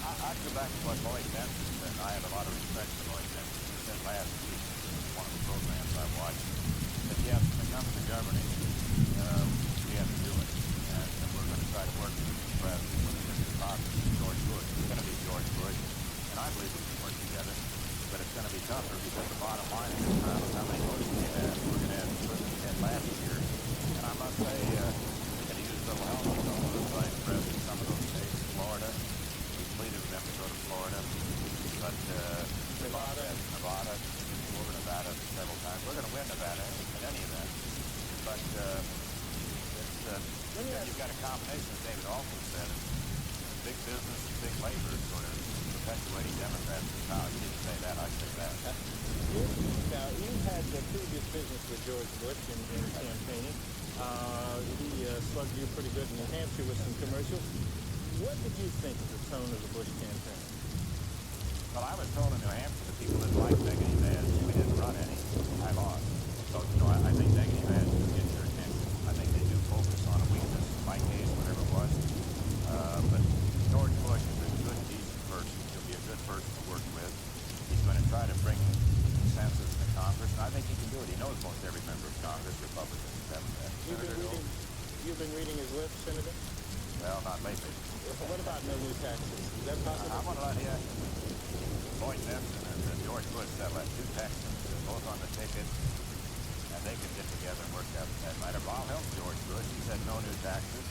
I'd go back to what Lloyd Benson said. I have a lot of respect for Lloyd Benson. He said last week, one of the programs I watched, that yes, when it comes to governing, we have to do it. And we're going to try to work with the president, with Mr. Caucus, and George Bush. It's going to be George Bush, and I believe we can work together. But it's going to be tougher because the bottom line is how many votes we have. We're going to have more than we had last year. And I must say, we could use a little help from the vice president in some of those states. Florida, we pleaded with them to go to Florida. But Nevada, over Nevada several times. We're going to win Nevada in any event. But you've got a combination, as David also said, big business and big labor sort of perpetuating Democrats in power. You didn't say that, I say that. Now, you had previous business with George Bush in campaigning. He slugged you pretty good in New Hampshire with some commercials. What did you think of the tone of the Bush campaign? Well, I was told in New Hampshire that people didn't like negative ads. We didn't run any. I lost. So, I think negative ads do get your attention. I think they do focus on a weakness, in my case, whatever it was. But George Bush is a good, decent person. He'll be a good person to work with. He's going to try to bring consensus to Congress, and I think he can do it. He knows most every member of Congress, Republican and Democrat. You've been reading his lips, Senator? Well, not lately. What about no new taxes? Is that possible? I want to let Lloyd Benson and George Bush settle that. Two Texans, both on the ticket, and they can get together and work out that matter. But I'll help George Bush. He said no new taxes.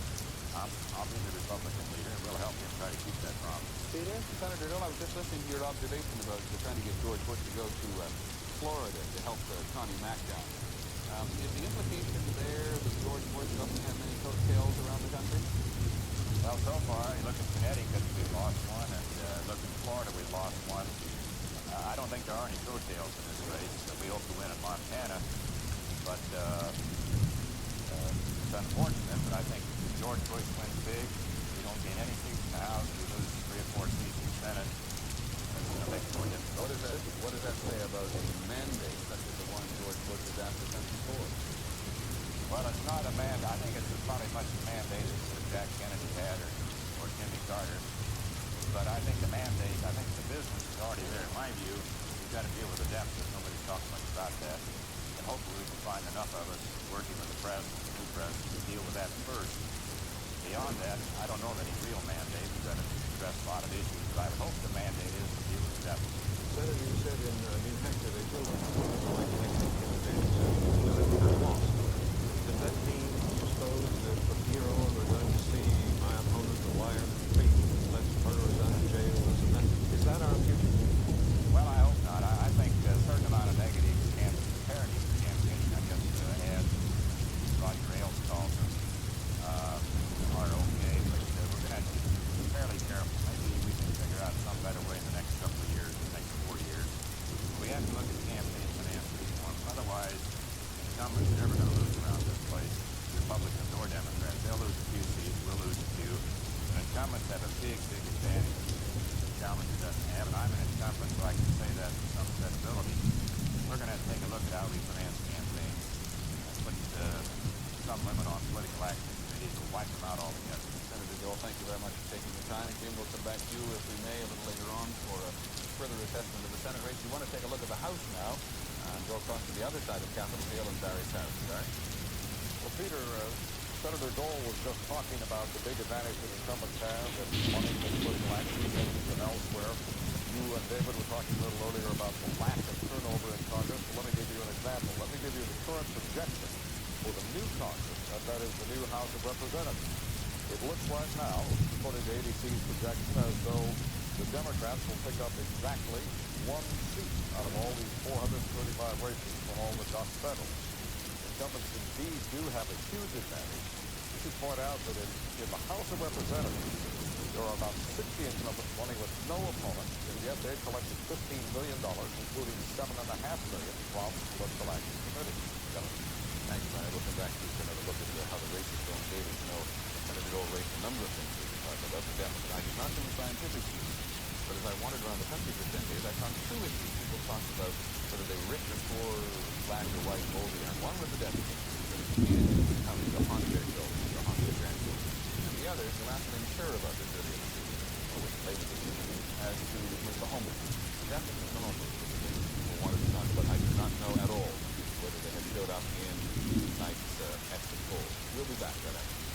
I'll be the Republican leader, and we'll help him try to keep that promise. Peter? Senator Dill, I was just listening to your observation about trying to get George Bush to go to Florida to help Connie Mack down. Is the implication there that George Bush doesn't have many coattails around the country? Well, so far, you look at Connecticut, we've lost one, and look at Florida, we've lost one. I don't think there are any coattails in this race. We hope to win in Montana, but it's unfortunate, but I think if George Bush wins big, we don't gain any seats in the House, we lose 3 or 4 seats in the Senate. It's going to make it more difficult. What does that say about a mandate such as the one George Bush has asked the country for? Well, it's not a mandate. I think it's probably much a mandate as Jack Kennedy had or Jimmy Carter. But I think the mandate, I think the business is already there. In my view, we've got to deal with the deficit. Nobody's talking much about that. And hopefully we can find enough of us working with the president, the new president, to deal with that first. Beyond that, I don't know of any real mandate. We've got to address a lot of issues. But I would hope the mandate is to deal with the deficit. Senator, you said in New Hampshire they told you like to make in advance lost. Does that mean, you suppose, that from here on we're going to see my opponent, the liar, fake, let murderers out of jail or something? Is that our future? Well, I hope not. I think a certain amount of negative parody campaigning, I guess, as Roger Ailes calls them, are okay, but we're going to have to be fairly careful. Maybe we can figure out some better way in the next couple of years, the next 4 years. We have to look at campaign finance reform. Otherwise, incumbents are never going to lose around this place, Republicans or Democrats. They'll lose a few seats, we'll lose a few. And incumbents have a big, big advantage. Challenger doesn't have, and I'm an incumbent, so I can say that with some credibility. We're going to have to take a look at how we finance campaigns and put some limit on political action committees or wipe them out altogether. Senator Dole, thank you very much for taking the time. Jim, we'll come back to you, if we may, a little later on for a further assessment of the Senate race. You want to take a look at the House now and go across to the other side of Capitol Hill and Barry's house. Barry? Well, Peter, Senator Dole was just talking about the big advantage that incumbents have in wanting to political action committees and elsewhere. You and David were talking a little earlier about the lack of turnover in Congress. Well, let me give you an example. Let me give you the current projection for the new Congress, and that is the new House of Representatives. It looks right now, according to ABC's projection, as though the Democrats will pick up exactly 1 seat out of all these 435 races from all the dust settles. Incumbents indeed do have a huge advantage. We should point out that in the House of Representatives, there are about 60 incumbents running with no opponent, and yet they've collected $15 million, including $7.5 million from political action committees. Thank you, Barry. We'll come back to another look at how the race is going. David, you know, Senator Dole raised a number of things we can talk about. The deficit. I did not do the scientific views, but as I wandered around the country for 10 days, I found 2 issues people talked about whether they were rich or poor, black or white, moldy. And one was the deficit. How many the Honda children, the Honda grandchildren. And the the others, you'll ask them sure about this earlier this evening, or was it later this evening, as to Mr. Holmes. Definitely Mr. Holmes will want to talk, but I do not know at all whether they have showed up in tonight's exit poll. We'll be back right after.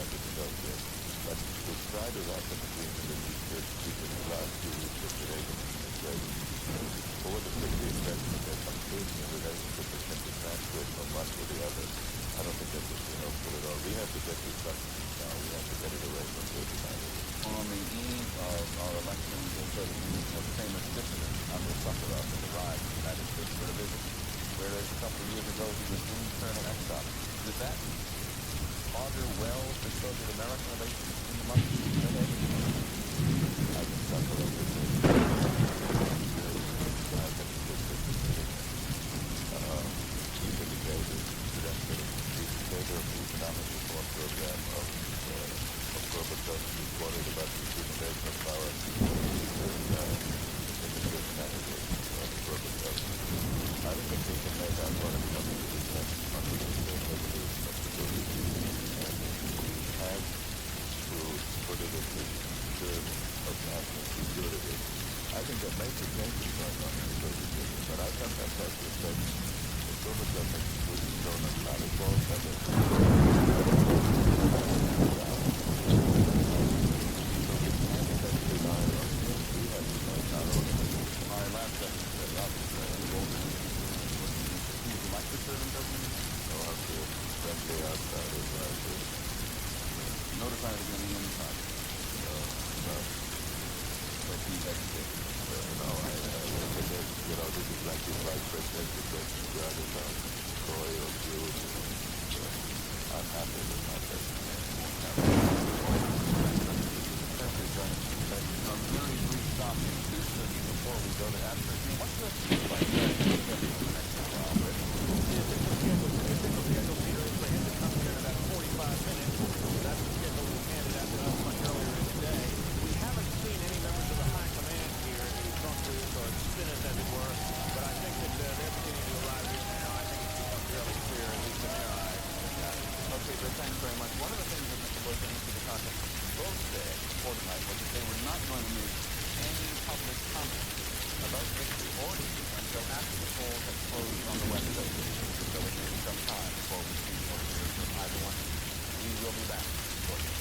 to negotiate. But the stride of that agreement that we could speak in the last few weeks with the Reagan administration, for the strictly impression that there's some truth in the relationship that can be transferred from one to the other. I don't think that would be helpful at all. We have to get this stuff now. We have to get it away from the United. On the eve of our election, also the meeting of famous dissident under Sakharov in the rise of the United States for a visit, whereas a couple of years ago he was internal exile. Did that augur well for Soviet-American relations in the months ahead? I think Sakharov is a he's indicated that he's in favor of the economic reform program of Gorbachev. He's worried about the accumulation of power in the good candidate of Gorbachev. I don't think we can make out what is coming to the next under the evolution of the Soviet Union. And we have to put it in the terms of national security. I think there may be changes going on in the Soviet Union, but I sometimes have to say that Gorbachev has shown a lot of balls at it. Notified again the inside. But he exit. This is like the vice presidential question rather than Troy or Jude. I'm happy with my president. A very brief stop in Houston before we go to Asper. What's the like next while? The official schedule, Peter, is for him to come here in about 45 minutes. That's the schedule we handed out to us much earlier in the day. We haven't seen any members of the high command here, any bunkers or spinners, as it were, but I think that they're beginning to arrive here now. I think it's become fairly clear, at least in their eyes. Okay, so thanks very much. One of the things that Mr. Bush and Mr. Dukakis both said fortnight was that they were not going to make any public comment about victory or defeat until after the polls had closed on the West Coast. So it may be some time before we see or hear from either one. We will be back shortly.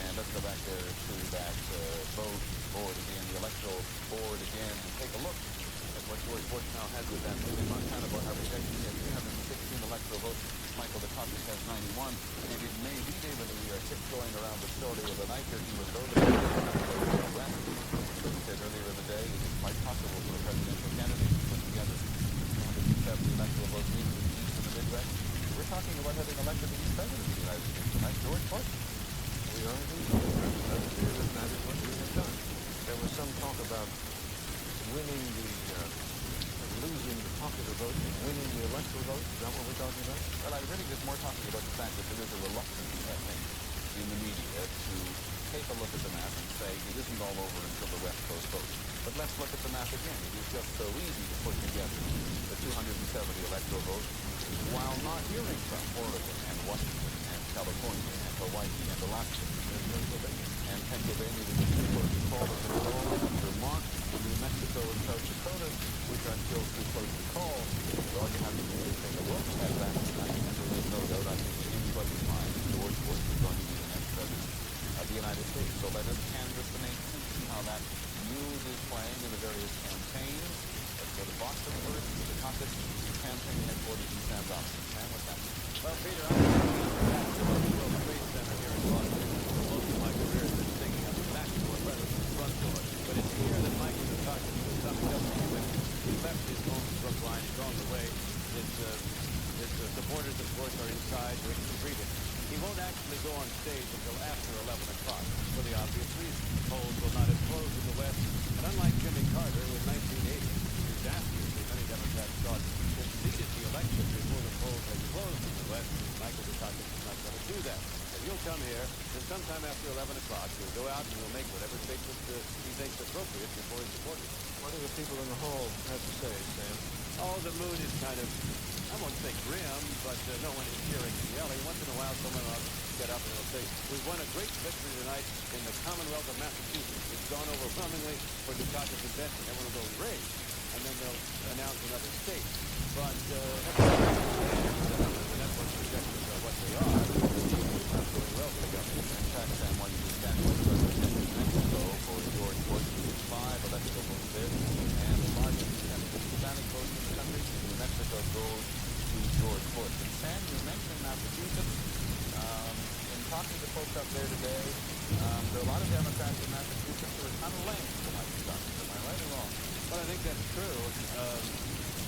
And let's go back there to that vote board again, the electoral board again, and take a look at what George Bush now has with them. In Montana, by our projection, he has 316 electoral votes. Michael Dukakis has 91. And it may be, David, that we are tiptoeing around the story of the night here. He was voted rapidly. As we said earlier in the day, it is quite possible for a presidential candidate to put together 270 electoral votes needed in the East and the Midwest. We're talking about having elected the East President of the United States tonight, George Bush. We are indeed. That is what we have done. There was some talk about winning losing the popular vote and winning the electoral vote. Is that what we're talking about? Well, I'm really just more talking about the fact that there is a reluctance, I think, in the media to take a look at the map and say it isn't all over until the West Coast votes. But let's look at the map again. It is just so easy to put together the 270 electoral votes while not hearing from Oregon and Washington and California and Hawaii and Alaska and Pennsylvania. And Pennsylvania, the Supreme Court has called us in Vermont, New Mexico, and South Dakota, which are still too close to call. So all you have to do is take a look at that tonight, and there is no doubt, I think, in anybody's mind, George Bush is going to be the next president of the United States. So let us canvass the nation various campaigns. Let's go to Boston first, to the caucus campaign headquarters in Sam Robinson. Sam, what's happening? Well, Peter, I'm back to the World Trade Center here in Boston. Most of my career has been singing on the back door rather than the front door. But it's here that Michael Dukakis is coming up to him. He left his home in Brookline. He's on the way. His supporters, of course, are inside waiting to greet him. He won't actually go on stage until after 11 o'clock, for the obvious reason. Polls will not have closed in the West, and unlike Jimmy Carter, who in 1980 disastrously many Democrats thought conceded the election before the polls had closed in the West, Michael Dukakis is not going to do that. So he'll come here, and sometime after 11 o'clock, he'll go out and he'll make whatever statement he thinks appropriate before his supporters. What do the people in the hall have to say, Sam? Oh, the mood is kind of, I won't say grim, but no one is cheering and yelling. Once in a while, someone will get up and they'll say, we've won a great victory tonight in the Commonwealth of Massachusetts. It's gone overwhelmingly for Dukakis and Benson. Everyone will go, great. And then they'll announce another state. But the network projections are what they are. It's not going well for the government. In fact, Sam, while you were back with President in Mexico for George Bush, 5 electoral votes there, and the largest and Hispanic votes in the country, New Mexico goes to George Bush. And Sam, you mentioned Massachusetts. In talking to folks up there today, there are a lot of Democrats in Massachusetts who are kind of lame to Mike Dukakis. Am I right or wrong? Well, I think that's true.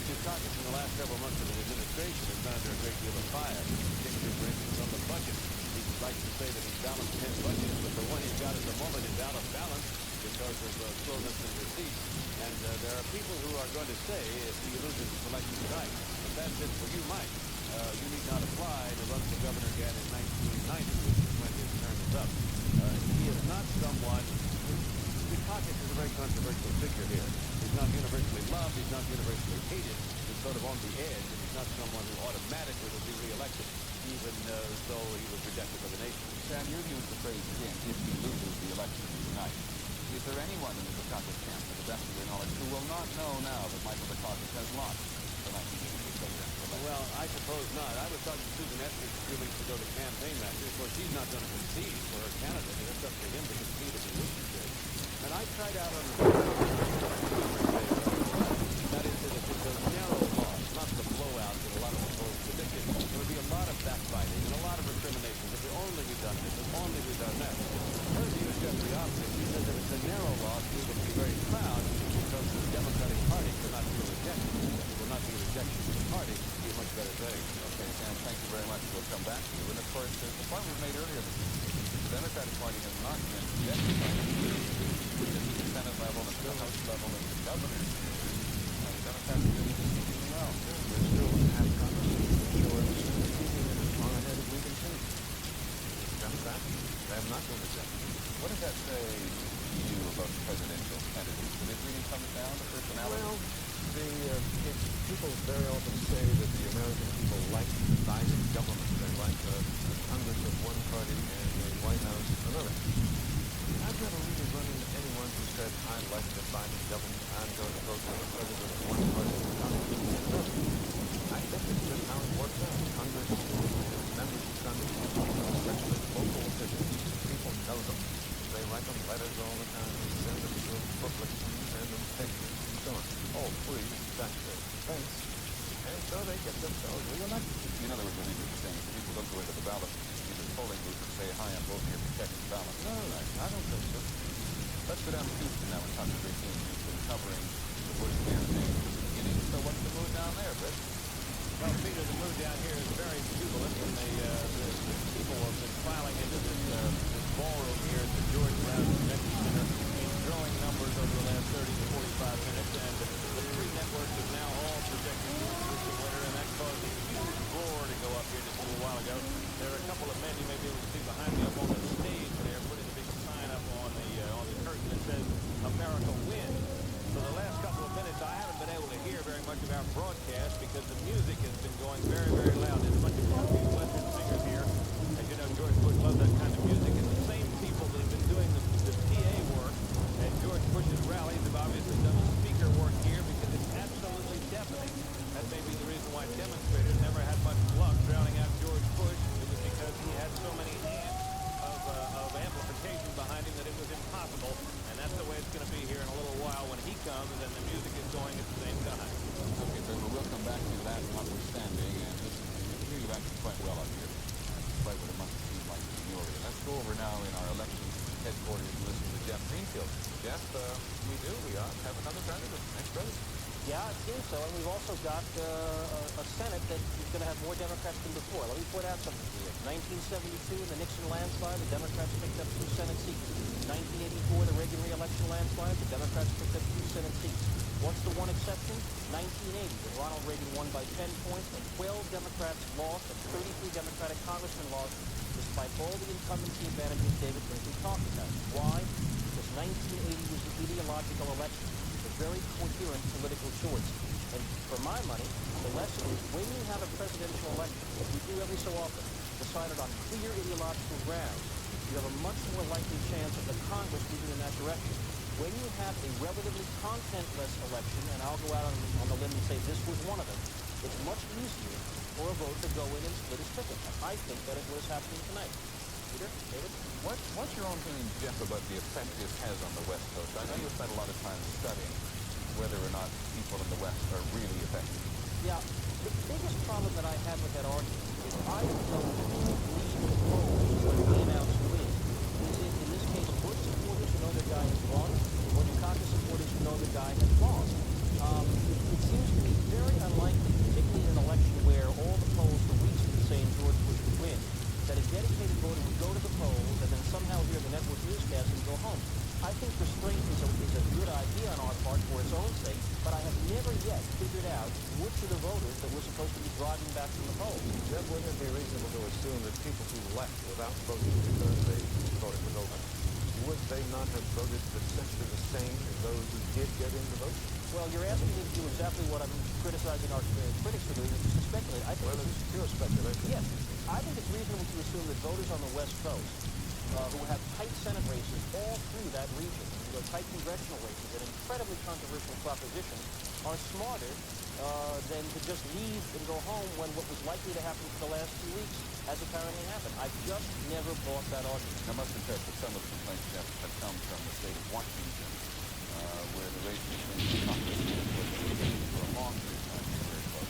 Dukakis in the last several months of his administration has been under a great deal of fire, particularly, for instance, on the budget. He'd like to say that he's balanced 10 budgets, but the one he's got at the moment is out of balance because of slowness in receipts. And there are people who are going to say, if he loses his election tonight, that that's it for you, Mike. You need not apply to run for governor again in 1990, which is when his term is up. He is not someone... Dukakis is a very controversial figure here. He's not universally loved, he's not universally hated. He's sort of on the edge, and he's not someone who automatically will be reelected, even though he was rejected by the nation. Sam, you've used the phrase again, if he loses the election tonight. Is there anyone in the Dukakis camp, to the best of your knowledge, who will not know now that Michael Dukakis has lost the 1986 presidential election? Well, I suppose not. I was talking to Susan Estes a few weeks ago, the campaign manager. Of course, she's not going to concede for her candidate. It's up to him to concede if he wishes to. And I tried out on that is that if it's a narrow loss, not the blowout that a lot of the polls predicted, there would be a lot of backbiting and a lot of recriminations. If only we'd done this, if only we'd done that. Her view is just the opposite. She says if it's a narrow loss, we will be very proud because the Democratic Party cannot be a rejection. It will not be a rejection of the party. It will be a much better thing. Okay, Sam, thank you very much. We'll come back to you. And of course, the point was made earlier this evening. The Democratic Party has not been rejected by the Senate level, at the House level, and the governor's. The Democrats are doing this extremely well. They still have Congress to show us keeping it as far ahead as we can see. The Democrats, they have not been rejected. What does that say to you about presidential candidates? Does it really come down to personality? Well, people very often say that the American people like divided government. They like a Congress of one party and a White House of another. I've never really run into anyone who said, I like divided government. I'm going to vote for the president of one party and Congress of another. I think it's just how it works out. Congress, members of Congress, especially local officials, people know them. They write them letters all the time. They send them to booklets and send them pictures and so on. Oh, please, that's it. Thanks. And so they get themselves reelected. In other words, what you're saying is people don't go into the ballot, either polling booth and say, hi, I'm voting here to check the ballot. No, I don't think so. Let's go down to Houston now and concentrate on You've been covering the Bush campaign from the beginning. So what's the mood down there, Britt? Well, Peter, the mood down here is very jubilant, and the people have been filing into this ballroom here at the George Brown Convention Center in growing numbers over the last 30 to 45 minutes, and the three networks have now all projected Bush the winner, and that caused a huge roar to go up here just a little while ago. There are a couple of men you may be able to see behind me up on the stage there, putting a big sign up on the curtain that says "America Wins." For the last couple of minutes, I haven't been able to hear very much of our broadcast because the music has been going very, very loud. There's a bunch of country western singers here. As you know, George Bush loves that kind of music, and the same people that have been doing the PA work at George Bush's rallies have obviously done the speaker work here because it's absolutely deafening. That may be the reason why demonstrators never had much luck drowning out George Bush. It was because he had so many amps of amplification behind him that it was impossible. And that's the way it's going to be here in a little while when he comes Jeff, we do. We have another candidate, next president. Yeah, it seems so. And we've also got a Senate that is going to have more Democrats than before. Let me point out something to you. 1972, in the Nixon landslide, the Democrats picked up 2 Senate seats. 1984, the Reagan re-election landslide, the Democrats picked up 2 Senate seats. What's the one exception? 1980, when Ronald Reagan won by 10 points and 12 Democrats lost and 33 Democratic congressmen lost, despite all the incumbency advantages David Brinkley talked about. Why? Because 1980 was an ideological election. A very coherent political choice. And for my money, the lesson is when you have a presidential election, as we do every so often, decided on clear ideological grounds, you have a much more likely chance of the Congress moving in that direction. When you have a relatively contentless election, and I'll go out on the limb and say this was one of them, it's much easier for a vote to go in and split his ticket. And I think that it was happening tonight. Peter? David? What's your own opinion, Jeff, about the effect this has on the West Coast? I know you spent a lot of time studying whether or not people in the West are really affected. Yeah, the biggest problem that I had with that argument is I don't know who's going to polls when we announce who wins. Is it, in this case, Bush supporters who know their guy has won, or Dukakis supporters who know their guy has lost? It seems to me very unlikely, particularly in an election where all the polls for weeks have been saying George Bush would win, that a dedicated voter would go to the polls and then somehow hear the network newscast and go home. I think restraint is a good idea on our part for its own sake, but I have never yet figured out which of the voters that we're supposed to be driving back from the polls. Jeff, wouldn't it be reasonable to assume that people who left without voting because they thought it was over, would they not have voted essentially the same as those who did get in to vote? Well, you're asking me to do exactly what I'm criticizing our critics for doing, which is to speculate. It's pure speculation. Yes. I think it's reasonable to assume that voters on the West Coast who have tight Senate races all through that region, tight congressional races, and incredibly controversial propositions, are smarter than to just leave and go home when what was likely to happen for the last 2 weeks has apparently happened. I just never bought that argument. I must confess that some of the complaints, Jeff, have come from the state of Washington, where the race between Congress and Bush for a long period of time was very close.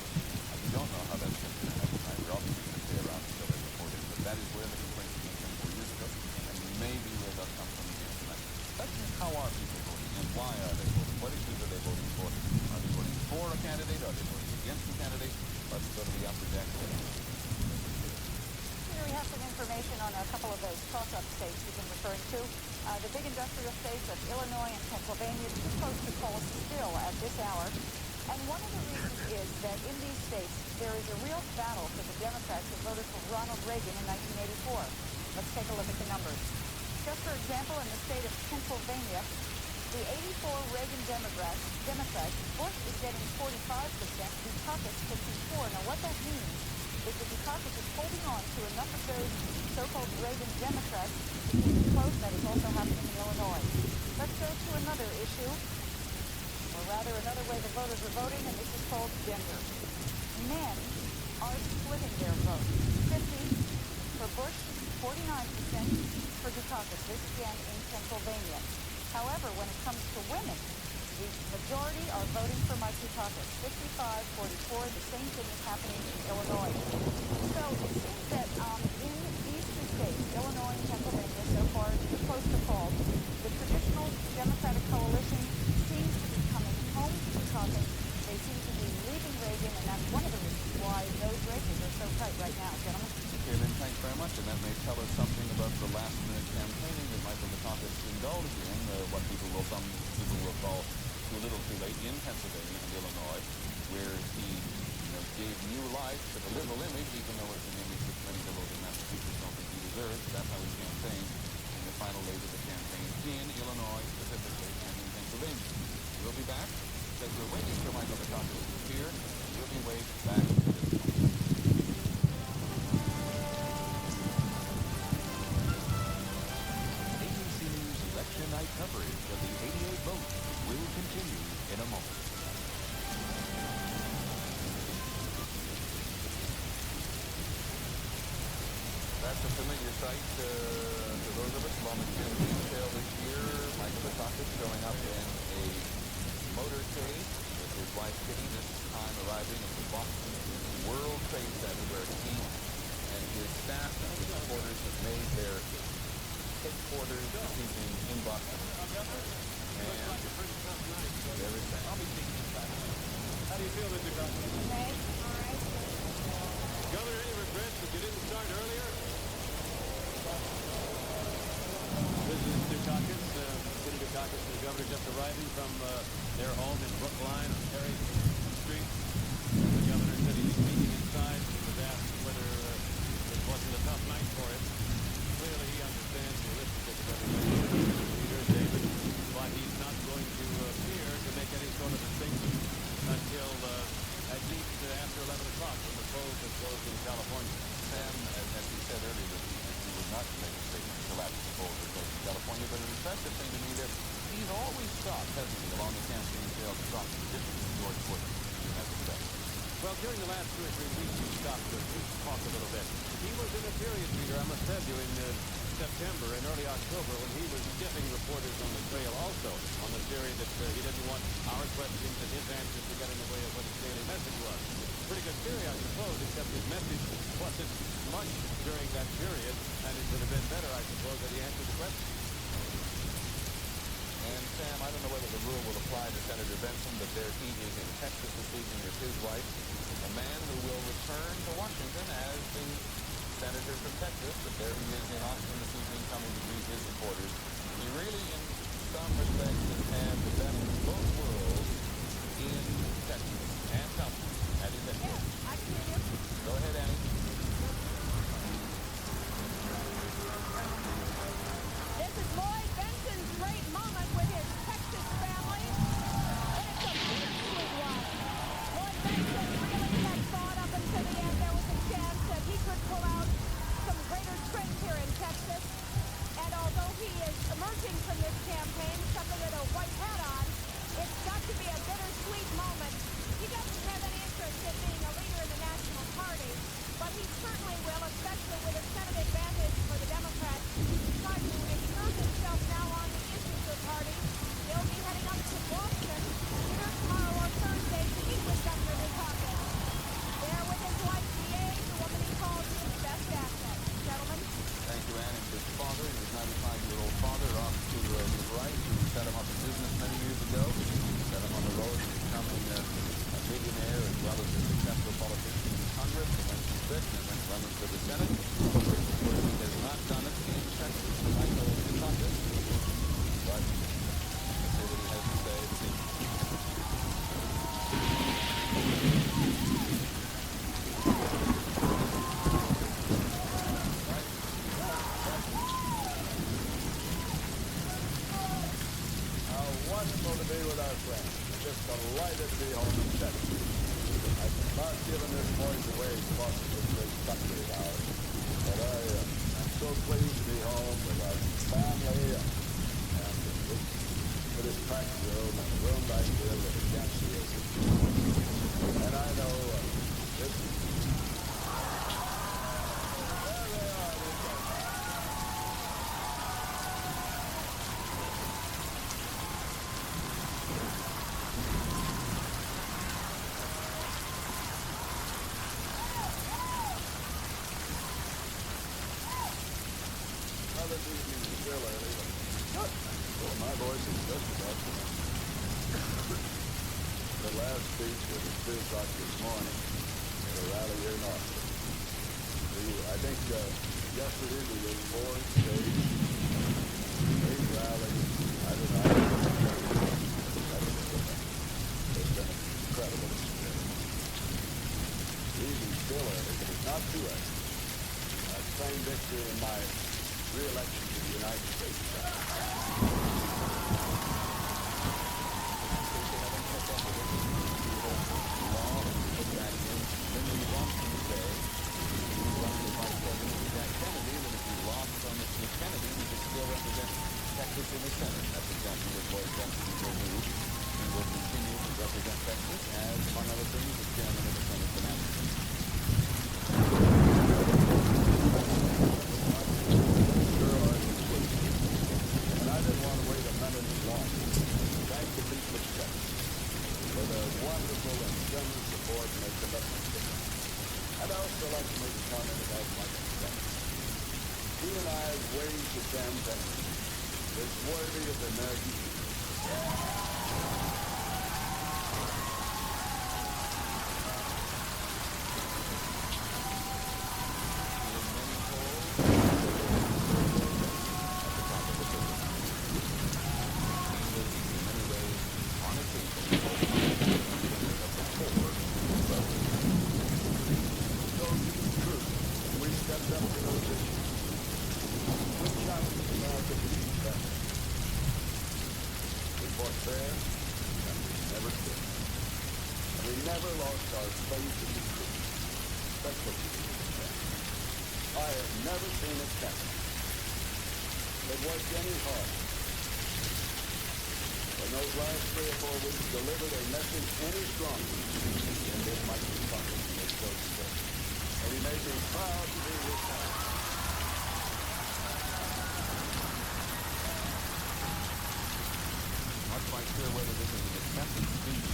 We don't know how that's going to happen. We're obviously going to stay around until they report it, but that is where the complaints came from 4 years ago, and maybe where they'll come from again tonight. How are people voting, and why are they voting? What issues are they voting for? Are they voting for a candidate? Are they voting against a candidate? Let's go to the upper deck. Here we have some information on a couple of those toss-up states we've been referring to. The big industrial states of Illinois and Pennsylvania, too close to call still at this hour. And one of the reasons is that in these states, there is a real battle for the Democrats who voted for Ronald Reagan in 1984. Let's take a look at the numbers. Just for example, in the state of Pennsylvania, the 84 Reagan Democrats, Bush is getting 45%, Dukakis 54%. Now what that means is that Dukakis is holding on to enough of those so-called Reagan Democrats to keep it close. That is also happening in Illinois. Let's go to another issue, or rather another way the voters are voting, and this is called gender. Men are splitting their vote. 50 for Bush, 49% for Dukakis. This again in Pennsylvania. However, when it comes to women, the majority are voting for Mike Dukakis. 55-44. The same thing is happening in Illinois. So it seems that in these two states, Illinois and Pennsylvania, so far close to call, the traditional Democratic coalition seems to be coming home to Dukakis. They seem to be leaving Reagan, and that's one of the reasons why those races are so tight right now, gentlemen. Okay, Lynn, thanks very much, and that may tell us something about the last-minute campaigning that Michael Dukakis indulged in, what some people will call too little too late in Pennsylvania and Illinois, where he gave new life to the liberal image, even though it's an image that many liberals in Massachusetts don't think he deserves. That's how he campaigned in the final days of the campaign in Illinois specifically and in Pennsylvania. We'll be back, because we're waiting for Michael Dukakis to appear. We'll be back in just a moment. Night coverage of the 88 vote will continue in a moment. That's a familiar sight to those of us along the campaign trail this year. Michael Dukakis showing up in a motorcade with his wife Kitty, this time arriving at the Boston World Trade Center, where he and his staff and his supporters have made their headquarters this evening in Boston. governor just arriving from their home in Brookline on Perry Street. The governor said he was meeting inside. He was asked whether it wasn't a tough night for him. Clearly, he understands the arithmetic of everything. Peter David, but he's not going to appear to make any sort of a statement until at least after 11 o'clock when the polls have closed in California. Sam, as he said earlier this evening, he would not make a statement until after the polls are closed in California, but it impressive thing to me that he's always stopped, hasn't he, along the campaign trail to talk to particularly George Bush in that respect. Well, during the last 2 or 3 weeks, he stopped to talk a little bit. He was in a period, Peter, I must tell you, in September and early October when he was skipping reporters on the trail also on the theory that he didn't want our questions and his answers to get in the way of what his daily message was. Pretty good theory, I suppose, except his message wasn't much during that period, and it would have been better, I suppose, that he answered the question. And Sam, I don't know whether the rule will apply to Senator Benson, but there he is in Texas this evening with his wife, a man who will return to Washington as the senator from Texas, but there he is in Austin this evening coming to greet his supporters. He really, in some respects, has had the best of both worlds in Texas. Ann Thompson at his headquarters. Yes, I can hear you. Go ahead, Annie. This is Lloyd Benson's great moment with his Texas family, and it's a bittersweet one. Lloyd Benson really had thought up until the end there was a chance that he could pull out some greater strength here in Texas, and although he is emerging from this campaign, something with a white hat on, it's got to be a bittersweet moment. He doesn't have any interest in being a leader in the National Party, but he certainly will, especially with a Senate advantage for the Democrats, try to exert himself now on the issues of the party. He'll be heading up to Boston either tomorrow or Thursday to meet with Governor Dukakis. There with his wife, D.A., the woman he calls his best asset. Gentlemen. Thank you, Ann. And his father, his 95-year-old father, off to his right, who set him up in business many years ago, set him on the road to becoming a millionaire as well as a successful politician in Congress, and then some sick, and then running for the Senate. He has not done it in Texas, Michael Dukakis, but let's see what he has to say this evening. Wonderful to be with our friends. Just delighted to be home in Texas. I've not given this voice away across this great country of ours, but I'm so pleased to be home with our family and with this packed room and the room back here that you can't see us. And I know this. There they are. This evening is still early, but well, my voice is just about done. The last speech was at 2 o'clock this morning at a rally here in Austin. I think yesterday we did 4 states, 8 rallies. I don't know. It's been an incredible experience. The evening's still early, but it's not too early. I claim victory in my re-election to the United States. Texas in the Senate. That's exactly what Lloyd Benston will do. He will continue to represent Texas as, among other things, the chairman of the Senate Finance Committee. And I didn't want to wait a minute longer. Thank the people of Texas for their wonderful and generous support and their commitment to me. I'd also like to make a comment about Michael Benston. He and I's ways to campaign is worthy of the American people. there, and we never quit. And we never lost our faith in the truth. That's what you do with that. I have never seen a cabinet that worked any harder. In those last 3 or 4 weeks, delivered a message any stronger than did Mike McConnell as George Bush. And he made me proud to be his son. Not quite sure whether this is an acceptance speech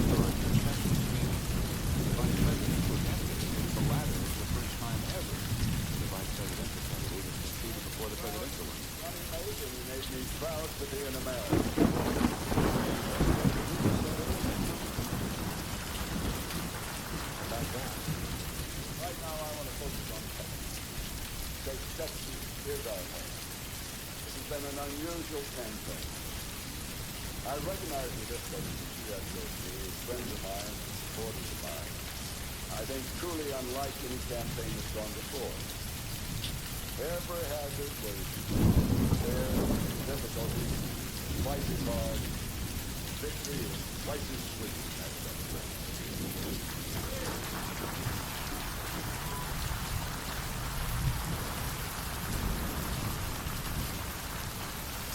or an acceptance speech. The Vice President was empty. The latter is the first time ever the Vice Presidential candidate has conceded before the presidential one. And he made me proud to be an American. About that. Right now, I want to focus on Texas. Because Texas is our home. This has been an unusual campaign. I recognize the difficulties that you have to go through as friends of mine and supporters of mine. I think truly unlike any campaign that's gone before. Every hazard was there, difficulty, twice as hard, victory is twice as sweet.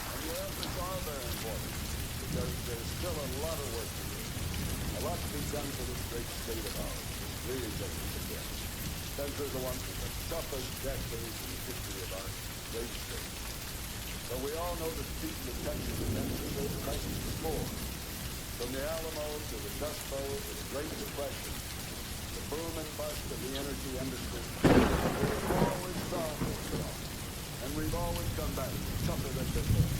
And your efforts are very important because there's still a lot of work to do. A lot to be done for this great state of ours. It really doesn't forget. Those are the ones with the toughest decades in the history of our great state. But we all know that the people of Texas have been through those crises before. From the Alamo to the Dust Bowl to the Great Depression, the boom and bust of the energy industry, we've always solved those problems. And we've always come back tougher than before.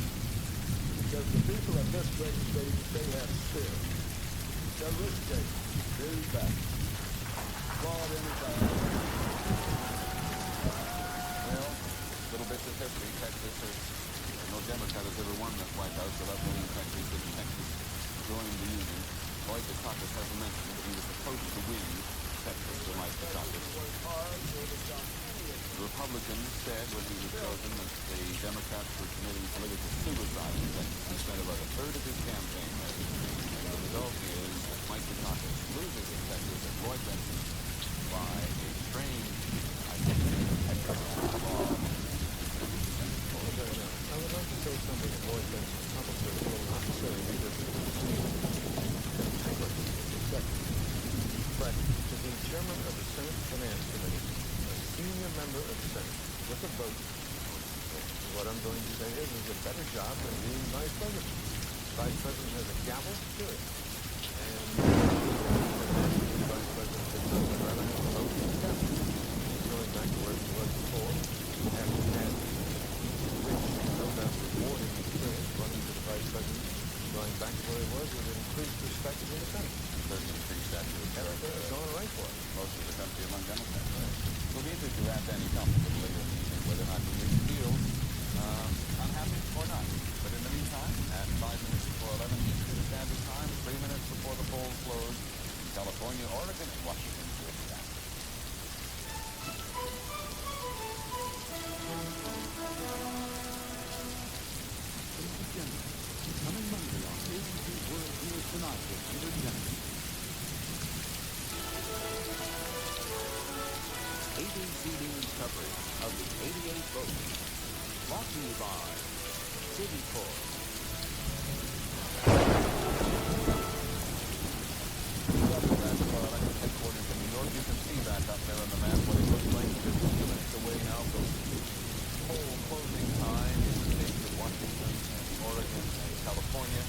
Because the people of this great state, they have spirit. They're risk-takers. Really back. Flawed anytime. Well, little bits of history. Texas has, no Democrat has ever won the White House without winning Texas, and Texas joined the Union. Lloyd Dukakis hasn't mentioned that he was supposed to win Texas for Mike Dukakis. The Republicans said when he was chosen that the Democrats were committing political suicide in Texas and spent about a third of his campaign there. And the result is that Mike Dukakis loses in Texas and Lloyd Benson by a strange, I think, Texas law. I would like to say something that Lloyd Benson probably will not say because it was but to be chairman of the Senate Finance Committee, a senior member of the Senate, with a vote, what I'm going to say is a better job than being vice president. Vice president has a gavel to do it. And the vice president said, no, I'd rather have a vote than a gavel. He's going back to where he was before, having had rich, no doubt rewarding experience running for the vice president, going back to where he was with increased respect in the Senate. Certainly increased that to the character. It's going right for it. Most of the country among Democrats. We'll be interested to ask Andy Thompson later in the evening whether or not he feels unhappy or not. But in the meantime, at 5 minutes before 11 Eastern Standard Time, 3 minutes before the polls close in California, Oregon, and Washington, we'll be back. Ladies and gentlemen, coming Monday on ABC World News Tonight with Peter Jensen. ABC News coverage of the 88 votes. Brought to you by City Corp. Headquarters in New York, you can see back up there on the map what it looks like 15 minutes away now from poll closing time in the states of Washington and Oregon and California.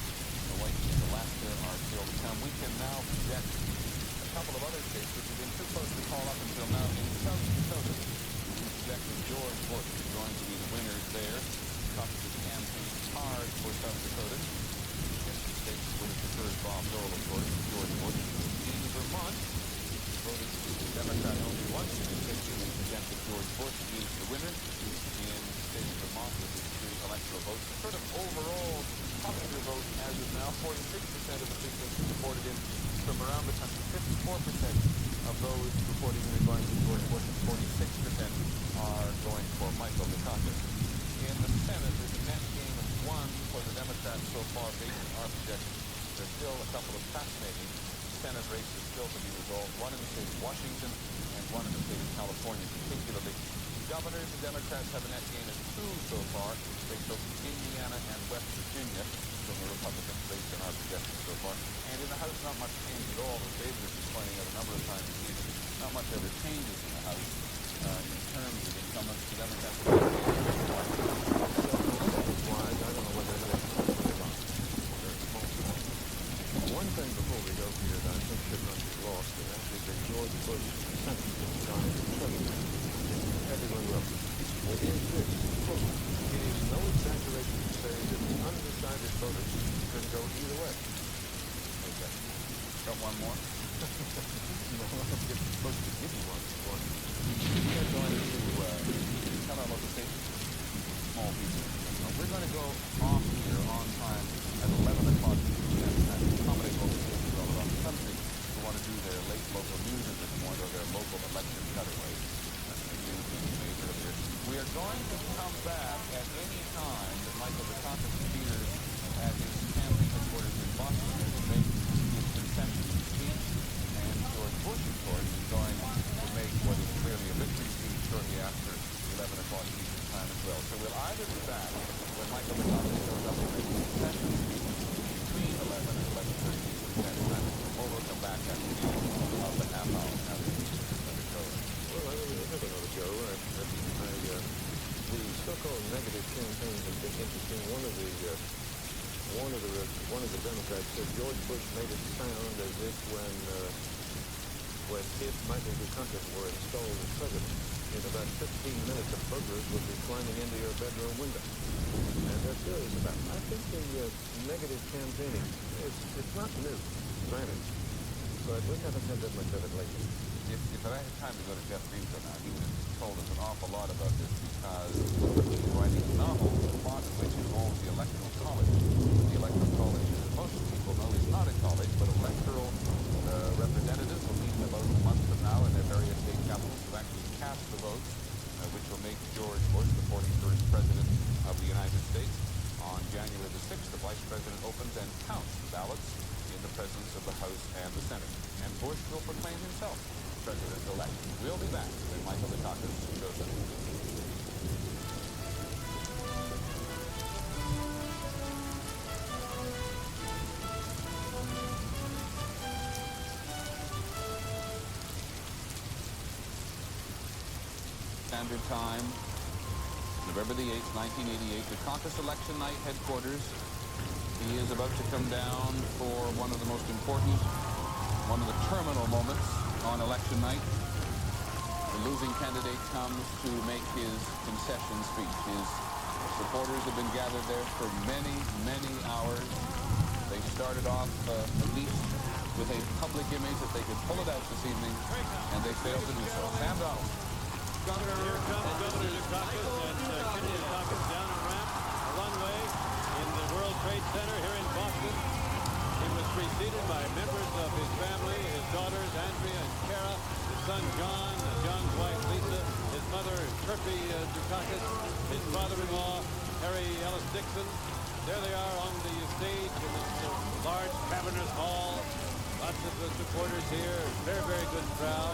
Hawaii and Alaska are still to come. We can now project a couple of other states which have been too close to call up until now in South Dakota. We project that George Bush is going to be the winner there. Trump's campaign hard for South Dakota. Yes, the state would have preferred Bob Dole, of course, to George Bush. In Vermont, voted Democrat only once in his history. We project that George Bush is the winner in the state of Vermont with his 3 electoral votes. The sort of overall popular vote as of now, 46% of the people reported in from around the country. 54% of those reporting are going to George Bush, and 46% are going for Michael Dukakis. In the Senate, there's a net gain of 1 one for the Democrats so far based on our projections. There's still a couple of fascinating Senate races still to be resolved, one in the state of Washington and one in the state of California particularly. Governors, the Democrats have a net gain of 2 so far. They took Indiana and West Virginia from the Republicans based on our projections so far. And in the House, not much change at all. As David has been pointing out a number of times this evening, not much ever changes in the House in terms of incumbents. The Democrats have a net gain of 2. Wise, I don't know whether that's one thing before we go here that I think should not be lost, and that is that George Bush Senate signed a president. Everyone will. It is this, quote, it is no exaggeration to say that the undecided voters could go either way. Okay. Got one more? No, I'm supposed to give you one. We are going to tell our local station, small people. We're going to go off here on time at 11 o'clock Eastern Time to accommodate local stations all around the country who want to do their late local news at this point or their local election cutaway. We are going to come back at any time that Michael Dukakis appears at his campaign headquarters in Boston to make his concession speech. And George Bush, of course, is going to make what is clearly a victory speech shortly after 11 o'clock Eastern Time as well. So we'll either be back when Michael Dukakis shows up to make his concession speech between 11 and 11:30 Eastern Standard Time, or we'll come back at the end of the half hour after the show. Well, I never know the Joe. The so-called negative campaigns have been interesting. One of the Democrats said George Bush made it sound as if if Michael Dukakis were installed as president, in about 15 minutes, a burglars would be climbing into your bedroom window. And they're serious about it. I think the negative campaigning, it's not new, granted, but we haven't had that much of it lately. If I had time to go to Jeff Greenfield now, he would have told us an awful lot about this because he's writing a novel, the plot of which involves the Electoral College. The Electoral College, as most people know, is not a college, but electoral representatives will meet in about a month from now in their various state capitals to actually cast the votes, which will make George Bush the 41st President of the United States. On January the 6th, the Vice President opens and counts the ballots in the presence of the House and the Senate. And Bush will proclaim himself President-elect. We'll be back when Michael Dukakis shows up. Standard Time, November the 8th, 1988, Dukakis election night headquarters. He is about to come down for one of the most important, one of the terminal moments on election night. The losing candidate comes to make his concession speech. His supporters have been gathered there for many, many hours. They started off at least with a public image that they could pull it out this evening, and they failed to do so. Sam Donald. Governor, here comes Governor Dukakis and Kenny Dukakis down a ramp, a runway in the World Trade Center here in Boston. He was preceded by members of his family, his daughters, Andrea and Kara, his son John, John's wife Lisa, his mother Turpy Dukakis, his father-in-law Harry Ellis Dixon. There they are on the stage in this large cavernous hall. Lots of supporters here. Very, very good crowd.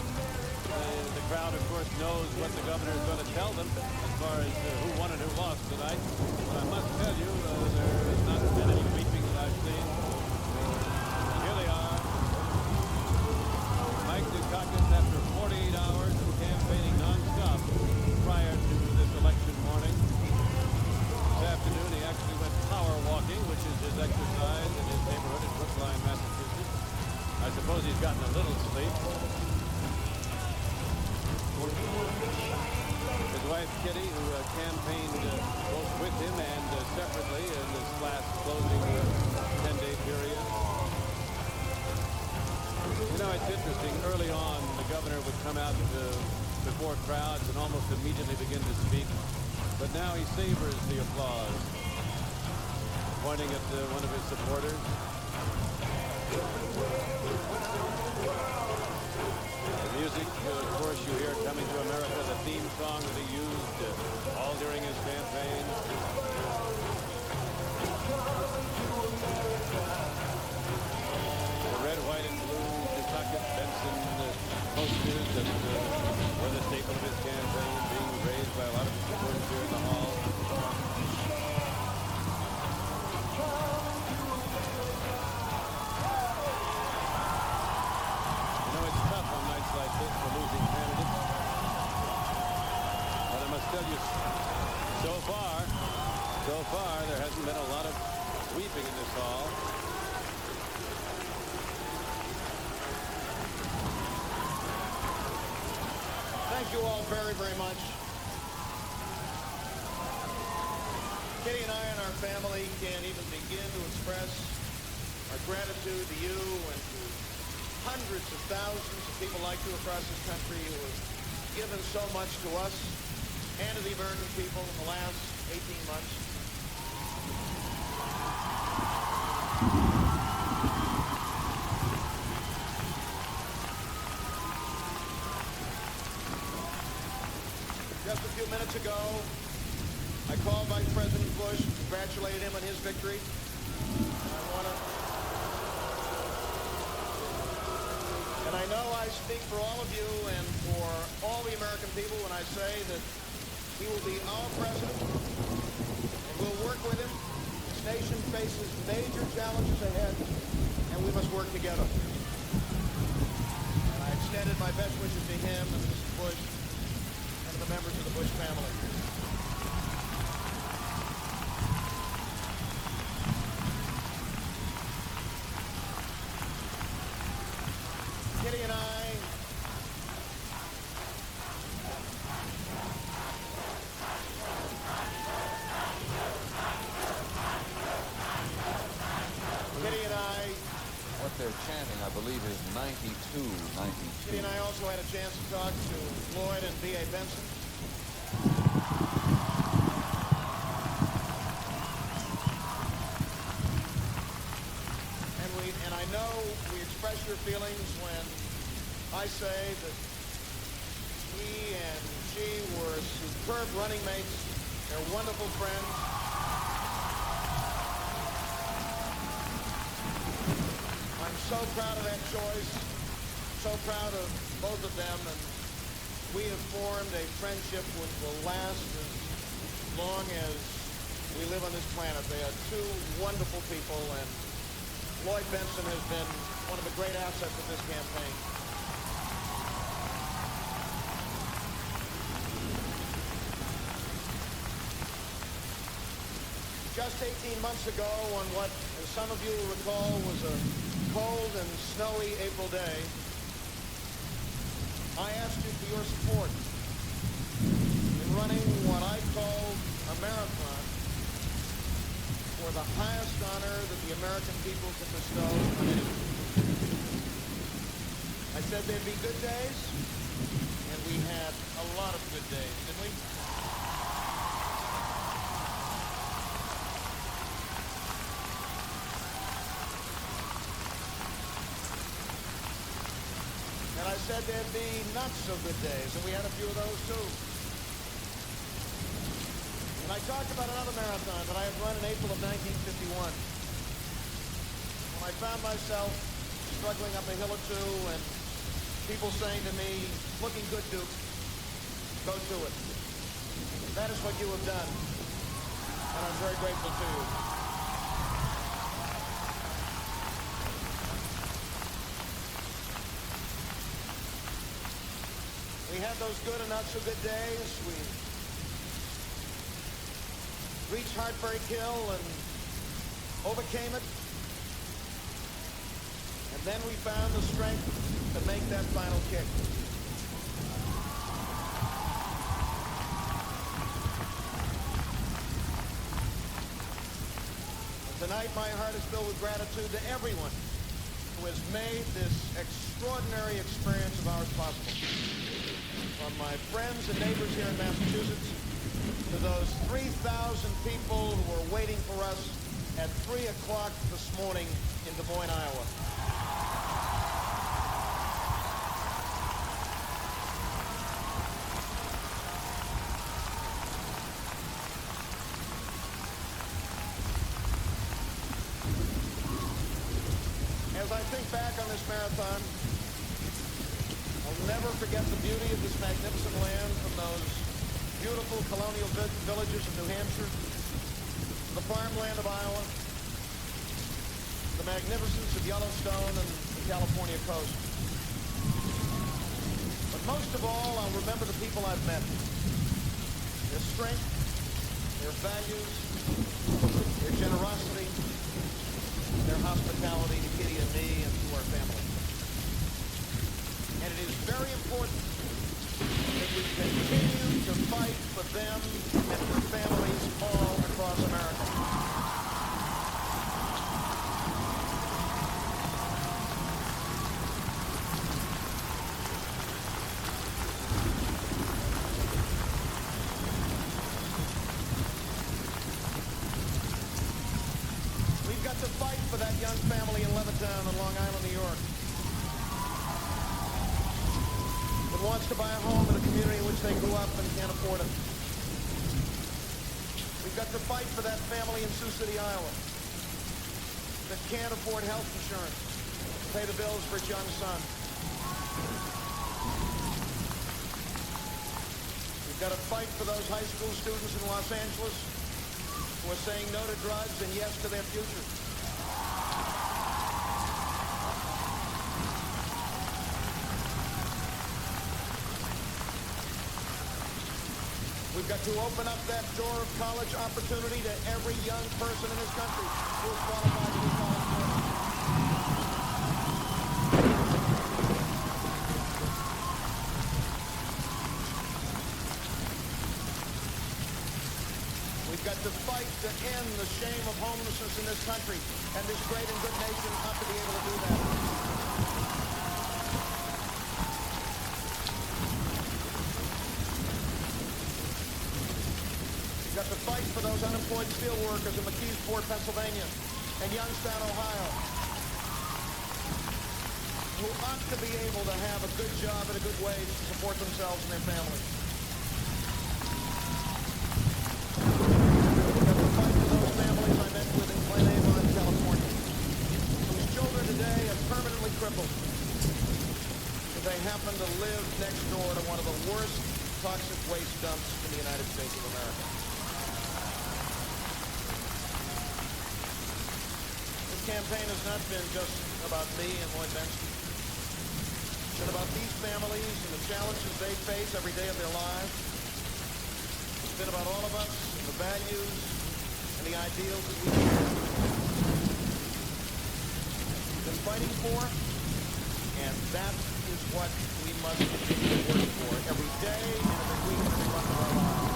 The crowd, of course, knows what the governor is going to tell them as far as who won and who lost tonight. But I must tell you, there has not been any weeping that I've seen. Here they are. Mike Dukakis, after 48 hours of campaigning nonstop prior to this election morning. This afternoon, he actually went power walking, which is his exercise in his neighborhood in Brookline, Massachusetts. I suppose he's gotten a little sleep. His wife, Kitty, who campaigned both with him and separately in this last closing 10-day period. You know, it's interesting. Early on, the governor would come out before crowds and almost immediately begin to speak. But now he savors the applause, pointing at one of his supporters. The music, of course, you hear Coming to America, the theme song that he used all during his campaign. posters that were the staple of his campaign being raised by a lot of his supporters here in the hall. You know, it's tough on nights like this for losing candidates. But I must tell you, so far, there hasn't been a lot of weeping in this hall. Thank you all very, very much. Kitty and I and our family can't even begin to express our gratitude to you and to hundreds of thousands of people like you across this country who have given so much to us and to the American people in the last 18 months. Just a few minutes ago, I called Vice President Bush, congratulated him on his victory. And I know I speak for all of you and for all the American people when I say that he will be our president, and we'll work with him. This nation faces major challenges ahead, and we must work together. And I extended my best wishes to him and Mrs. Bush and to the members of the Bush family. Kitty and I What they're chanting, I believe, is 92, 92. Kitty and I also had a chance to talk to Floyd and B.A. Benson. And I know we express your feelings when I say that he and she were superb running mates. They're wonderful friends. I'm so proud of that choice, so proud of both of them, and we have formed a friendship which will last as long as we live on this planet. They are two wonderful people, and Lloyd Benson has been one of the great assets of this campaign. Just 18 months ago, on what, as some of you will recall, was a cold and snowy April day, I asked you for your support in running what I called a marathon for the highest honor that the American people can bestow on anyone. I said there'd be good days, and we had a lot of good days, didn't we? And I said there'd be not so good days, and we had a few of those too. And I talked about another marathon that I had run in April of 1951. When I found myself struggling up a hill or two and people saying to me, "Looking good, Duke, go to it." That is what you have done, and I'm very grateful to you. We had those good and not so good days. We reached Heartbreak Hill and overcame it. And then we found the strength to make that final kick. And tonight my heart is filled with gratitude to everyone who has made this extraordinary experience of ours possible. From my friends and neighbors here in Massachusetts to those 3,000 people who were waiting for us at 3 o'clock this morning in Des Moines, Iowa. As I think back on this marathon, I'll never forget the beauty of this magnificent land, from those beautiful colonial villages of New Hampshire, the farmland of Iowa, the magnificence of Yellowstone and the California coast. But most of all, I'll remember the people I've met. Their strength, their values, their generosity, their hospitality to Kitty and me and to our family. And it is very important that we continue to fight for them and for families all across America. We've got to fight for that young family in Levittown on Long Island, New York, that wants to buy a home in a community in which they grew up and can't afford it. We've got to fight for that family in Sioux City, Iowa, that can't afford health insurance to pay the bills for its young son. We've got to fight for those high school students in Los Angeles who are saying no to drugs and yes to their future. We've got to open up that door of college opportunity to every young person in this country who is qualified to do college work. We've got to fight to end the shame of homelessness in this country, and this great and good nation ought to be able to do that. We've got to fight for those unemployed steel workers in McKeesport, Pennsylvania, and Youngstown, Ohio, who ought to be able to have a good job and a good wage to support themselves and their families. We've got to fight for those families I met with in Glen Avon, California, whose children today are permanently crippled because they happen to live next door to one of the worst toxic waste dumps in the United States of America. Campaign has not been just about me and Lloyd Bensky. It's been about these families and the challenges they face every day of their lives. It's been about all of us and the values and the ideals that we share. We've been fighting for, and that is what we must continue to work for every day and every week and every month of our lives.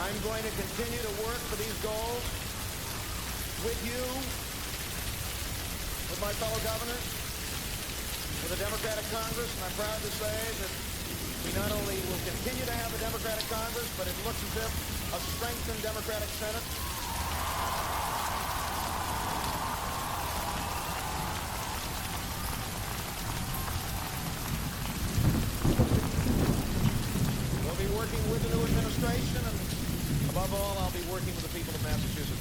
I'm going to continue to work for these goals with you, with my fellow governors, with the Democratic Congress, and I'm proud to say that we not only will continue to have a Democratic Congress, but it looks as if a strengthened Democratic Senate. We'll be working with the new administration, and above all, I'll be working with the people of Massachusetts.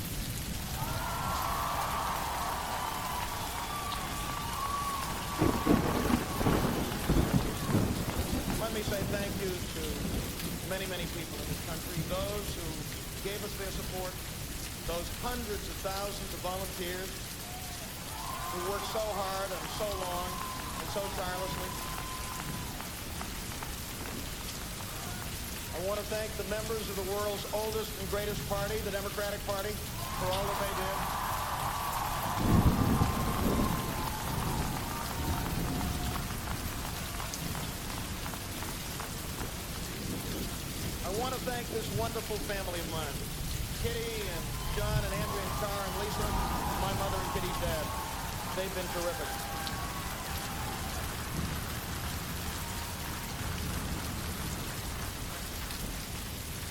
Let me say thank you to many, many people in this country, those who gave us their support, those hundreds of thousands of volunteers who worked so hard and so long and so tirelessly. I want to thank the members of the world's oldest and greatest party, the Democratic Party, for all that they did. I want to thank this wonderful family of mine, Kitty and John and Andrea and Carr and Lisa, and my mother and Kitty's dad. They've been terrific.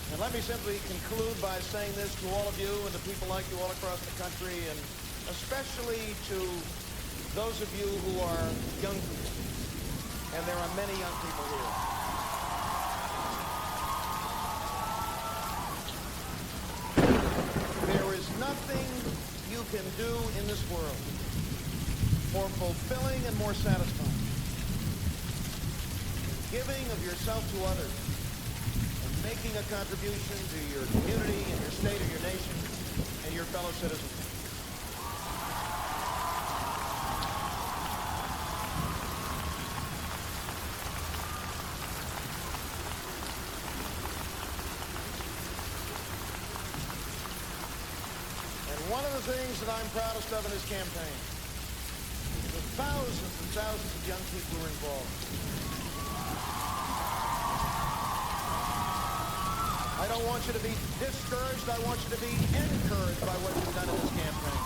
And let me simply conclude by saying this to all of you and to people like you all across the country, and especially to those of you who are young people. And there are many young people here. There is nothing you can do in this world more fulfilling and more satisfying than giving of yourself to others and making a contribution to your community and your state or your nation and your fellow citizens. One of the things that I'm proudest of in this campaign is the thousands and thousands of young people who are involved. I don't want you to be discouraged. I want you to be encouraged by what you've done in this campaign.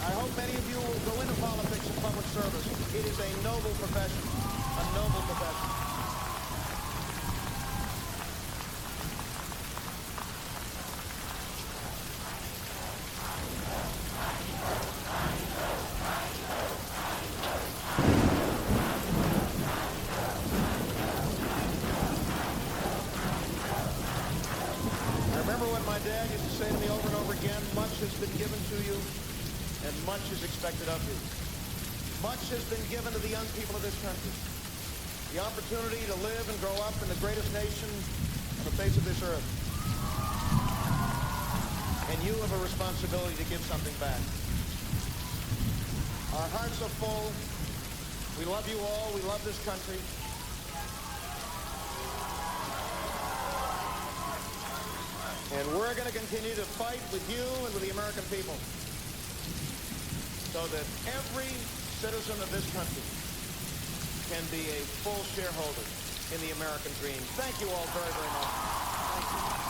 I hope many of you will go into politics and public service. It is a noble profession, a noble profession. Dad used to say to me over and over again, much has been given to you and much is expected of you. Much has been given to the young people of this country. The opportunity to live and grow up in the greatest nation on the face of this earth. And you have a responsibility to give something back. Our hearts are full. We love you all. We love this country. And we're going to continue to fight with you and with the American people so that every citizen of this country can be a full shareholder in the American dream. Thank you all very, very much. Thank you.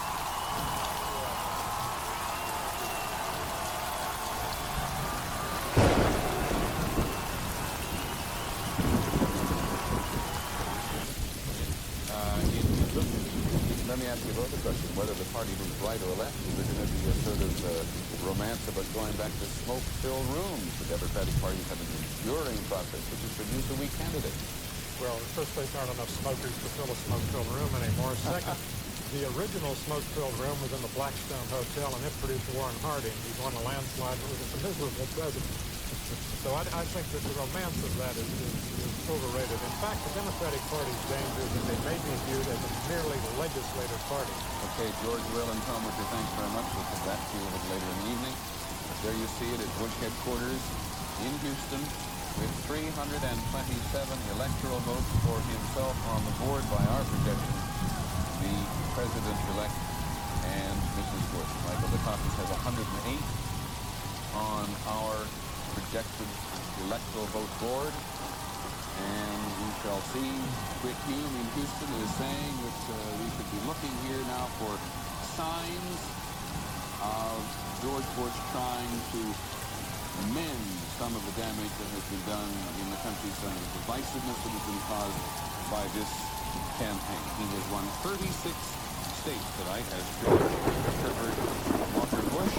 Let me ask you about the question, whether the party moves right or left. Is there going to be a sort of romance about going back to smoke-filled rooms? The Democratic Party has an enduring process which is produce a weak candidate. Well, in the first place, there aren't enough smokers to fill a smoke-filled room anymore. Second, the original smoke-filled room was in the Blackstone Hotel, and it produced Warren Harding. He won a landslide, but was a miserable president. So I think that the romance of that is overrated. In fact, the Democratic Party's danger is that they may be viewed as a merely legislative party. Okay, George, Will, and Tom, with your thanks very much. We'll come back to you a little later in the evening. There you see it at Bush headquarters in Houston with 327 electoral votes for himself on the board by our projection, the president-elect and Mrs. Bush. Michael Dukakis has 108 on our projected electoral vote board, and we shall see. Quick Hume in Houston is saying that we should be looking here now for signs of George Bush trying to mend some of the damage that has been done in the country, some of the divisiveness that has been caused by this campaign. He has won 36 states tonight as George Herbert Walker Bush.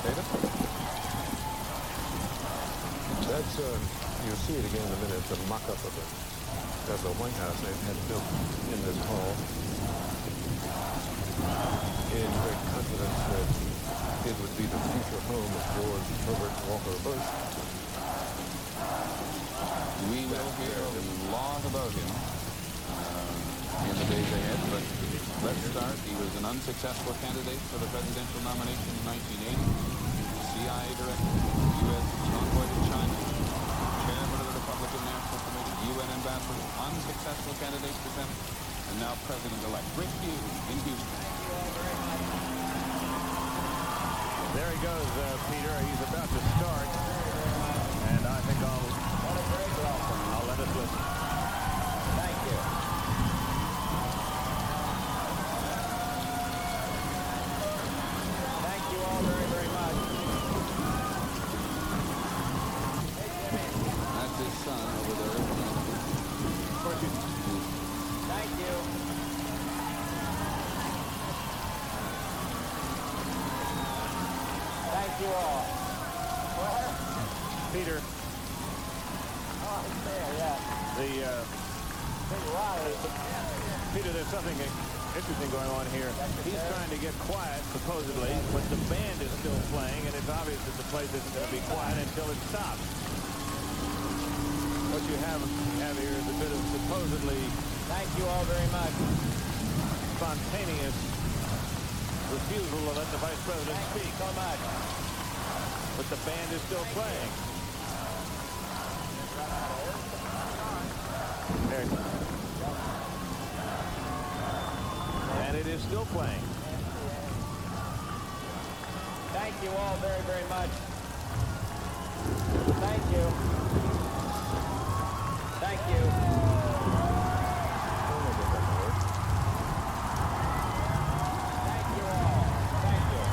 David? That's, you'll see it again in a minute, the mock-up of the White House they had built in this hall in great confidence that it would be the future home of George Herbert Walker Bush. We will hear a lot about him in the days ahead, but let's start. He was an unsuccessful candidate for the presidential nomination in 1980. CIA director, U.S. envoy to China, chairman of the Republican National Committee, UN ambassador, unsuccessful candidate for Senate, and now president-elect. Rick Hughes in Houston. There he goes, Peter. He's about to start, and I think what a great welcome. I'll let us listen. Thank you. Thank you all very, very much. That's his son over there. Thank you. Thank you all. Peter, Oh, he's there, yeah. Peter, there's something interesting going on here. He's trying to get quiet, supposedly, but the band is still playing, and it's obvious that the place isn't going to be quiet until it stops. What you have here is a bit of supposedly... Thank you all very much. ...spontaneous refusal to let the Vice President speak. Thank you so much. But the band is still playing. There. And it is still playing. Thank you all very, very much. Thank you. Thank you. Thank you all. Thank you.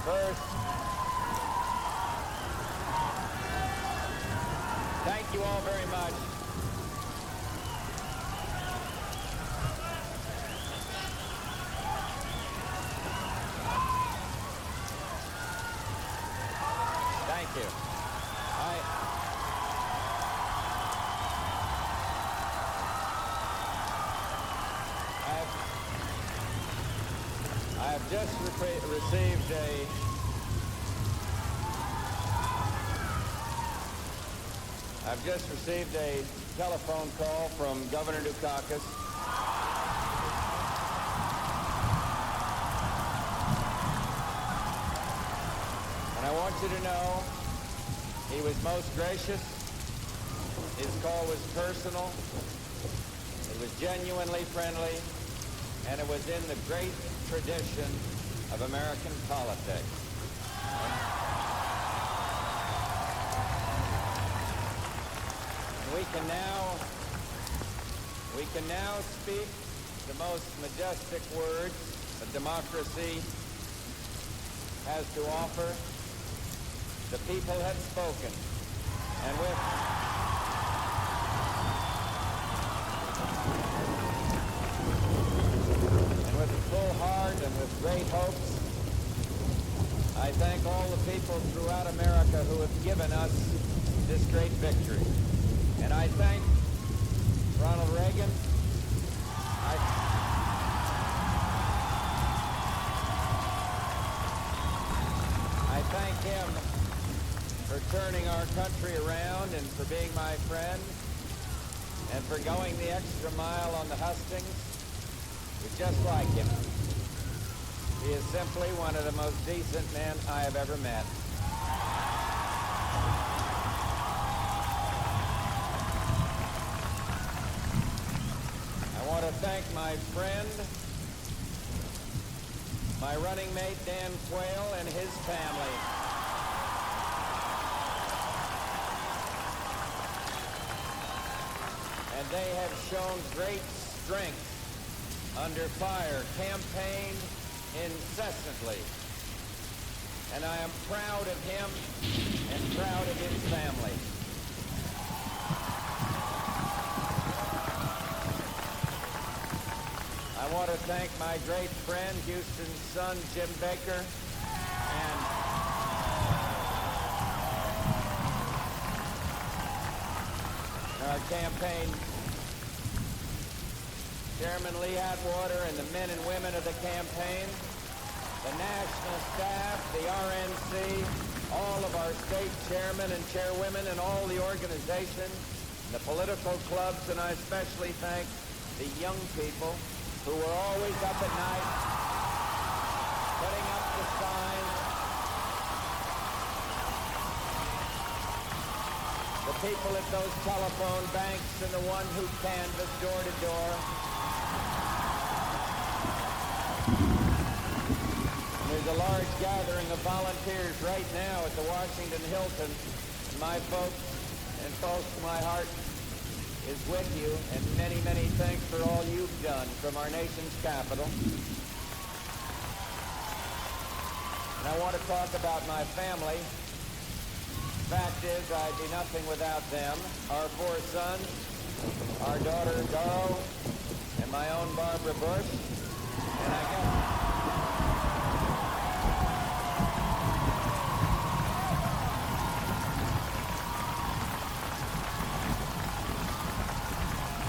First, thank you all very much. Thank you. I have just received I've just received a telephone call from Governor Dukakis. And I want you to know he was most gracious. His call was personal. It was genuinely friendly. And it was in the great tradition of American politics. We can now speak the most majestic words that democracy has to offer. The people have spoken, and with a full heart and with great hopes, I thank all the people throughout America who have given us this great victory. And I thank Ronald Reagan. I thank him for turning our country around and for being my friend and for going the extra mile on the hustings. We're just like him. He is simply one of the most decent men I have ever met. I want to thank my friend, my running mate Dan Quayle and his family. And they have shown great strength under fire, campaigned incessantly. And I am proud of him and proud of his family. I want to thank my great friend, Houston's son, Jim Baker, and our campaign Chairman Lee Atwater and the men and women of the campaign, the national staff, the RNC, all of our state chairmen and chairwomen and all the organizations, the political clubs, and I especially thank the young people who were always up at night, putting up the signs. The people at those telephone banks and the one who canvassed door to door. And there's a large gathering of volunteers right now at the Washington Hilton. And my folks and close to my heart is with you, and many, many thanks for all you've done from our nation's capital. And I want to talk about my family. Fact is, I'd be nothing without them. Our 4 sons, our daughter Doro, and my own Barbara Bush. And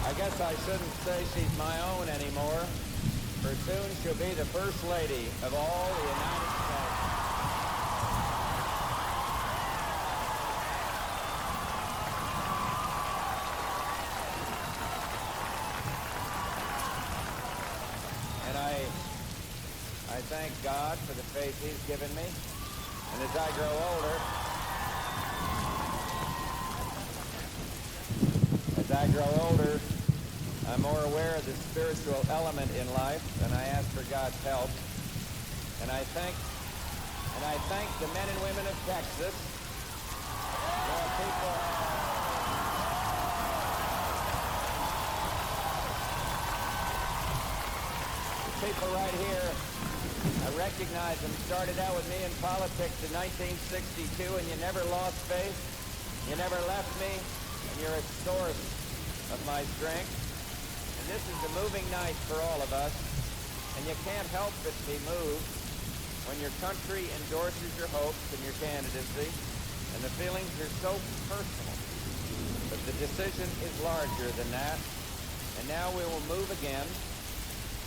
I guess I shouldn't say she's my own anymore, for soon she'll be the First Lady of all the United States. And I thank God for the faith he's given me. And as I grow older, I'm more aware of the spiritual element in life, and I ask for God's help. And I thank the men and women of Texas. There are people right here. I recognize them. Started out with me in politics in 1962, and you never lost faith. You never left me, and you're a source of my strength. And this is a moving night for all of us, and you can't help but be moved when your country endorses your hopes and your candidacy, and the feelings are so personal. But the decision is larger than that, and now we will move again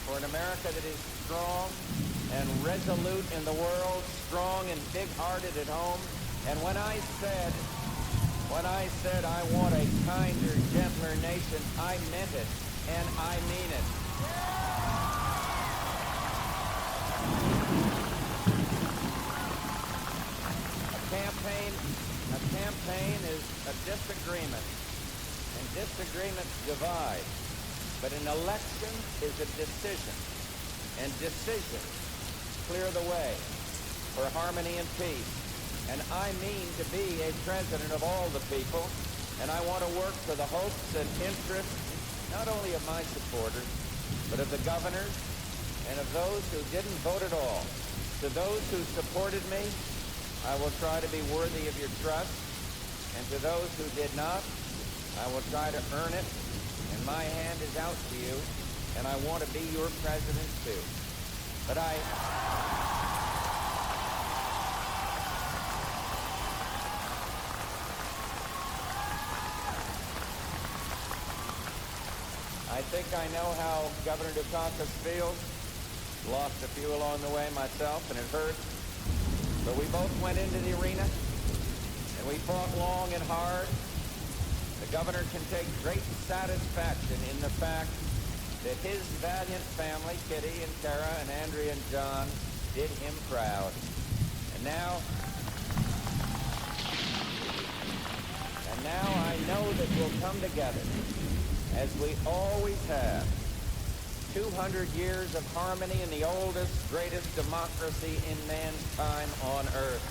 for an America that is strong and resolute in the world, strong and big-hearted at home. And when I said I want a kinder, gentler nation, I meant it. And I mean it. A campaign is a disagreement, and disagreements divide. But an election is a decision, and decisions clear the way for harmony and peace. And I mean to be a president of all the people, and I want to work for the hopes and interests not only of my supporters, but of the governors and of those who didn't vote at all. To those who supported me, I will try to be worthy of your trust. And to those who did not, I will try to earn it. And my hand is out to you, and I want to be your president too. But I think I know how Governor Dukakis feels. Lost a few along the way myself, and it hurt. But we both went into the arena, and we fought long and hard. The governor can take great satisfaction in the fact that his valiant family, Kitty and Tara and Andrea and John, did him proud. And now I know that we'll come together, as we always have. 200 years of harmony in the oldest, greatest democracy in man's time on earth.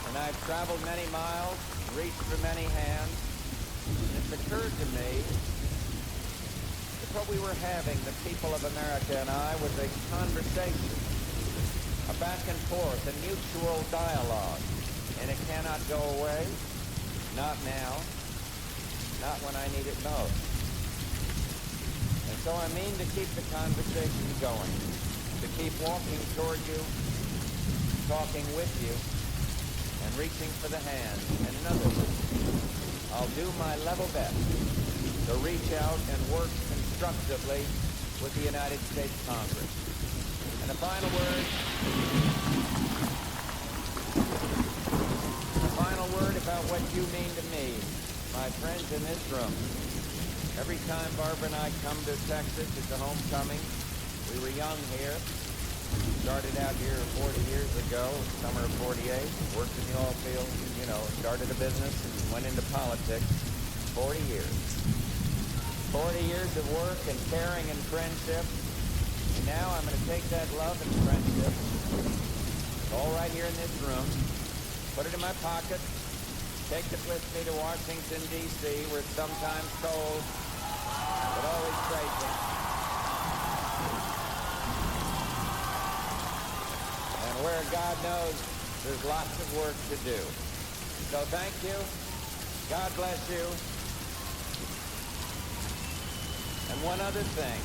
And I've traveled many miles, reached for many hands, and it's occurred to me that what we were having, the people of America and I, was a conversation, a back and forth, a mutual dialogue. And it cannot go away. Not now. Not when I need it most. And so I mean to keep the conversation going. To keep walking toward you, talking with you, and reaching for the hand. And in other words, I'll do my level best to reach out and work constructively with the United States Congress. And a final word about what you mean to me, my friends in this room. Every time Barbara and I come to Texas, it's a homecoming. We were young here. Started out here 40 years ago, summer of 48. Worked in the oil field, started a business and went into politics. 40 years. 40 years of work and caring and friendship. And now I'm going to take that love and friendship, all right here in this room, put it in my pocket, take it with me to Washington, D.C., where it's sometimes cold, but always grateful. And where God knows There's lots of work to do. So thank you. God bless you. And one other thing.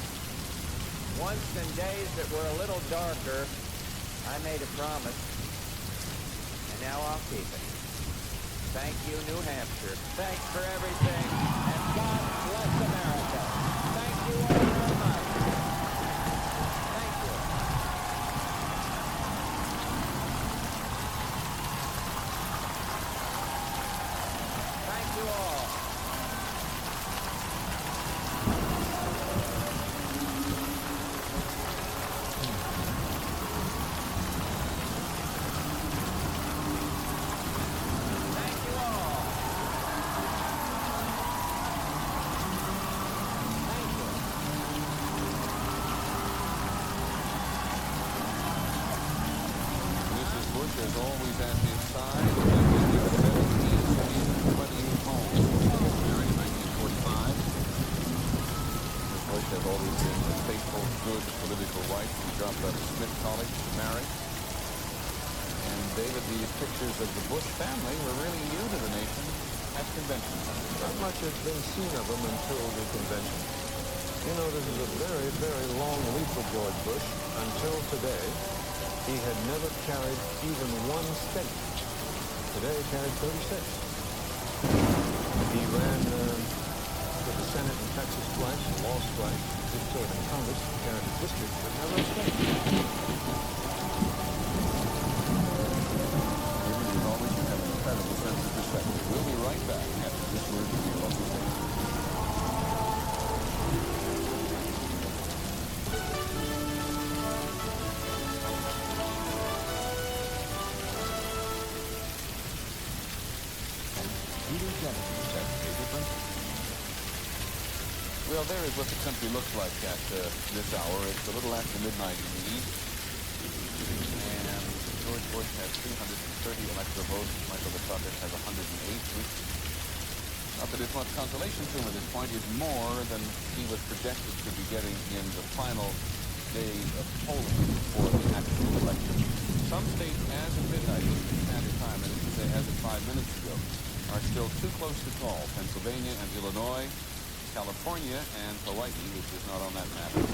Once in days that were a little darker, I made a promise, and now I'll keep it. Thank you, New Hampshire. Thanks for everything, and God bless America. Thank you all very much. Thank you. Thank you all. Mrs. Bush, as always, at his side, and with his 17 homes. Married in 1945. Mrs. Bush has always been a faithful, good political wife who dropped out of Smith College to marry. And David, the pictures of the Bush family were really new to the nation at convention time. Not much had been seen of them until the convention. You know, this is a very, very long week for George Bush. Until today, he had never carried even one state. Today, he carried 36. He ran for the Senate in Texas twice, lost twice, did serve in Congress, carried a district, but never a state. David, as always, you have an incredible sense of perspective. We'll be right back after this word from your local station. Well, there is what the country looks like at this hour. It's a little after midnight in the east. And George Bush has 330 electoral votes. Michael Dukakis has 108, which, not that it's much consolation to him at this point, is more than he was projected to be getting in the final days of polling for the actual election. Some states, as of midnight, Eastern Standard Time, that is to say, as of 5 minutes ago, are still too close to call. Pennsylvania and Illinois, California and Hawaii, which is not on that map, and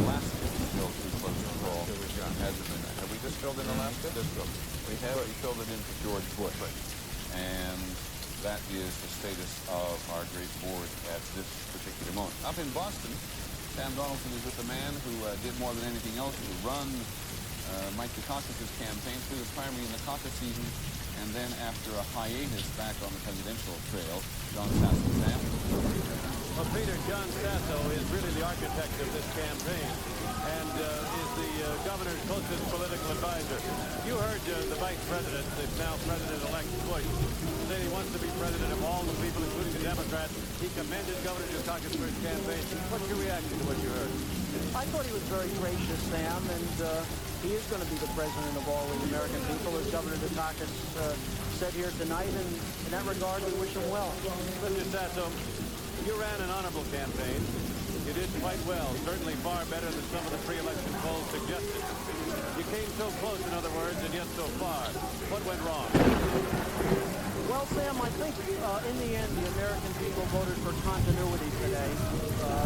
Alaska is still too close to call as of midnight. Have we just filled in Alaska? Just filled. We have. We filled it in for George Bush. And that is the status of our great board at this particular moment. Up in Boston, Sam Donaldson is with the man who did more than anything else to run Mike Dukakis' campaign through the primary and the caucus season, and then after a hiatus back on the presidential trail, John Sasso. Sam? Well, Peter, John Sasso is really the architect of this campaign and is the governor's closest political advisor. You heard the vice president, the now President-elect Bush, say he wants to be president of all the people, including the Democrats. He commended Governor Dukakis for his campaign. What's your reaction to what you heard? I thought he was very gracious, Sam, and he is going to be the president of all the American people, as Governor Dukakis said here tonight, and in that regard, we wish him well. Mr. Sasso, you ran an honorable campaign. You did quite well, certainly far better than some of the pre-election polls suggested. You came so close, in other words, and yet so far. What went wrong? Well, Sam, I think in the end, the American people voted for continuity today.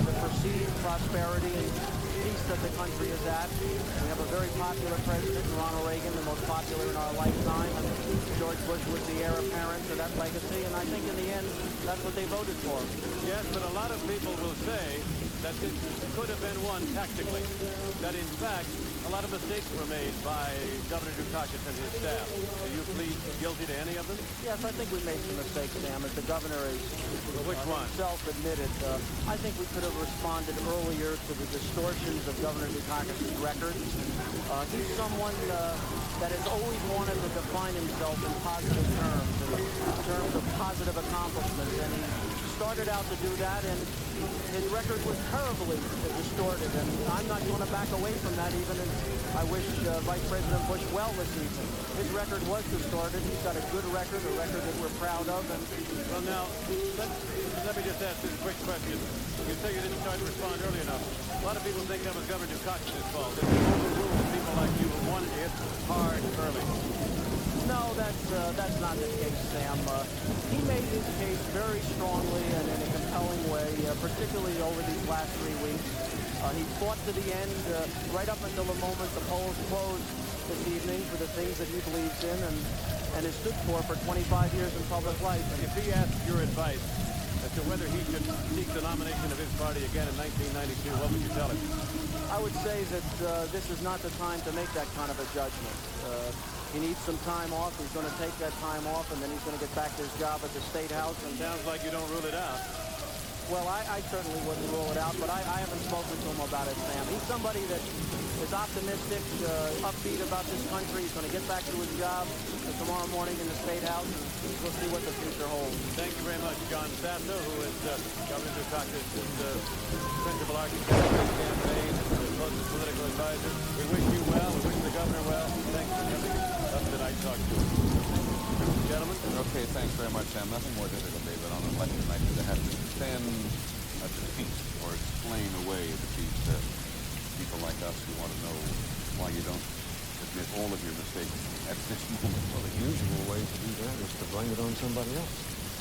The perceived prosperity and peace that the country is at. We have a very popular president, Ronald Reagan, the most popular in our lifetime, and George Bush was the heir apparent to that legacy, and I think in the end, that's what they voted for. Yes, but a lot of people will say that this could have been won tactically. That, in fact, a lot of mistakes were made by Governor Dukakis and his staff. Do you plead guilty to any of them? Yes, I think we made some mistakes, Sam, as the governor is himself admitted. I think we could have responded earlier to the distortions of Governor Dukakis' record. He's someone that has always wanted to define himself in positive terms, in terms of positive accomplishments, and he started out to do that, and his record was terribly distorted, and I'm not going to back away from that, even as I wish Vice President Bush well this evening. His record was distorted. He's got a good record, a record that we're proud of. And well, now, let me just ask this quick question. You say you didn't start to respond early enough. A lot of people think that was Governor Dukakis' fault. That he overruled the people people like you who wanted to hit hard early. No, that's not the case, Sam. He made his case very strongly and in a compelling way, particularly over these last 3 weeks. He fought to the end, right up until the moment the polls closed this evening for the things that he believes in and has stood for 25 years in public life. If he asked your advice as to whether he should seek the nomination of his party again in 1992, what would you tell him? I would say that this is not the time to make that kind of a judgment. He needs some time off. He's going to take that time off, and then he's going to get back to his job at the State House. And sounds like you don't rule it out. Well, I certainly wouldn't rule it out, but I haven't spoken to him about it, Sam. He's somebody that is optimistic, upbeat about this country. He's going to get back to his job tomorrow morning in the State House, and we'll see what the future holds. Thank you very much, John Sasso, who is Governor Dukakis' principal architect of his campaign and the closest political advisor. We wish you well. We wish the governor well. Thanks for coming up tonight to talk to us. Gentlemen. Okay, thanks very much, Sam. Nothing more difficult, David, on an election night than to have to defend a defeat or explain away a defeat to people like us who want to know why you don't admit all of your mistakes at this moment. Well, the usual way to do that is to blame it on somebody else.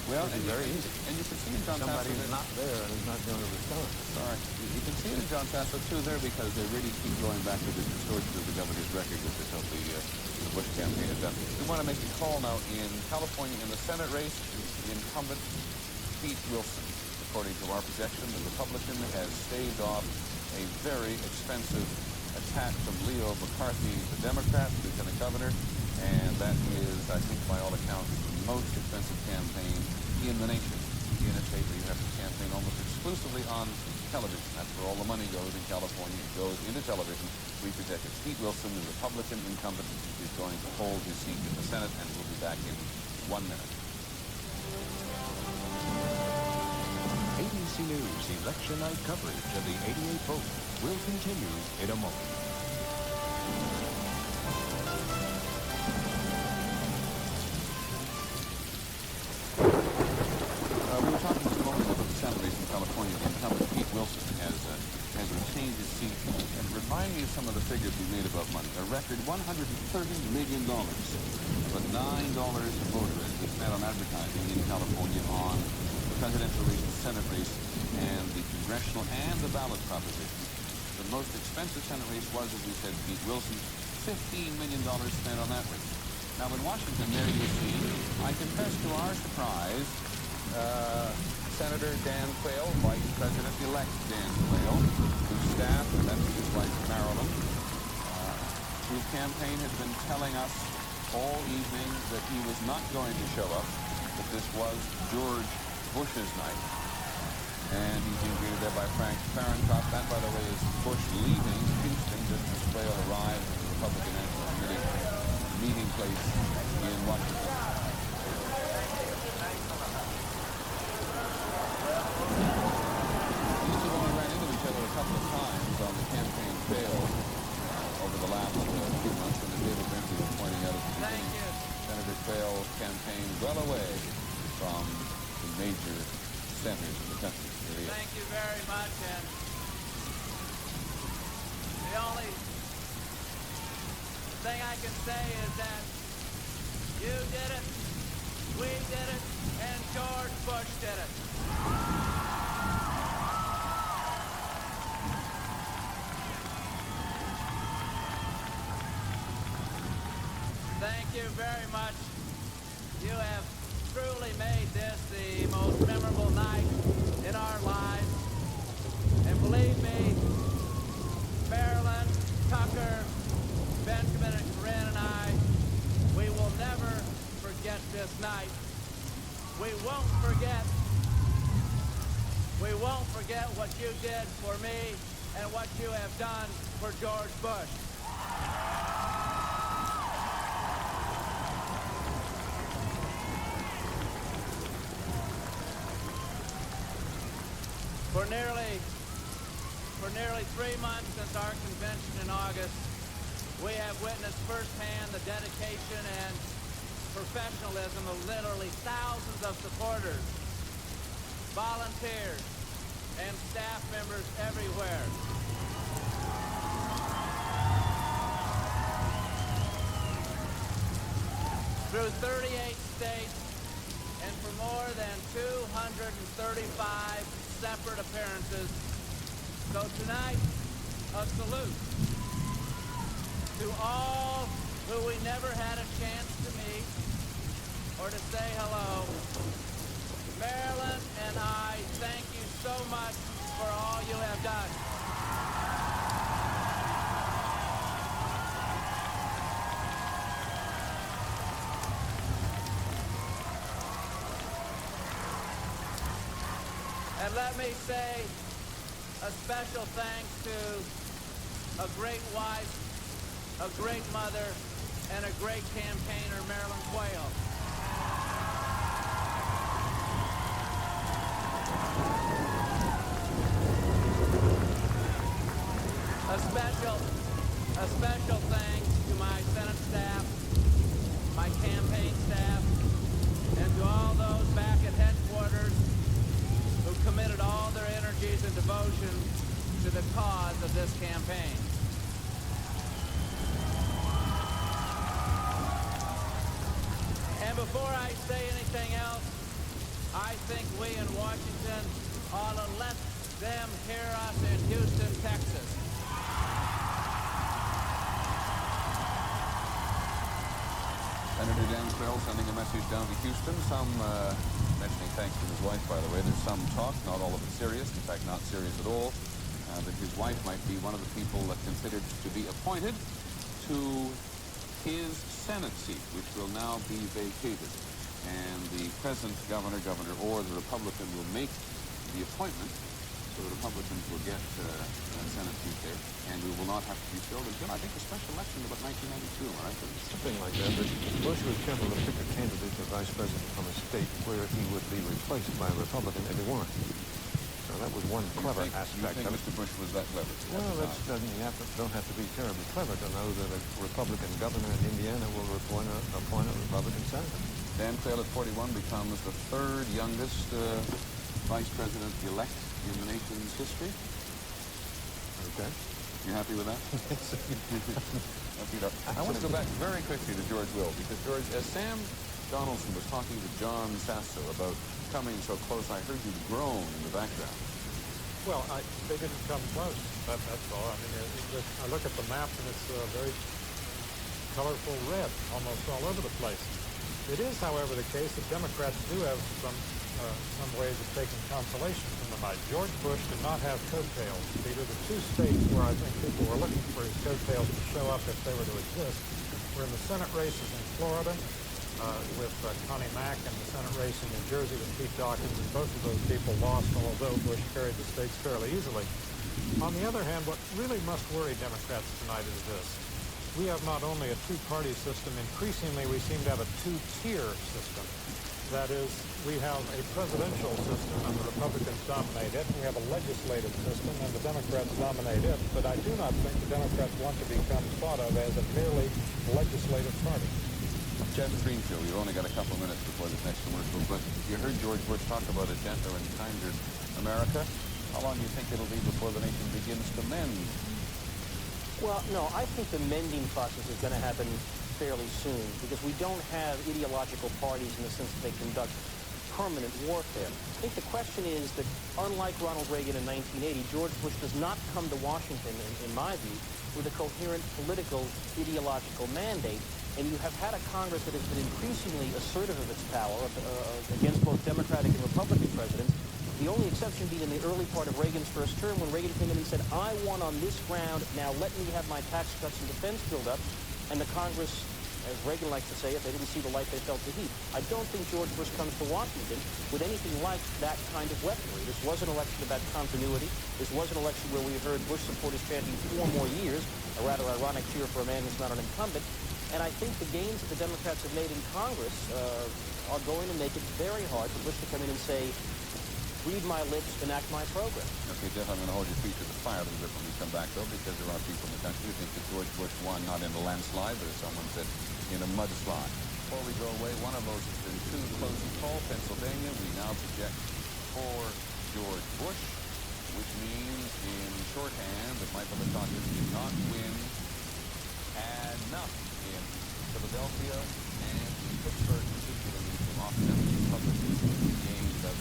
Well, it's very easy. And you can see in John Somebody's Sasso not there and is not going to respond. Sorry. You can see it in John Sasso, too, there, because they really keep going back to the distortion of the governor's record, which is how the Bush campaign has done. We want to make a call now in California in the Senate race. The incumbent, Pete Wilson. According to our projection, the Republican has staved off a very expensive attack from Leo McCarthy, the Democrat, lieutenant governor, and that is, I think, by all accounts, the most expensive campaign in the nation. In a state where you have to campaign almost exclusively on television. That's where all the money goes in California. It goes into television. We project that Pete Wilson, the Republican incumbent, is going to hold his seat in the Senate, and we'll be back in 1 minute. ABC News election night coverage of the 88th vote will continue in a moment. We were talking just a moment ago about the Senate race in California. The incumbent, Pete Wilson, has retained his seat. And remind me of some of the figures we made about money. A record $130 million. But $9 a voter has been spent on advertising in California on the presidential race, the Senate race, and the congressional and the ballot proposition. The most expensive Senate race was, as we said, Pete Wilson. $15 million spent on that race. Now, in Washington, there you see, I confess to our surprise, Senator Dan Quayle, Vice President-elect Dan Quayle, whose staff, and that's his wife Marilyn, whose campaign has been telling us all evening that he was not going to show up, that this was George Bush's night. And he's being greeted there by Frank Fahrenkopf. That, by the way, is Bush leaving Houston just as Quayle arrived at the Republican National Committee meeting place in Washington. These two only ran into each other a couple of times on the campaign trail over the last few months, and as David Brinkley was pointing out at the beginning, Senator Quayle's campaign well away from the major centers of the country. Thank you very much, and the only thing I can say is that you did it, we did it, and George Bush did it. Thank you very much. You have truly made this the most memorable night in our lives. And believe me, Marilyn, Tucker, Benjamin, and Corinne and I, we will never forget this night. We won't forget what you did for me and what you have done for George Bush. For nearly 3 months since our convention in August, we have witnessed firsthand the dedication and professionalism of literally thousands of supporters, volunteers, and staff members everywhere. through 38 states and for more than 235 separate appearances. So tonight, a salute to all who we never had a chance to meet or to say hello. Maryland and I thank you so much for all you have done. And let me say a special thanks to a great wife, a great mother, and a great campaigner, Marilyn Quayle. A special thanks to my Senate staff, my campaign staff, and to all those back at headquarters who committed all their energies and devotion to the cause of this campaign. And before I say anything else, I think we in Washington ought to let them hear us in Houston, Texas. Senator Dan Quayle sending a message down to Houston. Some mentioning thanks to his wife, by the way. There's some talk, not all of it serious, in fact not serious at all, that his wife might be one of the people considered to be appointed to his Senate seat, which will now be vacated. And the present governor, Governor Orr, the Republican, will make the appointment, so the Republicans will get a Senate seat there, and we will not have to be filled until, I think, a special election about 1992, right? Something like that, but Bush was careful to pick a candidate for vice president from a state where he would be replaced by a Republican if he weren't. Now, that was one clever aspect You think of it. Mr. Bush was that clever? Well, don't have to be terribly clever to know that a Republican governor in Indiana will appoint a Republican senator. Dan Quayle at 41 becomes the third youngest vice president-elect in the nation's history. Okay. You happy with that? I want to go back very quickly to George Will, because, George, as Sam Donaldson was talking to John Sasso about coming so close, I heard you groan in the background. Well, they didn't come close. That's all. I mean, I look at the map, and it's very colorful red almost all over the place. It is, however, the case that Democrats do have some ways of taking consolation from the night. George Bush did not have coattails. Peter, the two states where I think people were looking for his coattails to show up if they were to exist were in the Senate races in Florida with Connie Mack, and the Senate race in New Jersey with Pete Dawkins, and both of those people lost, although Bush carried the states fairly easily. On the other hand, what really must worry Democrats tonight is this. We have not only a two-party system, increasingly we seem to have a two-tier system. That is, we have a presidential system and the Republicans dominate it. We have a legislative system and the Democrats dominate it. But I do not think the Democrats want to become thought of as a merely legislative party. Jeff Greenfield, you've only got a couple of minutes before this next commercial, but you heard George Bush talk about a gentler and kinder America. How long do you think it'll be before the nation begins to mend? Well, no, I think the mending process is going to happen fairly soon, because we don't have ideological parties in the sense that they conduct permanent warfare. I think the question is that, unlike Ronald Reagan in 1980, George Bush does not come to Washington, in my view, with a coherent political ideological mandate, and you have had a Congress that has been increasingly assertive of its power against both Democratic and Republican presidents. The only exception being in the early part of Reagan's first term, when Reagan came in and said, I won on this ground, now let me have my tax cuts and defense build up. And the Congress, as Reagan likes to say it, they didn't see the light, they felt the heat. I don't think George Bush comes to Washington with anything like that kind of weaponry. This was an election about continuity. This was an election where we heard Bush supporters chanting 4 more years, a rather ironic cheer for a man who's not an incumbent. And I think the gains that the Democrats have made in Congress are going to make it very hard for Bush to come in and say, read my lips, enact my program. Okay, Jeff, I'm going to hold your feet to the fire a little bit when we come back, though, because there are people in the country who think that George Bush won not in a landslide, but as someone said, in a mudslide. Before we go away, one of those has been too close to call. Pennsylvania, we now project for George Bush, which means in shorthand that Michael Dukakis did not win enough in Philadelphia and in Pittsburgh. particularly from off-center Republicans, gained of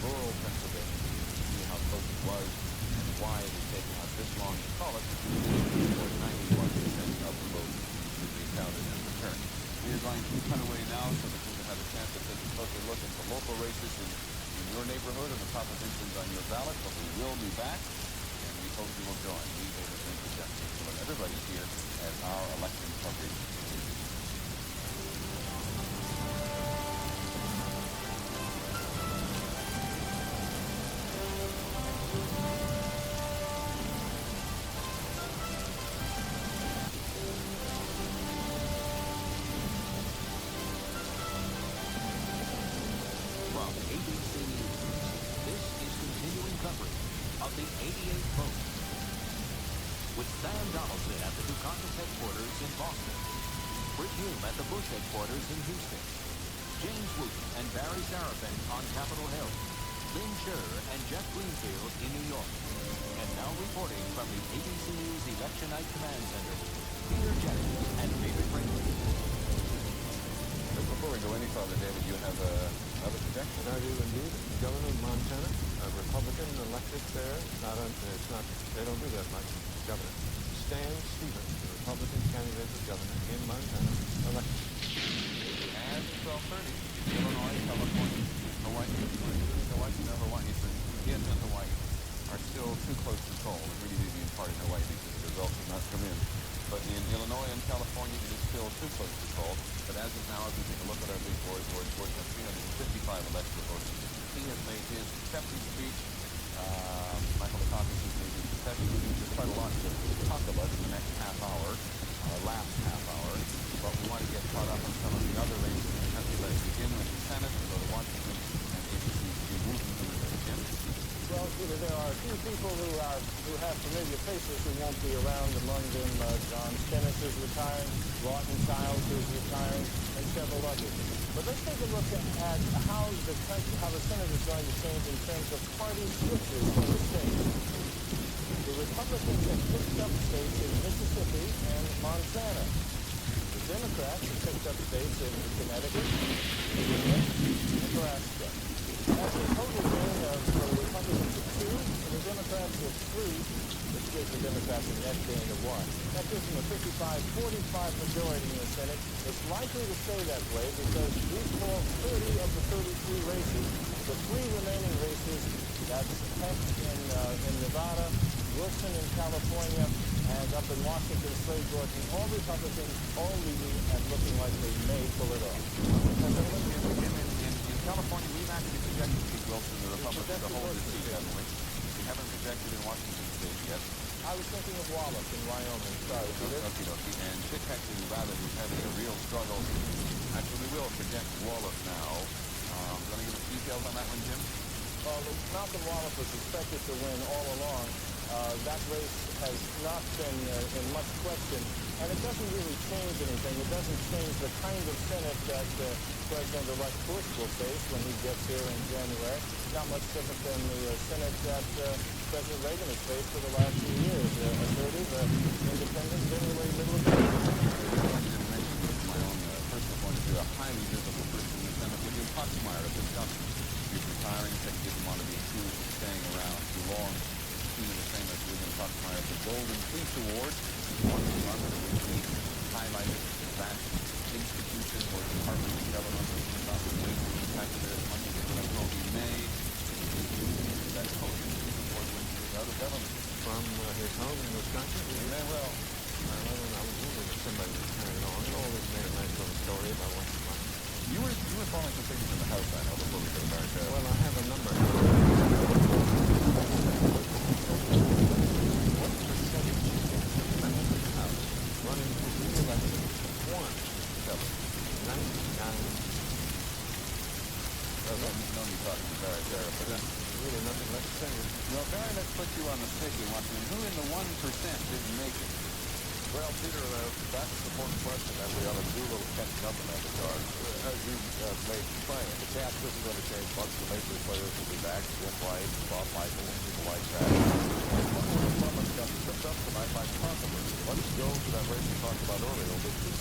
rural Pennsylvania. You can see how close it was and why it has taken us this long to call it, because 91% of the vote should be counted and returned. We are going to cut away now so that you can have a chance to take a closer look at the local races in your neighborhood and the propositions on your ballot, but we will be back, and we hope you will join me, David Lincoln, Jeff Mitchell, and everybody here as our election coverage continues. From ABC News, this is continuing coverage of the 88th vote. With Sam Donaldson at the Dukakis headquarters in Boston, Britt Hume at the Bush headquarters in Houston, James Wooten and Barry Seraphin on Capitol Hill, Lynn Scherr and Jeff Greenfield in New York. And now reporting from the ABC News Election Night Command Center, Peter Jennings and David Brinkley. Before we go any further, David, you have another projection? I do indeed. Governor of Montana, a Republican elected there. They don't do that much. Governor Stan Stevens, the Republican candidate for governor in Montana, elected. And 12:30, Illinois, California, Hawaii, Indiana and Hawaii are still too close to call. It really did in part in Hawaii because the results have not come in. But in Illinois and California, it is still too close to call. But as of now, as we take a look at our big board, George Bush has 355 electoral votes. He has made his acceptance speech. Michael Dukakis has made his confession speech. There's quite a lot to talk about in the next half hour, last half hour. But we want to get caught up on some of the other races in the country. Let's begin with the Senate. We go to Washington and ABC's Jim Wooten, who is there. Jim? Well, Peter, there are a few people who have familiar faces who won't be around. Among them, John Stennis is retiring, Lawton Childs is retiring, and several others. But let's take a look at how the Senate is going to change in terms of party switches in the state. The Republicans have picked up states in Mississippi and Montana. The Democrats have picked up states in Connecticut, Virginia, and Nebraska. That's a total gain for the Republicans of 2, and the Democrats of 3, which gives the Democrats a net gain of 1. That gives them a 55-45 majority in the Senate. It's likely to stay that way because these call 30 of the 33 races. The 3 remaining races, that's Peck in Nevada, Wilson in California, and up in Washington, Slade Gorton, all Republicans, all leading and looking like they may pull it off. In California, we've actually projected Pete Wilson, the Republican, to hold his seat, haven't we? We haven't projected in Washington State yet. I was thinking of Wallace in Wyoming. Sorry, Peter. Okay. And Chitek in Nevada, who's having a real struggle. Actually, we will project Wallace now. Going to give us details on that one, Jim? Well, Malcolm Wallace was expected to win all along. That race has not been in much question, and it doesn't really change anything. It doesn't change the kind of Senate that President-elect Bush will face when he gets here in January. Not much different than the Senate that President Reagan has faced for the last few years. Assertive, independent, generally middle of the road. From my own personal point of view, a highly visible person in the Senate, William Proxmire of Wisconsin. He's retiring, said he didn't want to be accused of staying around too long. He's the same as William Proxmire. The Golden Fleece Award, once a month, we highlighted that institution or department of government that is not wasting taxpayers' money. That's what we may. That Golden Fleece Award when he was out of government. From his home in Wisconsin? Yeah, well, I was wondering if somebody was carrying on. It always made a nice little story about what's the money. You were following some figures in the House, I know, before we go to America. Well, I have a number. What percentage of members of the House running for re-election? 99. Well, no need talking to Barry Seraphin. There's really nothing left to say. Well, Barry, let's put you on the stick in Washington. Who in the 1% didn't make it? Well, Peter, that's an important question, and we ought to do a little catching up in that regard. As you made plain, the cast isn't going to change much. The major players will be back, Jim White, Bob Michael, and people like that. One more got tripped up tonight by controversy. Let's go to that race we talked about earlier, which is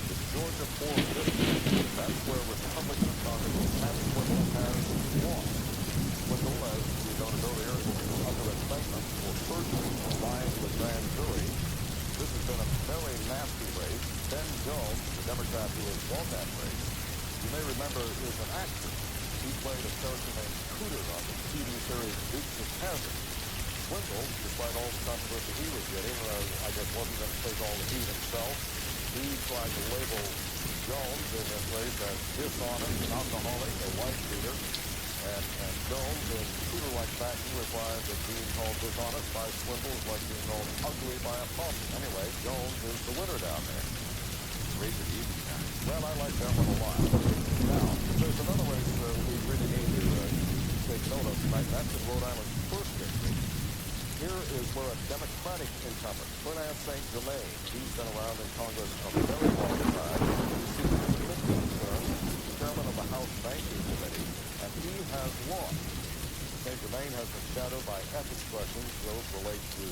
to Georgia 450. That's where Republican Congressman Pat Swindle has lost. Swindle, as we noted earlier, is under indictment for perjury and lying to the grand jury. This has been a very nasty race. Ben Jones, the Democrat who has won that race, you may remember, is an actor. He played a character named Cooter on the TV series Dukes of Hazzard. Swindle, despite all the controversy he was getting, I guess wasn't going to take all the heat himself. He tried to label Jones in this race as dishonest, an alcoholic, a wife beater. And Jones, in Cooter-like fashion, replied that being called dishonest by Swindle is like being called ugly by a pump. Anyway, Jones is the winner down there. Race it easy, guy. Well, I like that one a lot. Now, there's another race we really need to take note of tonight. That's in Rhode Island's first district. Here is where a Democratic incumbent, Ferdinand St. Germain, he's been around in Congress a very long time. He's seen his 15th term, chairman of the House Banking Committee, and he has won. St. Germain has been shadowed by ethics questions. Those relate to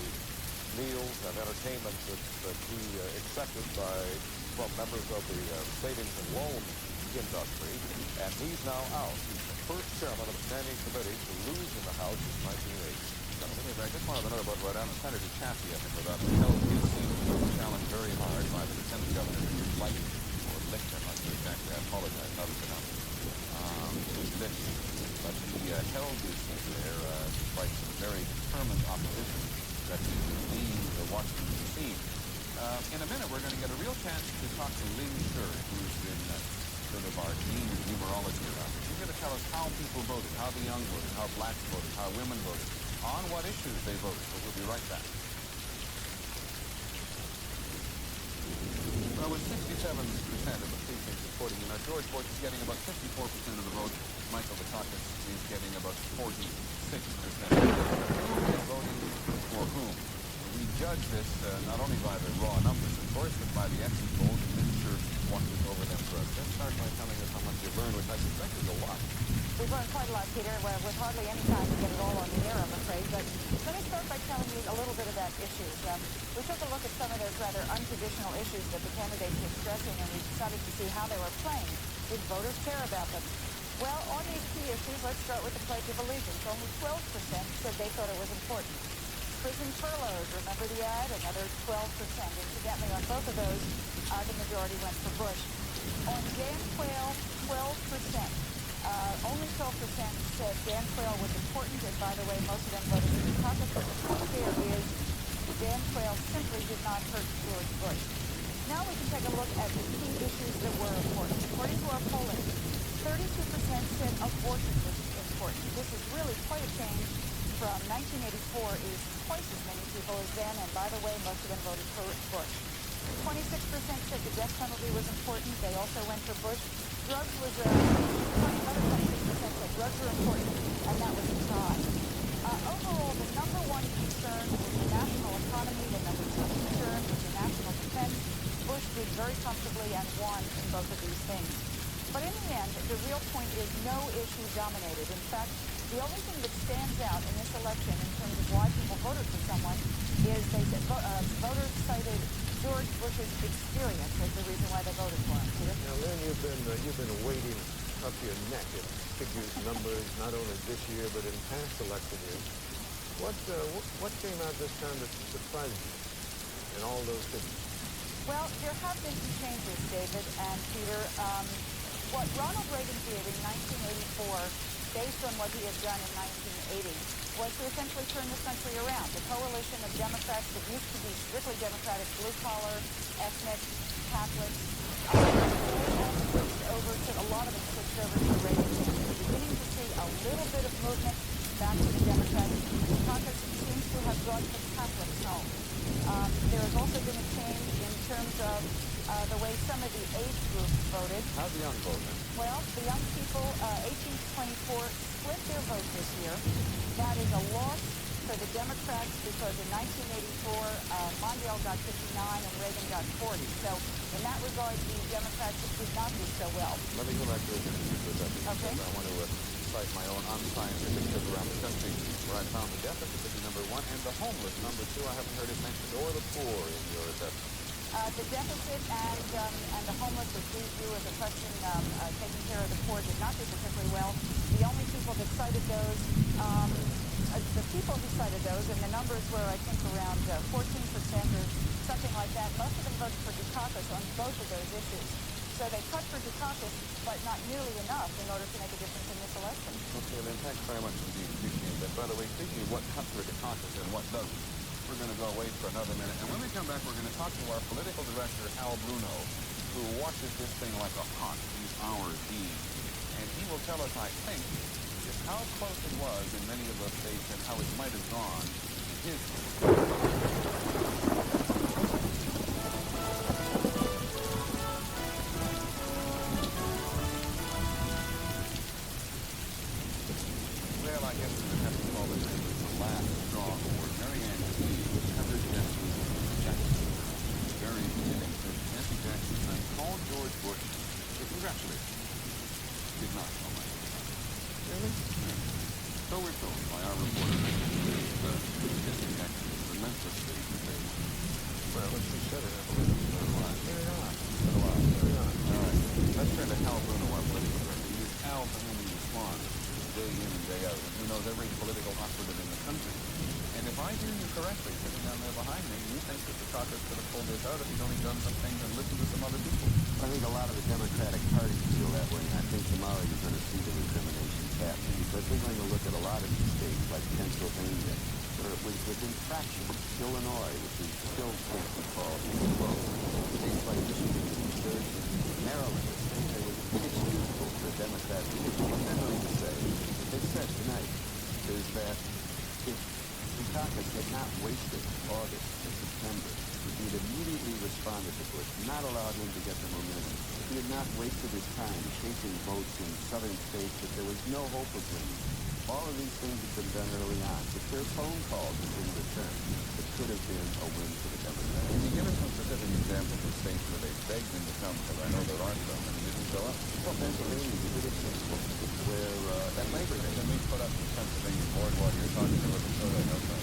meals and entertainment that he accepted from members of the savings and loan industry, and he's now out. He's the first chairman of a standing committee to lose in the House since 1980. I just wanted to know about Rhode Island Senator Chaffee, I think, without Hell is seen to be challenged very hard by the Lieutenant Governor Light, or Licht, I'm not sure exactly, I apologize how to pronounce it. Licht, but he held his seat there despite some very determined opposition that he was being Washington, D.C. In a minute, we're going to get a real chance to talk to Lynn Sher, who's been sort of our dean of numerology around here. She's going to tell us how people voted, how the young voted, how blacks voted, how women voted, on what issues they voted. So we'll be right back. Well, with 67% of the precincts reporting, George Bush is getting about 54% of the vote. Michael Dukakis is getting about 46%. Who is voting for whom? We judge this not only by the raw numbers, of course, but by the exit polls, and Lynn Sher watches over them for us. Let's start by telling us how much you've learned, which I suspect is a lot. We've learned quite a lot, Peter, with hardly any time to get it all on the air, I'm afraid. But let me start by telling you a little bit about issues. We took a look at some of those rather untraditional issues that the candidates were stressing, and we decided to see how they were playing. Did voters care about them? Well, on these key issues, let's start with the Pledge of Allegiance. Only 12% said they thought it was important. Prison furloughs, remember the ad? Another 12%. Incidentally, on both of those, the majority went for Bush. On Dan Quayle, 12%. Only 12% said Dan Quayle was important, and by the way, most of them voted for Dukakis. But the point there is Dan Quayle simply did not hurt George Bush. Now we can take a look at the key issues that were important. According to our polling, 32% said abortion was important. This is really quite a change from 1984. It is twice as many people as then, and by the way, most of them voted for Bush. 26% said the death penalty was important. They also went for Bush. Drugs was another 26% said drugs were important, and that was a tie. Overall, the number one concern was the national economy. The number two concern was the national defense. Bush did very comfortably and won in both of these things. But in the end, the real point is no issue dominated. In fact, the only thing that stands out in this election in terms of why people voted for someone is they said voters cited George Bush's experience as the reason why they voted for him. Peter? Now, Lynn, you've been wading up to your neck in figures, numbers, not only this year but in past election years. What came out this time that surprised you in all those figures? Well, there have been some changes, David and Peter. What Ronald Reagan did in 1984, based on what he had done in 1980, was to essentially turn this country around. The coalition of Democrats that used to be strictly Democratic, blue-collar, ethnic, Catholics, switched over to, a lot of it switched over to the Reagan camp. We're beginning to see a little bit of movement back to the Democrats. Dukakis seems to have brought the Catholics home. There has also been a change in terms of the way some of the age groups voted. How's the young vote then? Well, the young people, 18 to 24, split their vote this year. That is a loss for the Democrats because in 1984, Mondale got 59 and Reagan got 40. So in that regard, the Democrats did not do so well. Let me go back to this interview for a second. Okay. I want to cite my own unscientific trip around the country where I found the deficit to be number one and the homeless number two. I haven't heard it mentioned, or the poor in your assessment. The deficit and the homeless, which we view as a question, taking care of the poor, did not do particularly well. The only people that cited those, the people who cited those, and the numbers were, I think, around 14% or something like that. Most of them voted for Dukakis on both of those issues. So they cut for Dukakis, but not nearly enough in order to make a difference in this election. Okay, Lynn, thanks very much indeed. Appreciate that. By the way, speaking of what cuts for Dukakis and what doesn't, we're going to go away for another minute. And when we come back, we're going to talk to our political director, Hal Bruno, who watches this thing like a hawk, these hours being. And he will tell us, I think, just how close it was in many of those states and how it might have gone in his Well, I guess we would have to call it the last straw for Mary Ann covered Jesse Jackson. Very beginning, Jesse Jackson called George Bush to congratulate him. Did not call my Really? Yeah. So we're told by our reporter that Jesse Jackson is relentlessly disabled. Well, let's just set it up a little bit. Carry on. All right. Let's turn to Hal Bruno, our political director. He is Hal to whom we respond day in and day out, and who knows every political operative in the country. And if I hear you correctly, sitting down there behind me, you think that Dukakis could have pulled this out if he'd only done some things and listened to some other people. I think a lot of the Democratic Party feel that way, and I think tomorrow you're going to see the recriminations happening. Because they're going to look at a lot of these states, like Pennsylvania, where it was within fractions, Illinois, which is still can't be called close. States like Michigan, New Jersey, Maryland, a state that was inexcusable for Democrats. What they're going to say, what they said tonight, is that if Dukakis had not wasted August and September, if he had immediately responded to Bush, not allowed him to get the momentum, if he had not wasted his time chasing votes in southern states that there was no hope of winning. All of these things have been done early on. If their phone calls had been returned, it could have been a win for the Democrats. Can you give us some specific examples of states where they begged him to come? Because I know there aren't some, and he didn't show up. Well, Pennsylvania is a good example where at Labor Day, then we put up the Pennsylvania board while you're talking to us.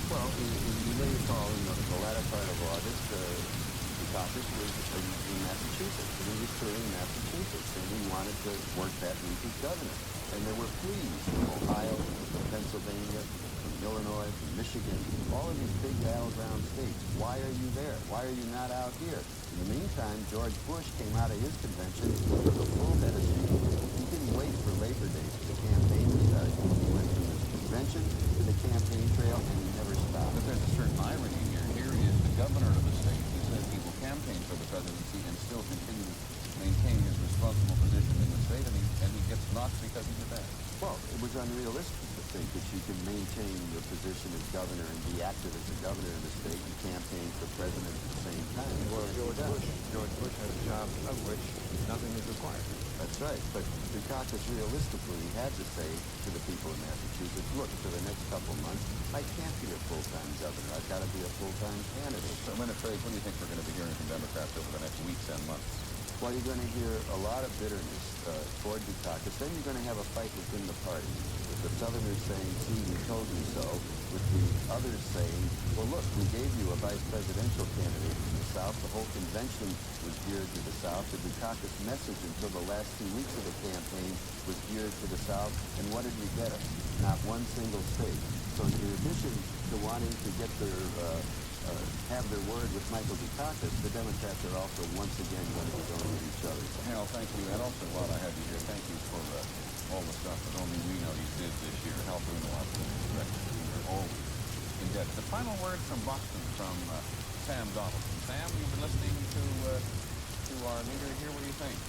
Well, you may recall in the latter part of August, Dukakis was in Massachusetts, and he was touring Massachusetts, and he wanted to work that week as governor. And there were pleas from Ohio, from Pennsylvania, from Illinois, from Michigan, all of these big battleground states. Why are you there? Why are you not out here? In the meantime, George Bush came out of his convention with a full head of steam. He didn't wait for Labor Day for the campaign to start. He went from the convention to the campaign trail, and he never stopped. But there's a certain irony here. Here is the governor of the state who says he will campaign for the presidency and still continue to maintain his responsible position in the state, and he gets knocked because he did that. Well, it was unrealistic to think that you can maintain your position as governor and be active as a governor in the state and campaign for president at the same time. Well, George Bush had a job of which nothing is required. That's right. But Dukakis realistically had to say to the people of Massachusetts, look, for the next couple months, I can't be a full-time governor. I've got to be a full-time candidate. So, what do you think we're going to be hearing from Democrats over the next weeks and months? Well, you're going to hear a lot of bitterness toward Dukakis. Then you're going to have a fight within the party, with the Southerners saying, see, we told you so, with the others saying, well, look, we gave you a vice presidential candidate from the South. The whole convention was geared to the South. The Dukakis message until the last 2 weeks of the campaign was geared to the South. And what did we get? Not one single state. So in addition to wanting to get their have their word with Michael Dukakis, the Democrats are also once again going to be going at each other. Hal, thank you. And also, while I have you here, thank you for all the stuff that only we know you did this year. Hal Bruno, our political director, you're always in debt. The final word from Boston, from Sam Donaldson. Sam, you've been listening to our leader here. What do you think?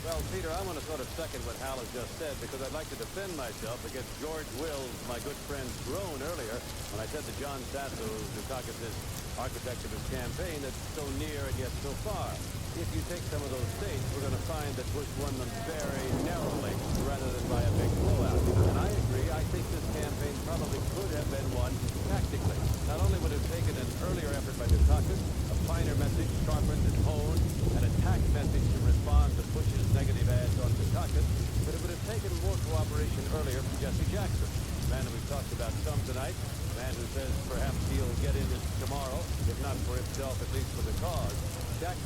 Well, Peter, I want to sort of second what Hal has just said because I'd like to defend myself against George Wills, my good friend's groan earlier when I said that John Sasso, Dukakis' architect of his campaign, that's so near and yet so far. If you take some of those states, we're going to find that Bush won them very narrowly rather than by a big blowout. And I agree. I think this campaign probably could have been won tactically. Not only would it have taken an earlier effort by Dukakis, a finer message sharpened and honed, an attack message to respond to Bush's negative ads on Dukakis, but it would have taken more cooperation earlier from Jesse Jackson, the man that we've talked about some tonight, the man who says perhaps he'll get in this tomorrow, if not for himself, at least for the cause. Jackson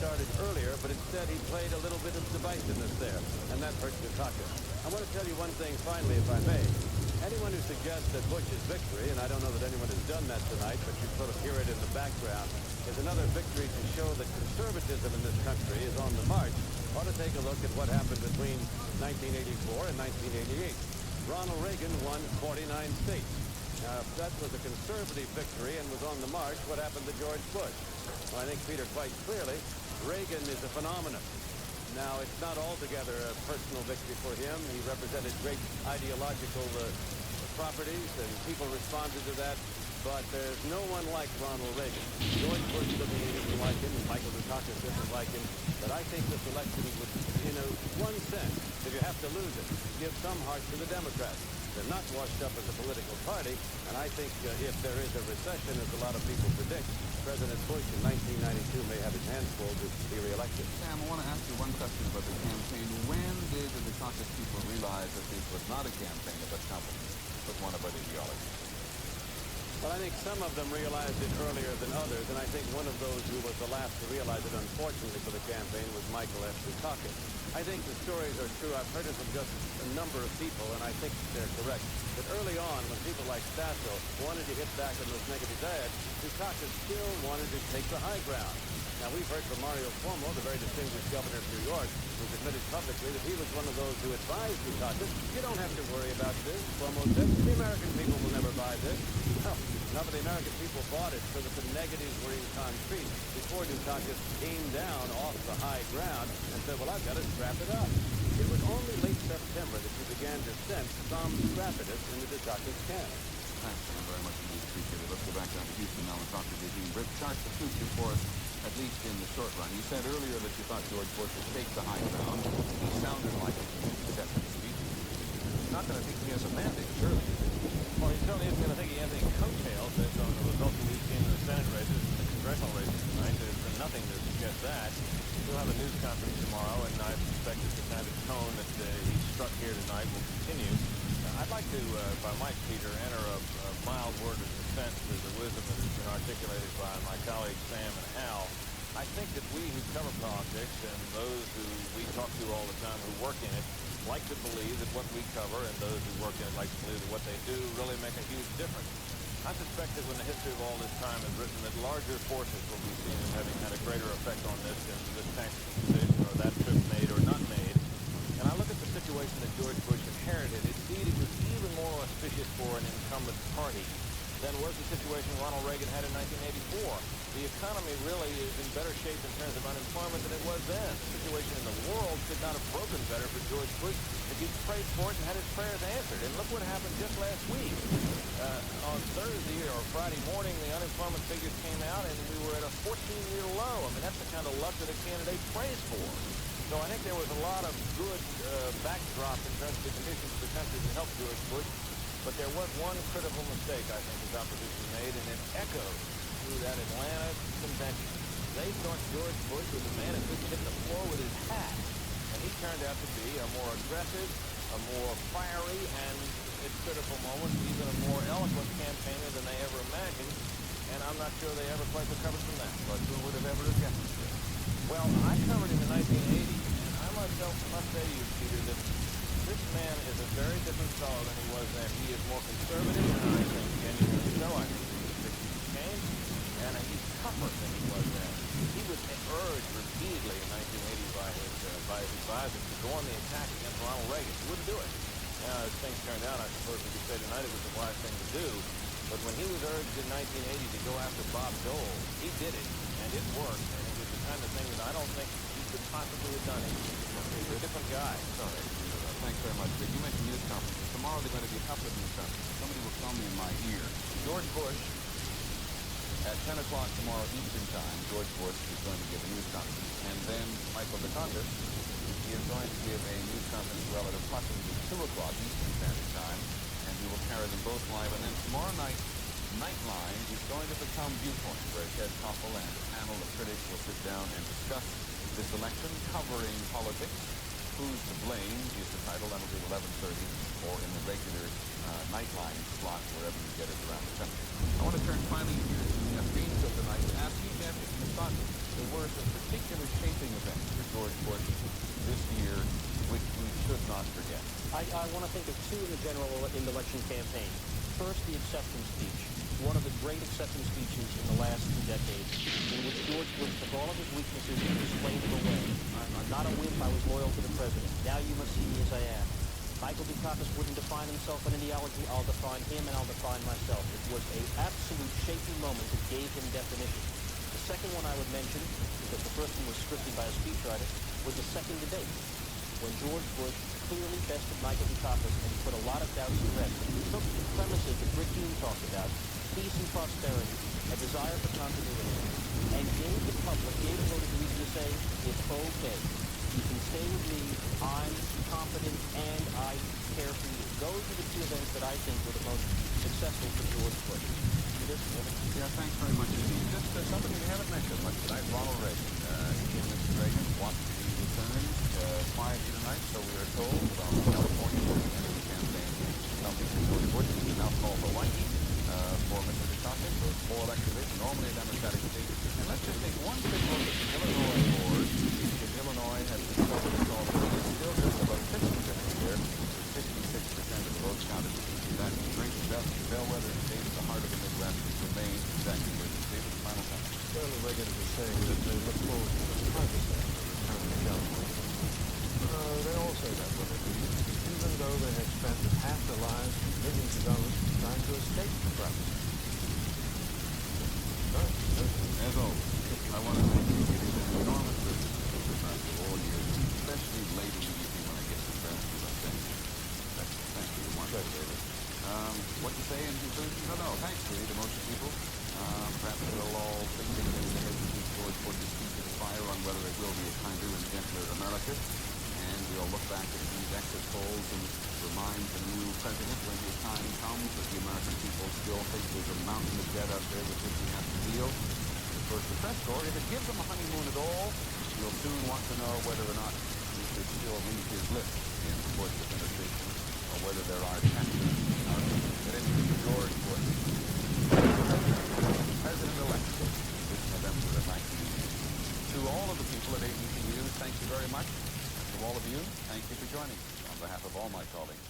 started earlier, but instead he played a little bit of divisiveness there, and that hurt Dukakis. I want to tell you one thing finally, if I may. Anyone who suggests that Bush's victory, and I don't know that anyone has done that tonight, but you sort of hear it in the background, is another victory to show that conservatism in this country is on the march, ought to take a look at what happened between 1984 and 1988. Ronald Reagan won 49 states. Now, if that was a conservative victory and was on the march, what happened to George Bush? Well, I think, Peter, quite clearly, Reagan is a phenomenon. Now, it's not altogether a personal victory for him. He represented great ideological properties, and people responded to that. But there's no one like Ronald Reagan. George Bush doesn't like him, and Michael Dukakis doesn't like him. But I think this election would, in one sense, if you have to lose it, give some heart to the Democrats. They're not washed up as a political party, and I think if there is a recession, as a lot of people predict, President Bush in 1992 may have his hands full to be reelected. Sam, I want to ask you one question about the campaign. When did the Dukakis people realize that this was not a campaign about companies, but one about ideology? Well, I think some of them realized it earlier than others, and I think one of those who was the last to realize it, unfortunately for the campaign, was Michael F. Dukakis. I think the stories are true. I've heard it from just a number of people, and I think they're correct. But early on, when people like Stasso wanted to hit back on those negative ads, Dukakis still wanted to take the high ground. Now, we've heard from Mario Cuomo, the very distinguished governor of New York, who's admitted publicly that he was one of those who advised Dukakis, you don't have to worry about this. Cuomo said, the American people will never buy this. Well, none of the American people bought it so that the negatives were in concrete before Dukakis came down off the high ground and said, well, I've got to scrap it up. It was only late September that you began to sense some scrappiness in the Dukakis camp. Thanks, Sam, very much indeed. Appreciate it. Let's go back down to Houston now and talk to Eugene Britt. Chart the future for us, at least in the short run. You said earlier that you thought George Bush would take the high ground. He sounded like it in his acceptance speech. He's not going to think he has a mandate, surely. Well, he certainly isn't going to think he has any coattails based on the results that we've seen in the Senate races and the congressional races tonight. There's been nothing to suggest that. We'll have a news conference tomorrow, and I suspect that the kind of tone that he struck here tonight will continue. I'd like to, if I might, Peter, enter a mild word of dissent to the wisdom that has been articulated by my colleagues Sam and Al. I think that we who cover politics and those who we talk to all the time who work in it like to believe that what we cover and those who work in it like to believe that what they do really make a huge difference. I suspect that when the history of all this time is written, that larger forces will be seen as having had a greater effect on this than this tax decision or that trip made or not made. And I look at the situation that George Bush inherited. Indeed, it was even more auspicious for an incumbent party than was the situation Ronald Reagan had in 1984. The economy really is in better shape in terms of unemployment than it was then. The situation in the world could not have broken better for George Bush if he'd prayed for it and had his prayers answered. And look what happened just last week. On Thursday or Friday morning, the unemployment figures came out, and we were at a 14-year low. I mean, that's the kind of luck that a candidate prays for. So I think there was a lot of good backdrop in terms of the conditions of the country that helped George Bush. But there was one critical mistake, I think, his opposition made, and it echoed through that Atlanta convention. They thought George Bush was a man who could hit the floor with his hat. And he turned out to be a more aggressive, a more fiery, and at critical moments, even a more eloquent campaigner than they ever imagined. And I'm not sure they ever quite recovered from that. But who would have ever guessed it? Well, I covered him in 1980, and I myself must say to you, Peter, that this man is a very different fellow than he was then. He is more conservative, and I think genuinely so. I think he's changed, and he's tougher than he was then. He was urged repeatedly in 1980 by his advisors to go on the attack against Ronald Reagan. He wouldn't do it. Now, as things turned out, I suppose we could say tonight it was the wise thing to do. But when he was urged in 1980 to go after Bob Dole, he did it, and it worked. And it was the kind of thing that I don't think he could possibly have done it. He's a different guy. Sorry. Thanks very much, Rick. You mentioned news conferences. Tomorrow there are going to be a couple of news conferences. Somebody will tell me in my ear. George Bush, at 10 o'clock tomorrow Eastern Time, George Bush is going to give a news conference. And then Michael Dukakis, he is going to give a news conference as well at approximately 2 o'clock Eastern Standard Time. And we will carry them both live. And then tomorrow night, Nightline is going to become Viewpoint, where Ted Koppel and a panel of critics will sit down and discuss this election, covering politics. Who's to Blame is the title. That'll be 11:30 or in the regular Nightline slot wherever you get it around the country. I want to turn finally here to the Ambience of the night to ask you, Jeff, if you thought there were some particular shaping events for George Bush this year which we should not forget. I want to think of two in the general election campaign. First, the acceptance speech, one of the great acceptance speeches in the last 2 decades, in which George Bush took all of his weaknesses and displayed them away. I'm not a wimp, I was loyal to the president. Now you must see me as I am. Michael Dukakis wouldn't define himself an ideology. I'll define him and I'll define myself. It was an absolute shaping moment that gave him definition. The second one I would mention, because the first one was scripted by a speechwriter, was the second debate, when George Bush clearly bested Michael Dukakis and put a lot of doubts to rest. He took the premises that Rick Hume talked about, peace and prosperity, a desire for continuity, and gave the public, gave voters the reason to say, it's okay. You can stay with me, I'm competent, and I care for you. Those are the two events that I think were the most successful for George Bush. Yeah, thanks very much indeed. Just somebody we haven't mentioned much tonight, Ronald Reagan. He and Mr. Reagan watched the return quietly tonight, so we are told, from California at the end of the campaign. Something for George Bush, which is now called Hawaii, for Mr. Dukakis, so it's 4 elected days, normally a Democratic state. And let's just take one quick look at the Illinois board, because Illinois has discovered its already. It's still just about 50-50 there, with 66% of the votes counted. That great bellwether state at the heart of the Midwest remains exactly where the state of the final country. Well, the Reagan is saying that they look forward to the privacy of return to California. They all say that, but even though they have spent half their lives and millions of dollars trying to escape the privacy. As always, I want to thank you. It is an enormous privilege to be with us all years, especially late in the evening when I get some friends to us. Thank you, Marshall Davis. What to say in conclusion? No, thanks, really, to most people. Perhaps we'll all think in the heads of George Bush's feet to the fire on whether it will be a kinder and gentler America. And we'll look back at these exit polls and remind the new president when his time comes that the American people still think there's a mountain of debt out there with which we have to deal. And of course, the press corps, if it gives them a honeymoon at all, you'll soon want to know whether or not we should still read his list in the Bush administration, or whether there are chapters in our that interest George Bush, President-elect, this November of 1980. To all of the people at ABC News, thank you very much. And to all of you, thank you for joining me. On behalf of all my colleagues,